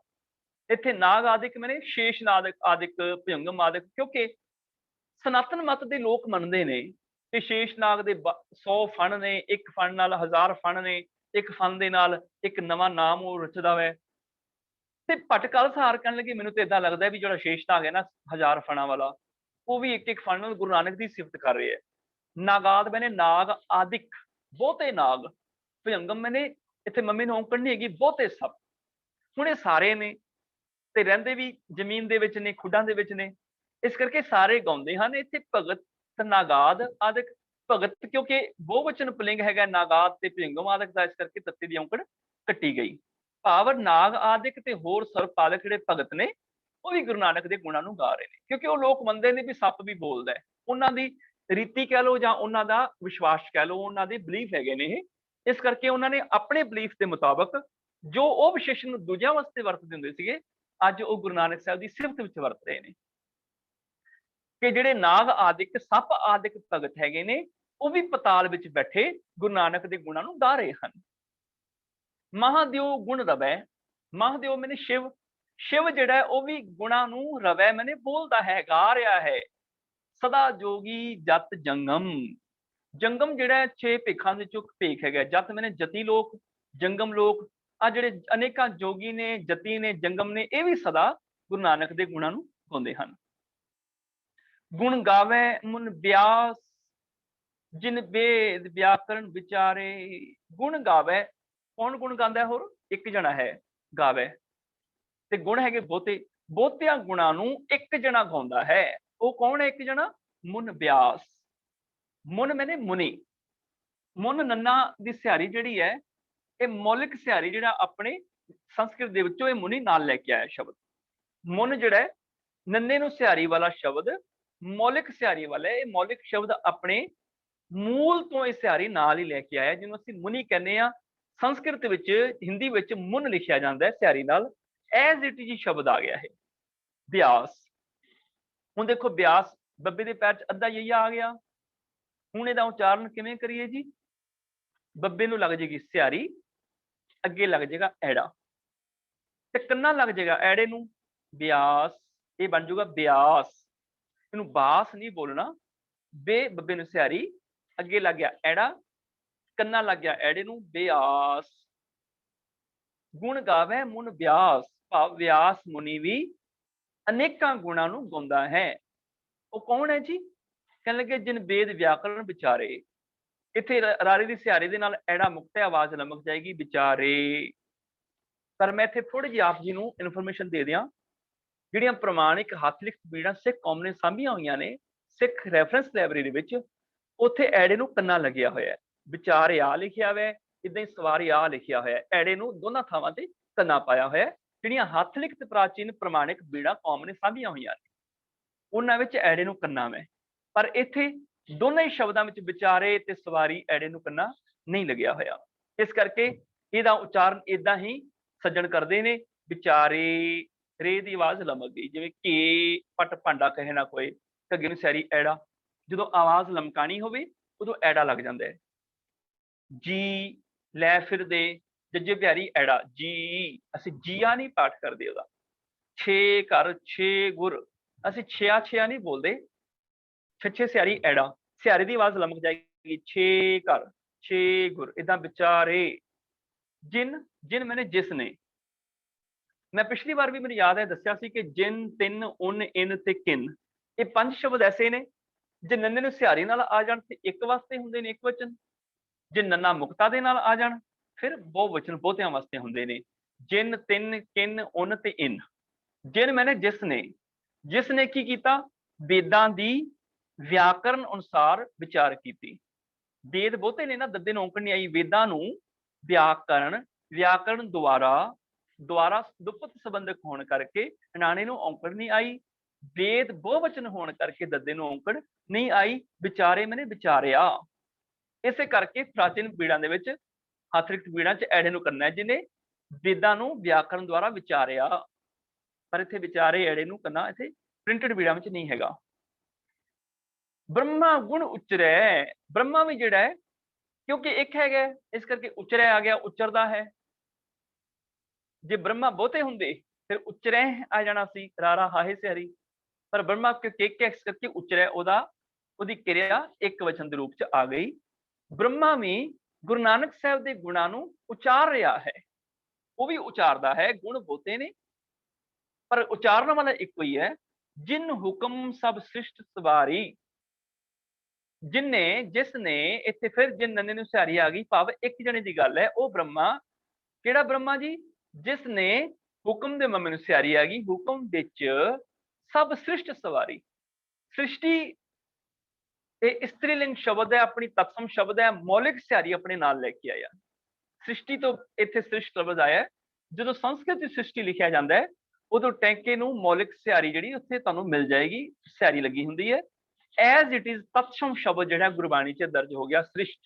[SPEAKER 1] ਇੱਥੇ ਨਾਗ ਆਦਿਕ ਮੈਨੇ ਸ਼ੇਸ਼ਨਾਗ ਆਦਿਕ, ਭਯੰਗਮ ਆਦਿਕ। ਕਿਉਂਕਿ ਸਨਾਤਨ ਮਤ ਦੇ ਲੋਕ ਮੰਨਦੇ ਨੇ ਕਿ ਸ਼ੇਸ਼ਨਾਗ ਦੇ 100 ਫਣ ਨੇ, ਇੱਕ ਫਣ ਨਾਲ 1000 ਫਣ ਨੇ, ਇੱਕ ਫਣ ਦੇ ਨਾਲ ਇੱਕ ਨਵਾਂ ਨਾਮ ਉਹ ਰਚਦਾ ਹੈ। ਤੇ ਭਟਕਲ ਸਹਾਰ ਕਰਨ ਲੱਗੇ, ਮੈਨੂੰ ਤੇ ਏਦਾਂ ਲੱਗਦਾ ਵੀ ਜਿਹੜਾ ਸ਼ੇਸ਼ਨਾਗ ਹੈ ਨਾ 1000 ਫਣਾਂ ਵਾਲਾ, ਉਹ ਵੀ ਇੱਕ ਇੱਕ ਫਣ ਨਾਲ ਗੁਰੂ ਨਾਨਕ ਦੀ ਸਿਫਤ ਕਰ ਰਿਹਾ ਹੈ। ਨਾਗਾਦ ਮੈਨੇ ਨਾਗ ਆਦਿਕ, ਬਹੁਤੇ ਨਾਗ। ਭਯੰਗਮ ਮੈਨੇ ਇੱਥੇ ਮੰਮੀ ਨੂੰ ਔਂਕੜ ਨਹੀਂ ਹੈਗੀ, ਬਹੁਤੇ ਸੱਪ। ਹੁਣ ਇਹ ਸਾਰੇ ਨੇ ਤੇ ਰਹਿੰਦੇ ਵੀ ਜ਼ਮੀਨ ਦੇ ਵਿੱਚ ਨੇ, ਖੁੱਡਾਂ ਦੇ ਵਿੱਚ ਨੇ, ਇਸ ਕਰਕੇ ਸਾਰੇ ਗਾਉਂਦੇ ਹਨ। ਇੱਥੇ ਭਗਤ ਨਾਗਾਦ ਆਦਿਕ, ਭਗਤ ਕਿਉਂਕਿ ਬਹੁਵਚਨ ਪੁਲਿੰਗ ਹੈਗਾ ਨਾਗਾਦ ਤੇ ਭਯੰਗਮ ਆਦਿਕ ਦਾ, ਇਸ ਕਰਕੇ ਤੱਤੇ ਦੀ ਔਂਕੜ ਕੱਟੀ ਗਈ। ਭਾਵ ਨਾਗ ਆਦਿਕ ਤੇ ਹੋਰ ਸਰਪ ਆਦਿਕ ਜਿਹੜੇ ਭਗਤ ਨੇ ਉਹ ਵੀ ਗੁਰੂ ਨਾਨਕ ਦੇ ਗੁਣਾਂ ਨੂੰ ਗਾ ਰਹੇ ਨੇ, ਕਿਉਂਕਿ ਉਹ ਲੋਕ ਮੰਨਦੇ ਨੇ ਵੀ ਸੱਪ ਵੀ ਬੋਲਦਾ ਹੈ। ਉਹਨਾਂ ਦੀ ਰੀਤੀ ਕਹਿ ਲਓ ਜਾਂ ਉਹਨਾਂ ਦਾ ਵਿਸ਼ਵਾਸ ਕਹਿ ਲਓ, ਉਹਨਾਂ ਦੇ ਬਲੀਫ ਹੈਗੇ ਨੇ ਇਹ। ਇਸ ਕਰਕੇ ਉਹਨਾਂ ਨੇ ਆਪਣੇ ਬਲੀਫ ਦੇ ਮੁਤਾਬਕ ਜੋ ਉਹ ਵਿਸ਼ੇਸ਼ਣ ਦੂਜਿਆਂ ਵਾਸਤੇ ਵਰਤਦੇ ਹੁੰਦੇ ਸੀਗੇ, ਅੱਜ ਉਹ ਗੁਰੂ ਨਾਨਕ ਸਾਹਿਬ ਦੀ ਸਿਫਤ ਵਿੱਚ ਵਰਤ ਰਹੇ ਨੇ। ਕਿ ਜਿਹੜੇ ਨਾਗ ਆਦਿਕ, ਸੱਪ ਆਦਿਕ ਭਗਤ ਹੈਗੇ ਨੇ ਉਹ ਵੀ ਪਤਾਲ ਵਿੱਚ ਬੈਠੇ ਗੁਰੂ ਨਾਨਕ ਦੇ ਗੁਣਾਂ ਨੂੰ ਗਾ ਰਹੇ ਹਨ। ਮਹਾਦੇਵ ਗੁਣ ਰਵੈ, ਮਹਾਦੇਵ ਮੈਨੇ ਸ਼ਿਵ, ਸ਼ਿਵ ਜਿਹੜਾ ਹੈ ਉਹ ਵੀ ਗੁਣਾਂ ਨੂੰ ਰਵੈ ਮੈਨੇ ਬੋਲਦਾ ਹੈ, ਗਾ ਰਿਹਾ ਹੈ। ਸਦਾ ਜੋਗੀ ਜਤ ਜੰਗਮ, ਜੰਗਮ ਜਿਹੜਾ 6 ਭੇਖਾਂ ਦੇ ਚੋਂ ਇੱਕ ਭੇਖ ਹੈਗਾ। ਜਤ ਮੈਨੇ ਜਤੀ ਲੋਕ, ਜੰਗਮ ਲੋਕ। ਆ ਜਿਹੜੇ ਅਨੇਕਾਂ ਜੋਗੀ ਨੇ, ਜਤੀ ਨੇ, ਜੰਗਮ ਨੇ, ਇਹ ਵੀ ਸਦਾ ਗੁਰੂ ਨਾਨਕ ਦੇ ਗੁਣਾਂ ਨੂੰ ਗਾਉਂਦੇ ਹਨ। ਗੁਣ ਗਾਵੇ ਮੁਨ ਬਿਆਸ, ਜਿਨ ਵੇਦ ਵਿਆਕਰਨ ਵਿਚਾਰੇ। ਗੁਣ ਗਾਵੇ, ਕੌਣ ਗੁਣ ਗਾਉਂਦਾ? ਹੋਰ ਇੱਕ ਜਣਾ ਹੈ ਗਾਵੇ, ਤੇ ਗੁਣ ਹੈਗੇ ਬਹੁਤੇ। ਬਹੁਤਿਆਂ ਗੁਣਾਂ ਨੂੰ ਇੱਕ ਜਣਾ ਗਾਉਂਦਾ ਹੈ। ਉਹ ਕੌਣ ਹੈ ਇੱਕ ਜਣਾ? ਮੁਨ ਬਿਆਸ। ਮੁਨ ਮੈਨੇ ਮੁਨੀ। ਮੁਨ ਨੰਨਾ ਦੀ ਸਿਹਾਰੀ ਜਿਹੜੀ ਹੈ, ਇਹ ਮੌਲਿਕ ਸਿਹਾਰੀ ਜਿਹੜਾ ਆਪਣੇ ਸੰਸਕ੍ਰਿਤ ਦੇ ਵਿੱਚੋਂ ਇਹ ਮੁਨੀ ਨਾਲ ਲੈ ਕੇ ਆਇਆ ਸ਼ਬਦ। ਮੁਨ ਜਿਹੜਾ ਹੈ ਨੰਨੇ ਨੂੰ ਸਿਹਾਰੀ ਵਾਲਾ ਸ਼ਬਦ, ਮੌਲਿਕ ਸਿਹਾਰੀ ਵਾਲਾ। ਇਹ ਮੌਲਿਕ ਸ਼ਬਦ ਆਪਣੇ ਮੂਲ ਤੋਂ ਇਹ ਸਿਹਾਰੀ ਨਾਲ ਹੀ ਲੈ ਕੇ ਆਇਆ, ਜਿਹਨੂੰ ਅਸੀਂ ਮੁਨੀ ਕਹਿੰਦੇ ਆ। ਸੰਸਕ੍ਰਿਤ ਵਿੱਚ, ਹਿੰਦੀ ਵਿੱਚ ਮੁਨ ਲਿਖਿਆ ਜਾਂਦਾ ਹੈ ਸਿਹਾਰੀ ਨਾਲ, ਐਜ਼ ਇਟ ਇਜ਼ ਸ਼ਬਦ ਆ ਗਿਆ ਹੈ ਬਿਆਸ। ਹੁਣ ਦੇਖੋ ਬਿਆਸ, ਬੱਬੇ ਦੇ ਪੈਰ 'ਚ ਅੱਧਾ ਯਈਆ ਆ ਗਿਆ। ਹੁਣ ਇਹਦਾ ਉਚਾਰਨ ਕਿਵੇਂ ਕਰੀਏ ਜੀ? ਬੱਬੇ ਨੂੰ ਲੱਗ ਜਾਏਗੀ ਸਿਹਾਰੀ, ਅੱਗੇ ਲੱਗ ਜਾਏਗਾ ਐੜਾ, ਤੇ ਕੰਨਾਂ ਲੱਗ ਜਾਏਗਾ ਐੜੇ ਨੂੰ ਬਿਆਸ। ਇਹ ਬਣ ਜਾਊਗਾ ਬਿਆਸ। ਇਹਨੂੰ ਬਾਸ ਨਹੀਂ ਬੋਲਣਾ। ਬੇ ਬੱਬੇ ਨੂੰ ਸਿਹਾਰੀ, ਅੱਗੇ ਲੱਗ ਗਿਆ ਐੜਾ, ਕੰਨਾ ਲੱਗ ਗਿਆ ਐੜੇ ਨੂੰ ਬਿਆਸ। ਗੁਣ ਗਾਵੇ ਮੁਨ ਬਿਆਸ, ਭਾਵ ਵਿਆਸ ਮੁਨੀ ਵੀ ਅਨੇਕਾਂ ਗੁਣਾਂ ਨੂੰ ਗਾਉਂਦਾ ਹੈ। ਉਹ ਕੌਣ ਹੈ ਜੀ? ਕਹਿਣ ਲੱਗੇ ਜਿਨ ਵੇਦ ਵਿਆਕਰਣ ਵਿਚਾਰੇ। ਇੱਥੇ ਰਾਰੇ ਦੀ ਸਿਹਾਰੀ ਦੇ ਨਾਲ ਐੜਾ ਮੁਕਤ ਹੈ, ਆਵਾਜ਼ ਲਮਕ ਜਾਏਗੀ ਵਿਚਾਰੇ। ਪਰ ਮੈਂ ਇੱਥੇ ਥੋੜੀ ਜਿਹੀ ਆਪ ਜੀ ਨੂੰ ਇਨਫੋਰਮੇਸ਼ਨ ਦੇ ਦਿਆਂ। ਜਿਹੜੀਆਂ ਪ੍ਰਮਾਣਿਕ ਹੱਥ ਲਿਖਤ ਬੀੜਾਂ ਸਿੱਖ ਕੌਮ ਨੇ ਸਾਂਭੀਆਂ ਹੋਈਆਂ ਨੇ ਸਿੱਖ ਰੈਫਰੈਂਸ ਲਾਇਬ੍ਰੇਰੀ ਵਿੱਚ, ਉੱਥੇ ਐੜੇ ਨੂੰ ਕੰਨਾ ਲੱਗਿਆ ਹੋਇਆ ਹੈ, ਵਿਚਾਰੇ ਆ ਲਿਖਿਆ ਹੋਇਆ, ਇਦਾਂ ਹੀ ਸਵਾਰੀ ਆ ਲਿਖਿਆ ਹੋਇਆ, ਐੜੇ ਨੂੰ ਦੋਨਾਂ ਥਾਵਾਂ ਤੇ ਕੰਨਾ ਪਾਇਆ ਹੋਇਆ। ਜਿਹੜੀਆਂ ਹੱਥ ਲਿਖਤ ਪ੍ਰਾਚੀਨ ਪ੍ਰਮਾਣਿਕ ਬੀੜਾਂ ਕੌਮ ਨੇ ਸਾਂਭੀਆਂ ਹੋਈਆਂ ਨੇ ਉਹਨਾਂ ਵਿੱਚ ਐੜੇ ਨੂੰ ਕੰਨਾ ਹੈ। ਪਰ ਇੱਥੇ ਦੋਨਾਂ ਹੀ ਸ਼ਬਦਾਂ ਵਿੱਚ ਵਿਚਾਰੇ ਤੇ ਸਵਾਰੀ ਐੜੇ ਨੂੰ ਕੰਨਾ ਨਹੀਂ ਲੱਗਿਆ ਹੋਇਆ। ਇਸ ਕਰਕੇ ਇਹਦਾ ਉਚਾਰਨ ਇਦਾਂ ਹੀ ਸੱਜਣ ਕਰਦੇ ਨੇ, ਵਿਚਾਰੇ। ਰੇ ਦੀ ਆਵਾਜ਼ ਲਮਕ ਗਈ, ਜਿਵੇਂ ਕੇ ਪਟ ਭਾਂਡਾ ਕਹੇ ਨਾ ਕੋਈ, ਘੱਗੇ ਨੂੰ ਸਿਆਰੀ ਐੜਾ। ਜਦੋਂ ਆਵਾਜ਼ ਲਮਕਾਣੀ ਹੋਵੇ ਉਦੋਂ ਐੜਾ ਲੱਗ ਜਾਂਦਾ ਹੈ। ਜੀ ਲੈ ਫਿਰਦੇ ਜੱਜੇ ਬਿਹਾਰੀ ਐੜਾ ਜੀ, ਅਸੀਂ ਜੀਆ ਨਹੀਂ ਪਾਠ ਕਰਦੇ ਉਹਦਾ। ਛੇ ਘਰ ਛੇ ਗੁਰ, ਅਸੀਂ ਛਿਆ ਛਿਆ ਨਹੀਂ ਬੋਲਦੇ, ਛੇ ਸਿਆਰੀ ਐੜਾ। ਸਿਆਰੀ ਦੀ ਆਵਾਜ਼ ਲਮਕ ਜਾਏਗੀ, ਛੇ ਘਰ ਛੇ ਗੁਰ। ਇਦਾਂ ਵਿਚਾਰੇ। ਜਿਨ, ਜਿਨ ਮੈਨੇ ਜਿਸ ਨੇ। ਮੈਂ ਪਿਛਲੀ ਵਾਰ ਵੀ ਮੈਨੂੰ ਯਾਦ ਹੈ ਦੱਸਿਆ ਸੀ ਕਿ ਜਿਨ, ਤਿੰਨ, ਉਨ, ਇਨ ਤੇ ਕਿਨ, ਇਹ 5 ਸ਼ਬਦ ਐਸੇ ਨੇ ਜੇ ਨੰਨੇ ਨੂੰ ਸਿਹਾਰੀ ਨਾਲ ਆ ਜਾਣ ਤੇ ਇੱਕ ਵਾਸਤੇ ਹੁੰਦੇ ਨੇ, ਇੱਕ ਵਚਨ। ਜੇ ਨੰਨਾ ਮੁਕਤਾ ਦੇ ਨਾਲ ਆ ਜਾਣ ਫਿਰ ਬਹੁ ਵਚਨ ਬਹੁਤਿਆਂ ਵਾਸਤੇ ਹੁੰਦੇ ਨੇ। ਜਿਨ, ਤਿੰਨ, ਕਿਨ, ਉਨ ਤੇ ਇਨ। ਜਿਨ ਮੈਨੇ ਜਿਸ ਨੇ। ਜਿਸ ਨੇ ਕੀ ਕੀਤਾ? ਵੇਦਾਂ ਦੀ ਵਿਆਕਰਨ ਅਨੁਸਾਰ ਵਿਚਾਰ ਕੀਤੀ। ਵੇਦ ਬਹੁਤੇ ਨੇ ਨਾ, ਦੱਦੇ ਨੂੰ ਔਂਕੜ ਨਹੀਂ ਆਈ। ਵੇਦਾਂ ਨੂੰ ਵਿਆਕਰਨ ਦੁਆਰਾ ਦੁਪਤ ਸੰਬੰਧਕ ਹੋਣ ਕਰਕੇ ਨਾਣੇ ਨੂੰ ਔਂਕੜ ਨਹੀਂ ਆਈ। ਵੇਦ ਬਹੁਵਚਨ ਹੋਣ ਕਰਕੇ ਦੱਦੇ ਨੂੰ ਔਂਕੜ ਨਹੀਂ ਆਈ। ਵਿਚਾਰੇ ਮੈਨੇ ਵਿਚਾਰਿਆ। ਇਸੇ ਕਰਕੇ ਪ੍ਰਾਚੀਨ ਬੀੜਾਂ ਦੇ ਵਿੱਚ, ਹੱਥ ਲਿਖਤ ਬੀੜਾਂ 'ਚ ਐੜੇ ਨੂੰ ਕਰਨਾ ਹੈ, ਜਿਹਨੇ ਵੇਦਾਂ ਨੂੰ ਵਿਆਕਰਨ ਦੁਆਰਾ ਵਿਚਾਰਿਆ। ਪਰ ਇੱਥੇ ਵਿਚਾਰੇ ਐੜੇ ਨੂੰ ਕਰਨਾ ਇੱਥੇ ਪ੍ਰਿੰਟਡ ਬੀੜਾਂ ਵਿੱਚ ਨਹੀਂ ਹੈਗਾ। ਬ੍ਰਹਮਾ ਗੁਣ ਉਚਰੈ। ਬ੍ਰਹਮਾ ਵੀ ਜਿਹੜਾ ਹੈ, ਕਿਉਂਕਿ ਇੱਕ ਹੈਗਾ ਇਸ ਕਰਕੇ ਉਚਰੈ ਆ ਗਿਆ, ਉਚਰਦਾ ਹੈ। ਜੇ ਬ੍ਰਹਮਾ ਬਹੁਤੇ ਹੁੰਦੇ ਫਿਰ ਉਚਰੈ ਆ ਜਾਣਾ ਸੀ, ਰਾਰਾ ਹਾਹੇ ਸਿਹਾਰੀ। ਪਰ ਬ੍ਰਹਮਾ ਕਿਉਂਕਿ ਇੱਕ ਇਸ ਕਰਕੇ ਉਚਰੈ, ਉਹਦੀ ਕਿਰਿਆ ਇੱਕ ਵਚਨ ਦੇ ਰੂਪ 'ਚ ਆ ਗਈ। ਬ੍ਰਹਮਾ ਵੀ ਗੁਰੂ ਨਾਨਕ ਸਾਹਿਬ ਦੇ ਗੁਣਾਂ ਨੂੰ ਉਚਾਰ ਰਿਹਾ ਹੈ। ਉਹ ਵੀ ਉਚਾਰਦਾ ਹੈ, ਗੁਣ ਬਹੁਤੇ ਨੇ ਪਰ ਉਚਾਰਨ ਵਾਲਾ ਇੱਕੋ ਹੀ ਹੈ। ਜਿਨ ਹੁਕਮ ਸਭ ਸ੍ਰਿਸ਼ਟ ਸਵਾਰੀ। ਜਿਨੇ, ਜਿਸ ਨੇ, ਇੱਥੇ ਫਿਰ ਜਿਨ ਨੰਨੇ ਨੂੰ ਸਿਹਾਰੀ ਆ ਗਈ, ਭਾਵ ਇੱਕ ਜਣੇ ਦੀ ਗੱਲ ਹੈ। ਉਹ ਬ੍ਰਹਮਾ, ਕਿਹੜਾ ਬ੍ਰਹਮਾ ਜੀ? ਜਿਸ ਨੇ ਹੁਕਮ ਦੇ ਮਮੇ ਨੂੰ ਸਿਹਾਰੀ ਆ ਗਈ, ਹੁਕਮ ਵਿੱਚ ਸਭ ਸ੍ਰਿਸ਼ਟ ਸਵਾਰੀ। ਸ੍ਰਿਸ਼ਟੀ ਇਹ ਇਸਤਰੀਲਿੰਗ ਸ਼ਬਦ ਹੈ, ਆਪਣੀ ਤਤਸਮ ਸ਼ਬਦ ਹੈ। ਮੌਲਿਕ ਸਿਹਾਰੀ ਆਪਣੇ ਨਾਲ ਲੈ ਕੇ ਆਇਆ। ਸ੍ਰਿਸ਼ਟੀ ਤੋਂ ਇੱਥੇ ਸ੍ਰਿਸ਼ਟ ਲਫ਼ਜ਼ ਆਇਆ। ਜਦੋਂ ਸੰਸਕ੍ਰਿਤ ਵਿੱਚ ਸ੍ਰਿਸ਼ਟੀ ਲਿਖਿਆ ਜਾਂਦਾ ਹੈ ਉਦੋਂ ਟੈਂਕੇ ਨੂੰ ਮੌਲਿਕ ਸਿਹਾਰੀ ਜਿਹੜੀ ਉੱਥੇ ਤੁਹਾਨੂੰ ਮਿਲ ਜਾਏਗੀ, ਸਿਹਾਰੀ ਲੱਗੀ ਹੁੰਦੀ ਹੈ। ਐਜ਼ ਇਟ ਇਜ਼ ਤਤਸਮ ਸ਼ਬਦ ਜਿਹੜਾ ਗੁਰਬਾਣੀ 'ਚ ਦਰਜ ਹੋ ਗਿਆ, ਸ੍ਰਿਸ਼ਟ,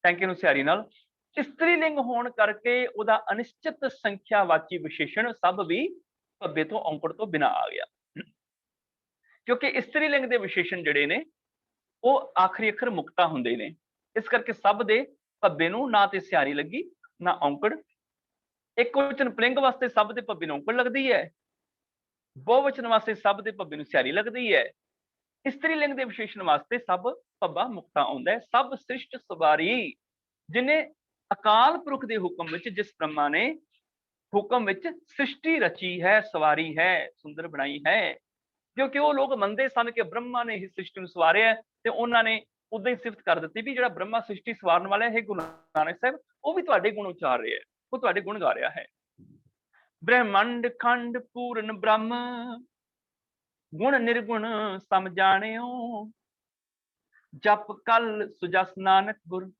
[SPEAKER 1] ਟੈਂਕੇ ਨੂੰ ਸਿਹਾਰੀ ਨਾਲ। ਇਸਤਰੀਲਿੰਗ ਹੋਣ ਕਰਕੇ ਉਹਦਾ ਅਨਿਸ਼ਚਿਤ ਸੰਖਿਆ ਵਾਚੀ ਵਿਸ਼ੇਸ਼ਣ ਸਭ ਵੀ ਭੱਬੇ ਤੋਂ ਔਂਕੜ ਤੋਂ ਬਿਨਾਂ ਆ ਗਿਆ। ਕਿਉਂਕਿ ਇਸਤਰੀਲਿੰਗ ਦੇ ਵਿਸ਼ੇਸ਼ਣ ਜਿਹੜੇ ਨੇ ਉਹ ਆਖਰੀ ਅੱਖਰ ਮੁਕਤਾ ਹੁੰਦੇ ਨੇ। ਇਸ ਕਰਕੇ ਸਭ ਦੇ ਭੱਬੇ ਨੂੰ ਨਾ ਤੇ ਸਿਹਾਰੀ ਲੱਗੀ ਨਾ ਔਂਕੜ। ਇੱਕ ਵਚਨ ਪੁਲਿੰਗ ਵਾਸਤੇ ਸਭ ਦੇ ਭੱਬੇ ਨੂੰ ਔਂਕੜ ਲੱਗਦੀ ਹੈ, ਬਹੁਵਚਨ ਵਾਸਤੇ ਸਭ ਦੇ ਭੱਬੇ ਨੂੰ ਸਿਹਾਰੀ ਲੱਗਦੀ ਹੈ। ਇਸਤਰੀ ਲਿੰਗ ਦੇ ਵਿਸ਼ੇਸ਼ਣ ਵਾਸਤੇ ਸਭ ਭੱਬਾ ਮੁਕਤਾ ਆਉਂਦਾ ਹੈ। ਸਭ ਸ੍ਰਿਸ਼ਟ ਸਵਾਰੀ, ਜਿਹਨੇ ਅਕਾਲ ਪੁਰਖ ਦੇ ਹੁਕਮ ਵਿੱਚ, ਜਿਸ ਬ੍ਰਹਮਾ ਨੇ ਹੁਕਮ ਵਿੱਚ ਸ੍ਰਿਸ਼ਟੀ ਰਚੀ ਹੈ, ਸਵਾਰੀ ਹੈ, ਸੁੰਦਰ ਬਣਾਈ ਹੈ। ਕਿਉਂਕਿ ਉਹ ਲੋਕ ਮੰਨਦੇ ਸਨ ਕਿ ਬ੍ਰਹਮਾ ਨੇ ਹੀ ਸ੍ਰਿਸ਼ਟੀ ਨੂੰ ਸਵਾਰਿਆ, ਤੇ ਉਹਨਾਂ ਨੇ ਉਦਾਂ ਹੀ ਸਿਫਤ ਕਰ ਦਿੱਤੀ ਵੀ ਜਿਹੜਾ ਬ੍ਰਹਮਾ ਸ੍ਰਿਸ਼ਟੀ ਸਵਾਰਨ ਵਾਲਾ ਹੈ, ਗੁਰੂ ਨਾਨਕ ਸਾਹਿਬ, ਉਹ ਵੀ ਤੁਹਾਡੇ ਗੁਣ ਉਚਾਰ ਰਿਹਾ ਹੈ, ਉਹ ਤੁਹਾਡੇ ਗੁਣ ਗਾ ਰਿਹਾ ਹੈ। ਬ੍ਰਹਮੰਡ ਖੰਡ ਪੂਰਨ ਬ੍ਰਹਮ, ਗੁਣ ਨਿਰਗੁਣ ਸਮ ਜਾਣਿਓ। ਜਪ ਕਲ ਸੁਜਸ ਨਾਨਕ ਗੁਰ,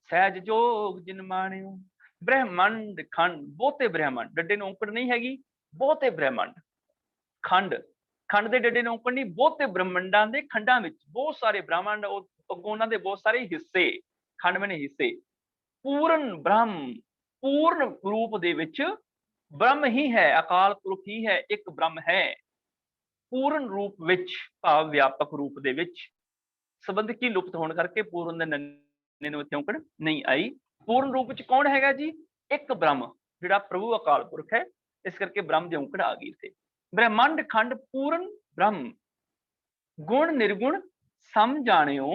[SPEAKER 1] ਸਹਿਜ ਜੋਗ ਜਿਨ ਮਾਣਿਓ। ਬ੍ਰਹਮੰਡ ਖੰਡ, ਬਹੁਤੇ ਬ੍ਰਹਮੰਡ, ਡੱਡੇ ਨੂੰ ਔਂਕੜ ਨਹੀਂ ਹੈਗੀ, ਬਹੁਤੇ ਬ੍ਰਹਮੰਡ। ਖੰਡ, ਖੰਡ ਦੇ ਡੱਡੇ ਨੂੰ ਔਂਕੜ ਨਹੀਂ, ਬਹੁਤੇ ਬ੍ਰਹਮੰਡਾਂ ਦੇ ਖੰਡਾਂ ਵਿੱਚ ਬਹੁਤ ਸਾਰੇ ਬ੍ਰਹਮੰਡ, ਉਹਨਾਂ ਦੇ ਬਹੁਤ ਸਾਰੇ ਹਿੱਸੇ, ਖੰਡ ਮੈਨੇ ਹਿੱਸੇ। ਪੂਰਨ ਬ੍ਰਹਮ, ਪੂਰਨ ਰੂਪ ਦੇ ਵਿੱਚ ਬ੍ਰਹਮ ਹੀ ਹੈ, ਅਕਾਲ ਪੁਰਖ ਹੀ ਹੈ, ਇੱਕ ਬ੍ਰਹਮ ਹੈ। ਪੂਰਨ ਰੂਪ ਵਿੱਚ ਭਾਵ ਵਿਆਪਕ ਰੂਪ ਦੇ ਵਿੱਚ। ਸੰਬੰਧਕੀ ਲੁਪਤ ਹੋਣ ਕਰਕੇ ਪੂਰਨ ਦੇ ਨੰਨੇ ਨੂੰ ਇੱਥੇ ਔਂਕੜ ਨਹੀਂ ਆਈ। ਪੂਰਨ ਰੂਪ ਵਿੱਚ ਕੌਣ ਹੈਗਾ ਜੀ? ਇੱਕ ਬ੍ਰਹਮ, ਜਿਹੜਾ ਪ੍ਰਭੂ ਅਕਾਲ ਪੁਰਖ ਹੈ। ਇਸ ਕਰਕੇ ਬ੍ਰਹਮ ਦੀ ਔਂਕੜ ਆ ਗਈ ਇੱਥੇ। ਬ੍ਰਹਮੰਡ ਖੰਡ ਪੂਰਨ ਬ੍ਰਹਮ, ਗੁਣ ਨਿਰਗੁਣ ਸਮ ਜਾਣਿਓ।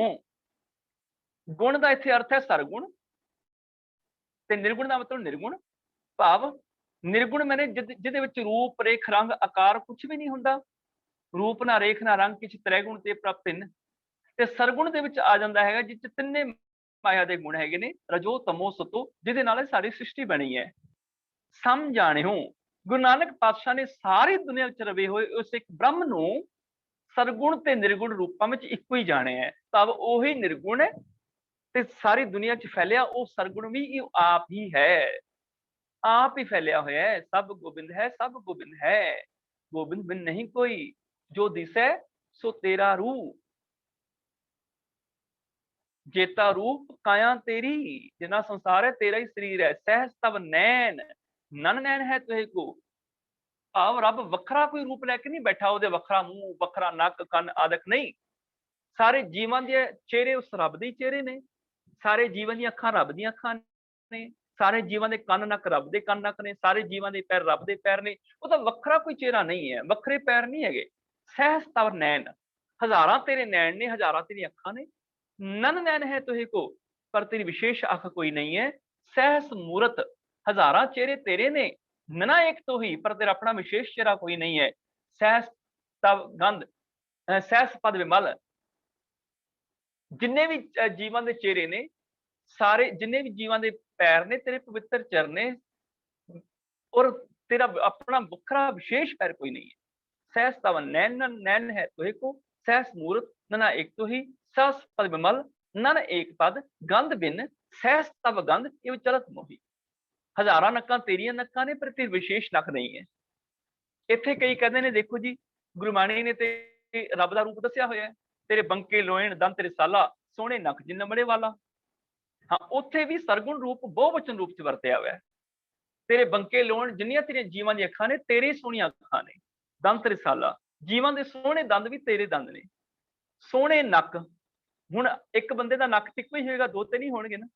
[SPEAKER 1] ਗੁਣ ਦਾ ਇੱਥੇ ਅਰਥ ਹੈ ਸਰਗੁਣ, ਤੇ ਨਿਰਗੁਣ ਦਾ ਮਤਲਬ ਨਿਰਗੁਣ ਭਾਵ ਨਿਰਗੁਣ ਮੈਨੇ ਜਿਹਦੇ ਵਿੱਚ ਰੂਪ ਰੇਖ ਰੰਗ ਆਕਾਰ ਕੁਝ ਵੀ ਨਹੀਂ ਹੁੰਦਾ, ਰੂਪ ਨਾ ਰੇਖ ਨਾ ਰੰਗ ਕਿਛ ਤ੍ਰੈਗੁਣ ਤੇ ਪ੍ਰਭਿੰਨ। ਤੇ ਸਰਗੁਣ ਦੇ ਵਿੱਚ ਆ ਜਾਂਦਾ ਹੈਗਾ ਜਿਸ ਚ ਤਿੰਨੇ ਮਾਇਆ ਦੇ ਗੁਣ ਹੈਗੇ ਨੇ, ਰਜੋ ਤਮੋ ਸਤੋ, ਜਿਹਦੇ ਨਾਲ ਸਾਰੀ ਸ੍ਰਿਸ਼ਟੀ ਬਣੀ ਹੈ। ਸਮ ਜਾਣਿਓ, ਗੁਰੂ ਨਾਨਕ ਪਾਤਸ਼ਾਹ ਨੇ ਸਾਰੀ ਦੁਨੀਆ ਵਿੱਚ ਰਵੇ ਹੋਏ ਉਸ ਇੱਕ ਬ੍ਰਹਮ ਨੂੰ ਸਰਗੁਣ ਤੇ ਨਿਰਗੁਣ ਰੂਪਾਂ ਵਿੱਚ ਇੱਕੋ ਹੀ ਜਾਣਿਆ ਹੈ। ਤਬ ਉਹੀ ਨਿਰਗੁਣ ਹੈ ਤੇ ਸਾਰੀ ਦੁਨੀਆ 'ਚ ਫੈਲਿਆ ਉਹ ਸਰਗੁਣ ਵੀ ਆਪ ਹੀ ਹੈ, ਆਪ ਹੀ ਫੈਲਿਆ ਹੋਇਆ ਹੈ। ਸਭ ਗੋਬਿੰਦ ਹੈ, ਸਭ ਗੋਬਿੰਦ ਹੈ, ਗੋਬਿੰਦ ਬਿਨ ਨਹੀਂ ਕੋਈ, ਜੋ ਦਿਸੈ ਸੋ ਤੇਰਾ ਰੂਪ, जेता रूप काया तेरी, जिना संसार है तेरा ही शरीर है। सहज तब नैन, नन नैन है तुहे को, भाव रब वखरा कोई रूप लैके नहीं बैठा, ਉਹਦੇ ਵੱਖਰਾ ਮੂੰਹ ਵੱਖਰਾ ਨੱਕ ਕੰਨ ਆਦਿਕ ਨਹੀਂ। ਸਾਰੇ ਜੀਵਾਂ ਦੇ ਚਿਹਰੇ ਉਸ ਰੱਬ ਦੇ ਚਿਹਰੇ ਨੇ, ਸਾਰੇ ਜੀਵਾਂ ਦੀਆਂ ਅੱਖਾਂ ਰੱਬ ਦੀਆਂ ਅੱਖਾਂ ਨੇ, ਸਾਰੇ ਜੀਵਾਂ ਦੇ ਕੰਨ ਨੱਕ ਰੱਬ ਦੇ ਕੰਨ ਨੱਕ ਨੇ, ਸਾਰੇ ਜੀਵਾਂ ਦੇ ਪੈਰ ਰੱਬ ਦੇ ਪੈਰ ਨੇ। ਉਹਦਾ ਵੱਖਰਾ ਕੋਈ ਚਿਹਰਾ ਨਹੀਂ ਹੈ, ਵੱਖਰੇ ਪੈਰ ਨਹੀਂ ਹੈਗੇ। ਸਹਿਜ ਤਬ ਨੈਣ, ਹਜ਼ਾਰਾਂ ਤੇਰੇ ਨੈਣ ਨੇ, ਹਜ਼ਾਰਾਂ ਤੇਰੀਆਂ ਅੱਖਾਂ ਨੇ। नन नैन है तुहे को, पर तेरी विशेष अख कोई नहीं है। सहस मूरत, हजारा चेहरे तेरे ने, नना एक तो ही, पर तेरा अपना विशेष चेहरा कोई नहीं है। सहस तब गंध, सहस पद विमल, जिन्ने भी जीवां दे चेहरे ने, सारे जिन्ने भी जीवां दे पैर ने तेरे पवित्र चरण ने, और तेरा अपना वखरा विशेष पैर कोई नहीं है। सहस तब नैन नैन है तुहे को, सहस मूरत नना एक तो ही, सहस पद विमल नन एक पद, गंध बिन सहस तब गंध इव चलत मोही। हजारां नक्कां तेरियां नक्कां ने, पर तेरी विशेष नक नहीं है। इत्थे कई कहते ने देखो जी गुरबाणी ने ते रब दा रूप दस्सिया होया है, तेरे बंके लोएण दंत रिसाला, सोहणे नक जिन नमड़े वाला। हाँ, उत्थे भी सरगुण रूप बहुवचन रूप च वरतिया होया है। तेरे बंके लोएण, जिन्नियां तेरियां जीवां दी अखां ने, तेरे सोहणियां अखां ने। दंत रिसाला, जीवां दे सोहणे दंद भी तेरे दंद ने। सोहणे नक, ਹੁਣ ਇੱਕ ਬੰਦੇ ਦਾ ਨੱਕ ਇੱਕੋ ਹੀ ਹੋਏਗਾ, ਦੋ ਤੇ ਨਹੀਂ ਹੋਣਗੇ ਨਾ।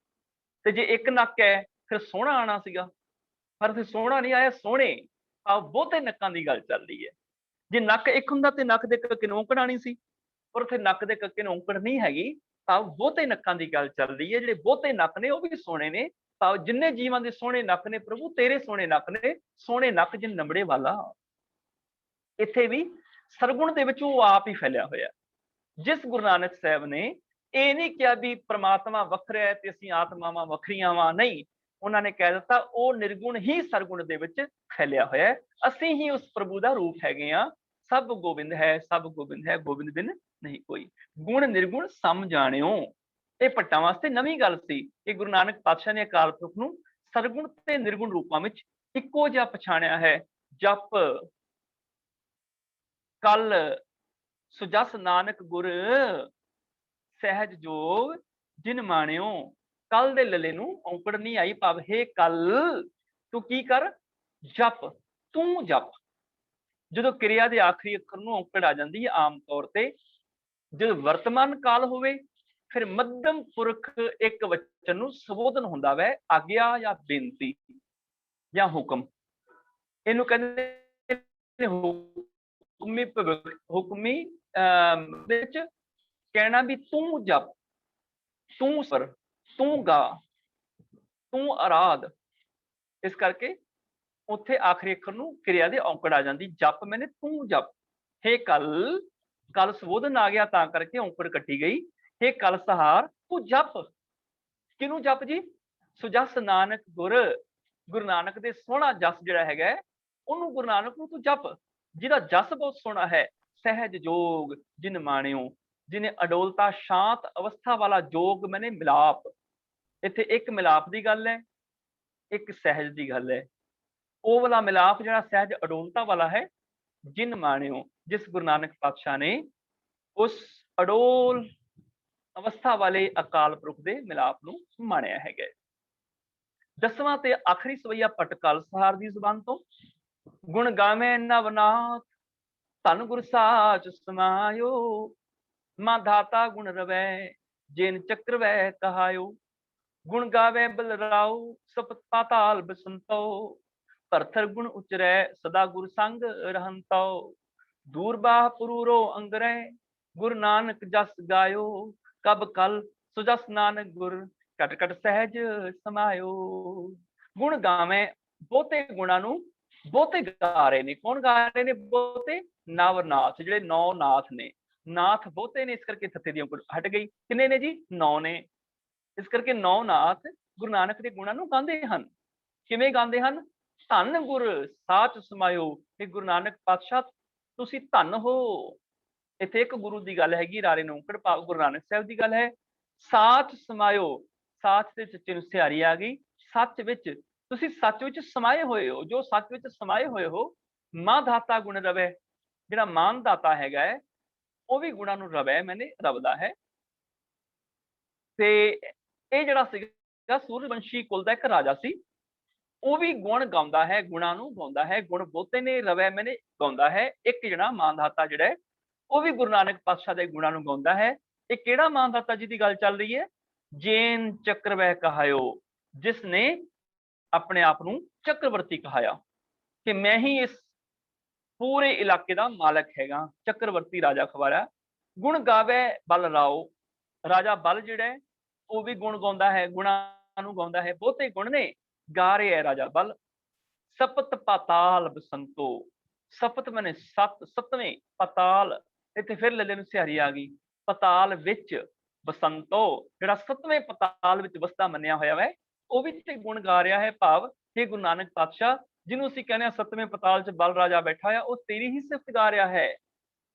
[SPEAKER 1] ਤੇ ਜੇ ਇੱਕ ਨੱਕ ਹੈ ਫਿਰ ਸੋਹਣਾ ਆਣਾ ਸੀਗਾ, ਪਰ ਫਿਰ ਸੋਹਣਾ ਨਹੀਂ ਆਇਆ, ਸੋਹਣੇ ਆ ਬਹੁਤੇ ਨੱਕਾਂ ਦੀ ਗੱਲ ਚੱਲ ਰਹੀ ਹੈ। ਜੇ ਨੱਕ ਇੱਕ ਹੁੰਦਾ ਤੇ ਨੱਕ ਦੇ ਕੱਕੇ ਨੂੰ ਔਂਕੜ ਆਣੀ ਸੀ, ਪਰ ਉੱਥੇ ਨੱਕ ਦੇ ਕੱਕੇ ਨੂੰ ਔਂਕੜ ਨਹੀਂ ਹੈਗੀ, ਤਾਂ ਬਹੁਤੇ ਨੱਕਾਂ ਦੀ ਗੱਲ ਚੱਲ ਰਹੀ ਹੈ। ਜਿਹੜੇ ਬਹੁਤੇ ਨੱਕ ਨੇ ਉਹ ਵੀ ਸੋਹਣੇ ਨੇ, ਤਾਂ ਜਿੰਨੇ ਜੀਵਾਂ ਦੇ ਸੋਹਣੇ ਨੱਕ ਨੇ ਪ੍ਰਭੂ ਤੇਰੇ ਸੋਹਣੇ ਨੱਕ ਨੇ, ਸੋਹਣੇ ਨੱਕ ਜਿਨ ਨੰਬੜੇ ਵਾਲਾ। ਇੱਥੇ ਵੀ ਸਰਗੁਣ ਦੇ ਵਿੱਚ ਉਹ ਆਪ ਹੀ ਫੈਲਿਆ ਹੋਇਆ। ਜਿਸ ਗੁਰੂ ਨਾਨਕ ਸਾਹਿਬ ਨੇ ਇਹ ਨਹੀਂ ਕਿਹਾ ਵੀ ਪ੍ਰਮਾਤਮਾ ਵੱਖਰਾ ਹੈ ਤੇ ਅਸੀਂ ਆਤਮਾਵਾਂ ਵੱਖਰੀਆਂ ਵਾਂ, ਨਹੀਂ, ਉਹਨਾਂ ਨੇ ਕਹਿ ਦਿੱਤਾ ਉਹ ਨਿਰਗੁਣ ਹੀ ਸਰਗੁਣ ਦੇ ਵਿੱਚ ਫੈਲਿਆ ਹੋਇਆ ਹੈ। ਅਸੀਂ ਹੀ ਉਸ ਪ੍ਰਭੂ ਦਾ ਰੂਪ ਹੈਗੇ ਆ। ਸਭ ਗੋਬਿੰਦ ਹੈ, ਸਭ ਗੋਬਿੰਦ ਹੈ, ਗੋਬਿੰਦ ਬਿਨ ਨਹੀਂ ਕੋਈ। ਗੁਣ ਨਿਰਗੁਣ ਸਮ ਜਾਣਿਓ, ਇਹ ਭੱਟਾਂ ਵਾਸਤੇ ਨਵੀਂ ਗੱਲ ਸੀ ਕਿ ਗੁਰੂ ਨਾਨਕ ਪਾਤਸ਼ਾਹ ਨੇ ਅਕਾਲ ਪੁਰਖ ਨੂੰ ਸਰਗੁਣ ਤੇ ਨਿਰਗੁਣ ਰੂਪਾਂ ਵਿੱਚ ਇੱਕੋ ਜਿਹਾ ਪਛਾਣਿਆ ਹੈ। ਜਪ ਕਲ ਸੁਜਸ ਨਾਨਕ ਗੁਰ, ਸਹਿਜ ਜੋਗ ਜਿਨ ਮਾਣਿਓ। ਕੱਲ ਦੇ ਲੱਲੇ ਨੂੰ ਔਂਕੜ ਨਹੀਂ ਆਈ, ਭਾਵ ਹੈ ਕੱਲ ਤੂੰ ਕੀ ਕਰ, ਜਪ, ਤੂੰ ਜਪ। ਜਦੋਂ ਕਿਰਿਆ ਦੇ ਆਖਰੀ ਅੱਖਰ ਨੂੰ ਔਂਕੜ ਆ ਜਾਂਦੀ ਹੈ ਆਮ ਤੌਰ ਤੇ, ਜਦੋਂ ਵਰਤਮਾਨ ਕਾਲ ਹੋਵੇ ਫਿਰ ਮੱਧਮ ਪੁਰਖ ਇੱਕ ਵਚਨ ਨੂੰ ਸੰਬੋਧਨ ਹੁੰਦਾ ਵੈ, ਆਗਿਆ ਜਾਂ ਬੇਨਤੀ ਜਾਂ ਹੁਕਮ। ਇਹਨੂੰ ਕਹਿੰਦੇ ਹੁਕਮੀ ਵਿੱਚ ਕਹਿਣਾ ਵੀ ਤੂੰ ਜਪ, ਤੂੰ ਸਰ, ਤੂੰ ਗਾ, ਤੂੰ ਆਰਾਧ। ਇਸ ਕਰਕੇ ਉੱਥੇ ਆਖਰੀ ਅੱਖਰ ਨੂੰ ਕਿਰਿਆ ਦੇ ਔਂਕੜ ਆ ਜਾਂਦੀ, ਜਪ ਮੈਨੇ ਤੂੰ ਜਪ। ਹੇ ਕੱਲ, ਕੱਲ ਸੰਬੋਧਨ ਆ ਗਿਆ ਤਾਂ ਕਰਕੇ ਔਂਕੜ ਕੱਟੀ ਗਈ। ਹੇ ਕੱਲ ਸਹਾਰ ਤੂੰ ਜਪ। ਕਿਹਨੂੰ ਜਪ ਜੀ? ਸੁਜਸ ਨਾਨਕ ਗੁਰ, ਗੁਰੂ ਨਾਨਕ ਦੇ ਸੋਹਣਾ ਜਸ ਜਿਹੜਾ ਹੈਗਾ ਉਹਨੂੰ, ਗੁਰੂ ਨਾਨਕ ਨੂੰ ਤੂੰ ਜਪ, ਜਿਹਦਾ ਜਸ ਬਹੁਤ ਸੋਹਣਾ ਹੈ। ਸਹਿਜ ਜੋਗ ਜਿਨ ਮਾਣਿਓ, ਜਿਹਨੇ ਅਡੋਲਤਾ ਸ਼ਾਂਤ ਅਵਸਥਾ ਵਾਲਾ ਜੋਗ ਮੈਨੇ ਮਿਲਾਪ। ਇੱਥੇ ਇੱਕ ਮਿਲਾਪ ਦੀ ਗੱਲ ਹੈ, ਇੱਕ ਸਹਿਜ ਦੀ ਗੱਲ ਹੈ। ਉਹ ਵਾਲਾ ਮਿਲਾਪ ਜਿਹੜਾ ਸਹਿਜ ਅਡੋਲਤਾ ਵਾਲਾ ਹੈ, ਜਿਨ ਮਾਣਿਓ, ਜਿਸ ਗੁਰੂ ਨਾਨਕ ਪਾਤਸ਼ਾਹ ਨੇ ਉਸ ਅਡੋਲ ਅਵਸਥਾ ਵਾਲੇ ਅਕਾਲ ਪੁਰਖ ਦੇ ਮਿਲਾਪ ਨੂੰ ਮਾਣਿਆ ਹੈਗਾ। 10ਵਾਂ ਤੇ ਆਖਰੀ ਸਵਈਆ ਭੱਟ ਕਲ ਸਹਾਰ ਦੀ ਜ਼ੁਬਾਨ ਤੋਂ। ਗੁਣ ਗਾਵੇਂ ਨਵਨਾਥ ਧਨ ਗੁਰ ਸਾਚ ਸਮਾਇਓ, ਮਾਂ ਧਾਤਾ ਗੁਣ ਰਵੈ ਜੇਨ ਚੱਕਰ ਵੈ ਕਹਾਇਓ। ਗੁਣ ਗਾਵੇ ਬਲਰਾਉ ਸਪਤ ਪਾਤਾਲ ਬਸੰਤੋ, ਭਰਥਰ ਗੁਣ ਉਚਰੈ ਸਦਾ ਗੁਰ ਸੰਗ ਰਹੰਤੋ। ਦੂਰ ਬਾਹ ਪੁਰੂਰੋ ਅੰਗਰੈ ਗੁਰ ਨਾਨਕ ਜਸ ਗਾਇਓ, ਕਬ ਕਲ ਸੁਜਸ ਨਾਨਕ ਗੁਰ ਘਟ ਘਟ ਸਹਿਜ ਸਮਾਇਓ। ਗੁਣ ਗਾਵੇਂ, ਬਹੁਤੇ ਗੁਣਾਂ ਨੂੰ ਬਹੁਤੇ ਗਾ ਰਹੇ ਨੇ। ਕੌਣ ਗਾ ਰਹੇ ਨੇ ਬਹੁਤੇ? ਨਵਨਾਥ, ਜਿਹੜੇ 9 ਨਾਥ ਨੇ। ਨਾਥ ਬਹੁਤੇ ਨੇ, ਇਸ ਕਰਕੇ ਥੱਥੇ ਦੀ ਔਂਕੜ ਹਟ ਗਈ। ਕਿੰਨੇ ਨੇ ਜੀ? 9 ਨੇ। ਇਸ ਕਰਕੇ 9 ਨਾਥ ਗੁਰੂ ਨਾਨਕ ਦੇ ਗੁਣਾਂ ਨੂੰ ਗਾਉਂਦੇ ਹਨ। ਕਿਵੇਂ ਗਾਉਂਦੇ ਹਨ? ਧੰਨ ਗੁਰ ਸਾਚ ਸਮਾਇਓ। ਇਹ ਗੁਰੂ ਨਾਨਕ ਪਾਤਸ਼ਾਹ ਤੁਸੀਂ ਧੰਨ ਹੋ। ਇੱਥੇ ਇੱਕ ਗੁਰੂ ਦੀ ਗੱਲ ਹੈਗੀ, ਰਾਰੇ ਨੂੰ ਔਂਕੜ ਭਾਵ ਗੁਰੂ ਨਾਨਕ ਸਾਹਿਬ ਦੀ ਗੱਲ ਹੈ। ਸਾਚ ਸਮਾਇਓ, ਸਾਚ ਦੇ ਸੱਚੇ ਨੂੰ ਸਿਹਾਰੀ ਆ ਗਈ। ਸੱਚ ਵਿੱਚ, ਤੁਸੀਂ ਸੱਚ ਵਿੱਚ ਸਮਾਏ ਹੋਏ ਹੋ। ਜੋ ਸੱਚ ਵਿੱਚ ਸਮਾਏ ਹੋਏ ਹੋ। ਮਾਂ ਦਾਤਾ ਗੁਣ ਰਵੈ, ਜਿਹੜਾ ਮਾਨ ਦਾਤਾ ਹੈਗਾ ਹੈ ਉਹ ਵੀ ਗੁਣਾਂ ਨੂੰ ਰਵੈ, ਮੈਨੇ ਰਵਦਾ ਹੈ। ਤੇ ਇਹ ਜਿਹੜਾ ਸੀਗਾ ਸੂਰਯਵੰਸ਼ੀ ਕੁਲ ਦਾ ਇੱਕ ਰਾਜਾ ਸੀ, ਉਹ ਵੀ ਗੁਣ ਗਾਉਂਦਾ ਹੈ, ਗੁਣਾਂ ਨੂੰ ਗਾਉਂਦਾ ਹੈ। ਗੁਣ ਬਹੁਤੇ ਨੇ, ਰਵੈ ਮੈਨੇ ਗਾਉਂਦਾ ਹੈ। ਇੱਕ ਜਿਹੜਾ ਮਾਨਦਾਤਾ ਜਿਹੜਾ ਹੈ ਉਹ ਵੀ ਗੁਰੂ ਨਾਨਕ ਪਾਤਸ਼ਾਹ ਦੇ ਗੁਣਾਂ ਨੂੰ ਗਾਉਂਦਾ ਹੈ। ਇਹ ਕਿਹੜਾ ਮਾਨਦਾਤਾ ਜੀ ਦੀ ਗੱਲ ਚੱਲ ਰਹੀ ਹੈ? ਜੇਨ ਚੱਕਰਵੈ ਕਹਾਇਓ, ਜਿਸ ਨੇ ਆਪਣੇ ਆਪ ਨੂੰ ਚੱਕਰਵਰਤੀ ਕਹਾਇਆ ਕਿ ਮੈਂ ਹੀ ਇਸ ਪੂਰੇ ਇਲਾਕੇ ਦਾ ਮਾਲਕ ਹੈਗਾ। ਚੱਕਰਵਰਤੀ ਰਾਜਾ ਖਵਾਰਾ। ਗੁਣ ਗਾਵੇ ਬਲ ਰਾਓ, ਰਾਜਾ ਬਲ ਜਿਹੜਾ ਹੈ ਉਹ ਵੀ ਗੁਣ ਗਾਉਂਦਾ ਹੈ, ਗੁਣਾਂ ਨੂੰ ਗਾਉਂਦਾ ਹੈ। ਬਹੁਤੇ ਗੁਣ ਨੇ, ਗਾ ਰਿਹਾ ਹੈ ਰਾਜਾ ਬਲ। ਸਪਤ ਪਾਤਾਲ ਬਸੰਤੋ, ਸਪਤ ਮੈਨੇ 7, 7ਵੇਂ ਪਾਤਾਲ। ਇੱਥੇ ਫਿਰ ਲੱਲੇ ਨੂੰ ਸਿਹਾਰੀ ਆ ਗਈ। ਪਤਾਲ ਵਿੱਚ ਬਸੰਤੋ, ਜਿਹੜਾ 7ਵੇਂ ਪਤਾਲ ਵਿੱਚ ਵਸਦਾ ਮੰਨਿਆ ਹੋਇਆ ਹੈ, ਉਹ ਵੀ ਤੇ ਗੁਣ ਗਾ ਰਿਹਾ ਹੈ। ਭਾਵ ਇਹ ਗੁਰੂ ਨਾਨਕ ਪਾਤਸ਼ਾਹ ਜਿਹਨੂੰ ਅਸੀਂ ਕਹਿੰਦੇ ਹਾਂ 7ਵੇਂ ਪਤਾਲ 'ਚ ਬਲ ਰਾਜਾ ਬੈਠਾ ਹੋਇਆ, ਉਹ ਤੇਰੀ ਹੀ ਸਿਫਤ ਗਾ ਰਿਹਾ ਹੈ,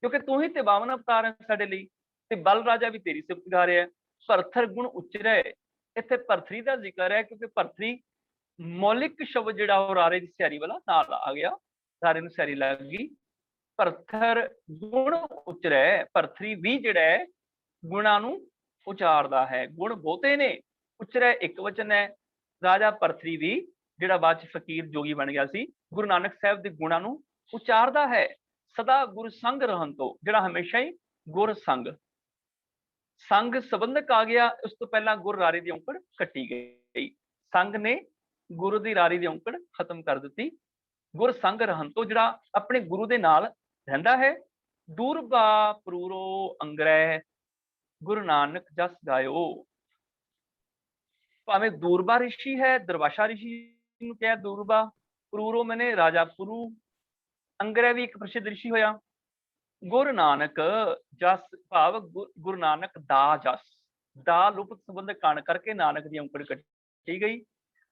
[SPEAKER 1] ਕਿਉਂਕਿ ਤੂੰ ਹੀ ਤੇ 52 ਅਵਤਾਰ ਹੈ ਸਾਡੇ ਲਈ, ਤੇ ਬਲ ਰਾਜਾ ਵੀ ਤੇਰੀ ਸਿਫਤ ਗਾ ਰਿਹਾ ਹੈ। ਭਰਥਰ ਗੁਣ ਉਚਰੈ, ਇੱਥੇ ਭਰਥਰੀ ਦਾ ਜ਼ਿਕਰ ਹੈ, ਕਿਉਂਕਿ ਭਰਥਰੀ ਮੌਲਿਕ ਸ਼ਬਦ ਜਿਹੜਾ ਉਹ ਰਾਰੇ ਦੀ ਸਿਹਾਰੀ ਵਾਲਾ ਨਾਲ ਆ ਗਿਆ, ਰਾਰੇ ਨੂੰ ਸਿਹਾਰੀ ਲੱਗ ਗਈ। ਭਰਥਰ ਗੁਣ ਉਚਰੈ, ਭਰਥਰੀ ਵੀ ਜਿਹੜਾ ਹੈ ਗੁਣਾਂ ਨੂੰ ਉਚਾਰਦਾ ਹੈ। ਗੁਣ ਬਹੁਤੇ ਨੇ, ਉਚਰੈ ਇੱਕ ਵਚਨ ਹੈ। ਰਾਜਾ ਭਰਥਰੀ ਵੀ ਜਿਹੜਾ ਬਾਅਦ ਚ ਫਕੀਰ ਜੋਗੀ ਬਣ ਗਿਆ ਸੀ, ਗੁਰੂ ਨਾਨਕ ਸਾਹਿਬ ਦੇ ਗੁਣਾਂ ਨੂੰ ਉਚਾਰਦਾ ਹੈ। ਸਦਾ ਗੁਰ ਸੰਗ ਰਹਿਣ ਤੋਂ, ਜਿਹੜਾ ਹਮੇਸ਼ਾ ਹੀ ਗੁਰ ਸੰਗ, ਸੰਗ ਸੰਬੰਧਕ ਆ ਗਿਆ। ਉਸ ਤੋਂ ਪਹਿਲਾਂ ਗੁਰ ਰਾਰੇ ਦੀ ਔਂਕੜ ਕੱਟੀ ਗਈ। ਸੰਗ ਨੇ ਗੁਰੂ ਦੀ ਰਾਰੀ ਦੀ ਔਂਕੜ ਖਤਮ ਕਰ ਦਿੱਤੀ। ਗੁਰ ਸੰਗ ਰਹਿਣ ਤੋਂ, ਜਿਹੜਾ ਆਪਣੇ ਗੁਰੂ ਦੇ ਨਾਲ ਰਹਿੰਦਾ ਹੈ। ਦੂਰਬਾ ਪਰੂਰੋ ਅੰਗਰੈ, ਗੁਰੂ ਨਾਨਕ ਜਸ ਗਾਇਓ। ਭਾਵੇਂ ਦੂਰਬਾ ਰਿਸ਼ੀ ਹੈ, ਦਰਵਾਸ਼ਾ ਰਿਸ਼ੀ ਨੂੰ ਕਿਹਾ ਦੂਰਬਾ। ਪਰੂਰੋ ਮੈਨੇ ਰਾਜਾ ਪੁਰੂ। ਅੰਗਰੈ ਵੀ ਇੱਕ ਪ੍ਰਸਿੱਧ ਰਿਸ਼ੀ ਹੋਇਆ। ਗੁਰੂ ਨਾਨਕ ਜਸ ਭਾਵ ਗੁਰੂ ਨਾਨਕ ਦਾ ਜਸ, ਦਾ ਲੁਪਤ ਸੰਬੰਧ ਕਣ ਕਰਕੇ ਨਾਨਕ ਦੀ ਔਂਕੜ ਕੱਟੀ ਗਈ।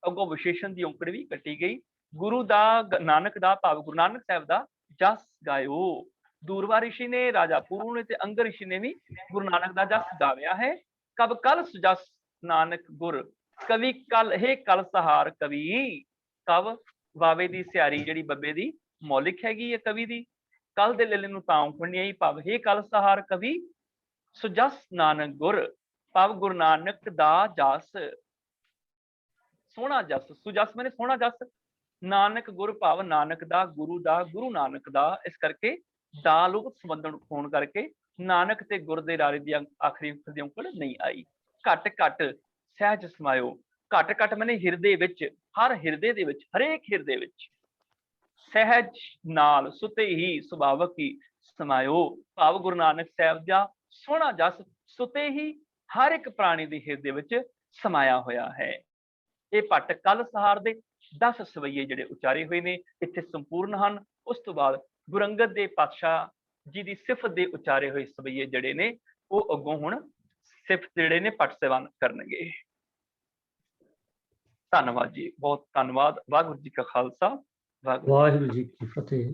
[SPEAKER 1] ਅੱਗੋਂ ਵਿਸ਼ੇਸ਼ਣ ਦੀ ਔਂਕੜ ਵੀ ਕੱਟੀ ਗਈ। ਗੁਰੂ ਦਾ, ਨਾਨਕ ਦਾ ਭਾਵ ਗੁਰੂ ਨਾਨਕ ਸਾਹਿਬ ਦਾ ਜਸ ਗਾਇਓ। ਦੂਰਬਾ ਰਿਸ਼ੀ ਨੇ, ਰਾਜਾ ਪੁਰੂ ਨੇ ਤੇ ਅੰਗਰ ਰਿਸ਼ੀ ਨੇ ਵੀ ਗੁਰੂ ਨਾਨਕ ਦਾ ਜਸ ਗਾਇਆ ਹੈ। ਕਬ ਕਲ ਸੁਜਸ ਨਾਨਕ ਗੁਰ, ਕਵੀ ਕਲ ਹੈ ਕਲ ਸਹਾਰ ਕਵੀ। ਕਵ ਵਾਵੇ ਦੀ ਸਿਹਾਰੀ ਜਿਹੜੀ ਬੱਬੇ ਦੀ ਮੌਲਿਕ ਹੈਗੀ ਹੈ ਕਵੀ ਦੀ, ਕੱਲ ਦੇ ਲੱਲੇ ਨੂੰ ਤਾਂ ਔਂਕੜ ਨਹੀਂ ਆਈ। ਭਾਵ ਹੈ ਕਲ ਸਹਾਰ ਕਵੀ, ਸੁਜਸ ਨਾਨਕ ਗੁਰ, ਭਾਵ ਗੁਰੂ ਨਾਨਕ ਦਾ ਜਸ, ਸੋਹਣਾ ਜਸ। ਸੁਜਸ ਮੈਨੇ ਸੋਹਣਾ ਜਸ। ਨਾਨਕ ਗੁਰ ਭਾਵ ਨਾਨਕ ਦਾ, ਗੁਰੂ ਦਾ, ਗੁਰੂ ਨਾਨਕ ਦਾ। ਇਸ ਕਰਕੇ ਦਾ ਲੁਪਤ ਸੰਬੰਧਨ ਹੋਣ ਕਰਕੇ ਨਾਨਕ ਤੇ ਗੁਰ ਦੇ ਰਾਰੇ ਦੀ ਆਖਰੀ ਅੱਖਰ ਦੀ ਔਂਕੜ ਨਹੀਂ ਆਈ। ਘਟ ਘਟ ਸਹਿਜ ਸਮਾਇਓ, ਘਟ ਘਟ ਮੈਨੇ ਹਿਰਦੇ ਵਿੱਚ, ਹਰ ਹਿਰਦੇ ਦੇ ਵਿੱਚ, ਹਰੇਕ ਹਿਰਦੇ ਵਿੱਚ। ਸਹਿਜ ਨਾਲ, ਸੁਤੇ ਹੀ, ਸੁਭਾਵਕ ਹੀ ਸਮਾਇਓ, ਭਾਵ ਗੁਰੂ ਨਾਨਕ ਸਾਹਿਬ ਦਾ ਸੋਹਣਾ ਜਸ ਸੁਤੇ ਹੀ ਹਰ ਇੱਕ ਪ੍ਰਾਣੀ ਦੇ ਹਿਰਦੇ ਵਿੱਚ ਸਮਾਇਆ ਹੋਇਆ ਹੈ। ਇਹ ਭੱਟ ਕਲ ਸਹਾਰ ਦੇ 10 ਸਵਈਏ ਜਿਹੜੇ ਉਚਾਰੇ ਹੋਏ ਨੇ ਇੱਥੇ ਸੰਪੂਰਨ ਹਨ। ਉਸ ਤੋਂ ਬਾਅਦ ਗੁਰੂ ਅੰਗਦ ਦੇਵ ਪਾਤਸ਼ਾਹ ਜੀ ਦੀ ਸਿਫਤ ਦੇ ਉਚਾਰੇ ਹੋਏ ਸਵਈਏ ਜਿਹੜੇ ਨੇ ਉਹ ਅੱਗੋਂ ਹੁਣ ਸਿਫਤ ਜਿਹੜੇ ਨੇ ਪਟ ਸੇਵਨ ਕਰਨਗੇ। ਧੰਨਵਾਦ ਜੀ, ਬਹੁਤ ਧੰਨਵਾਦ। ਵਾਹਿਗੁਰੂ ਜੀ ਕਾ ਖਾਲਸਾ, ਵਾਹਿਗੁਰੂ ਜੀ ਕੀ ਫਤਿਹ।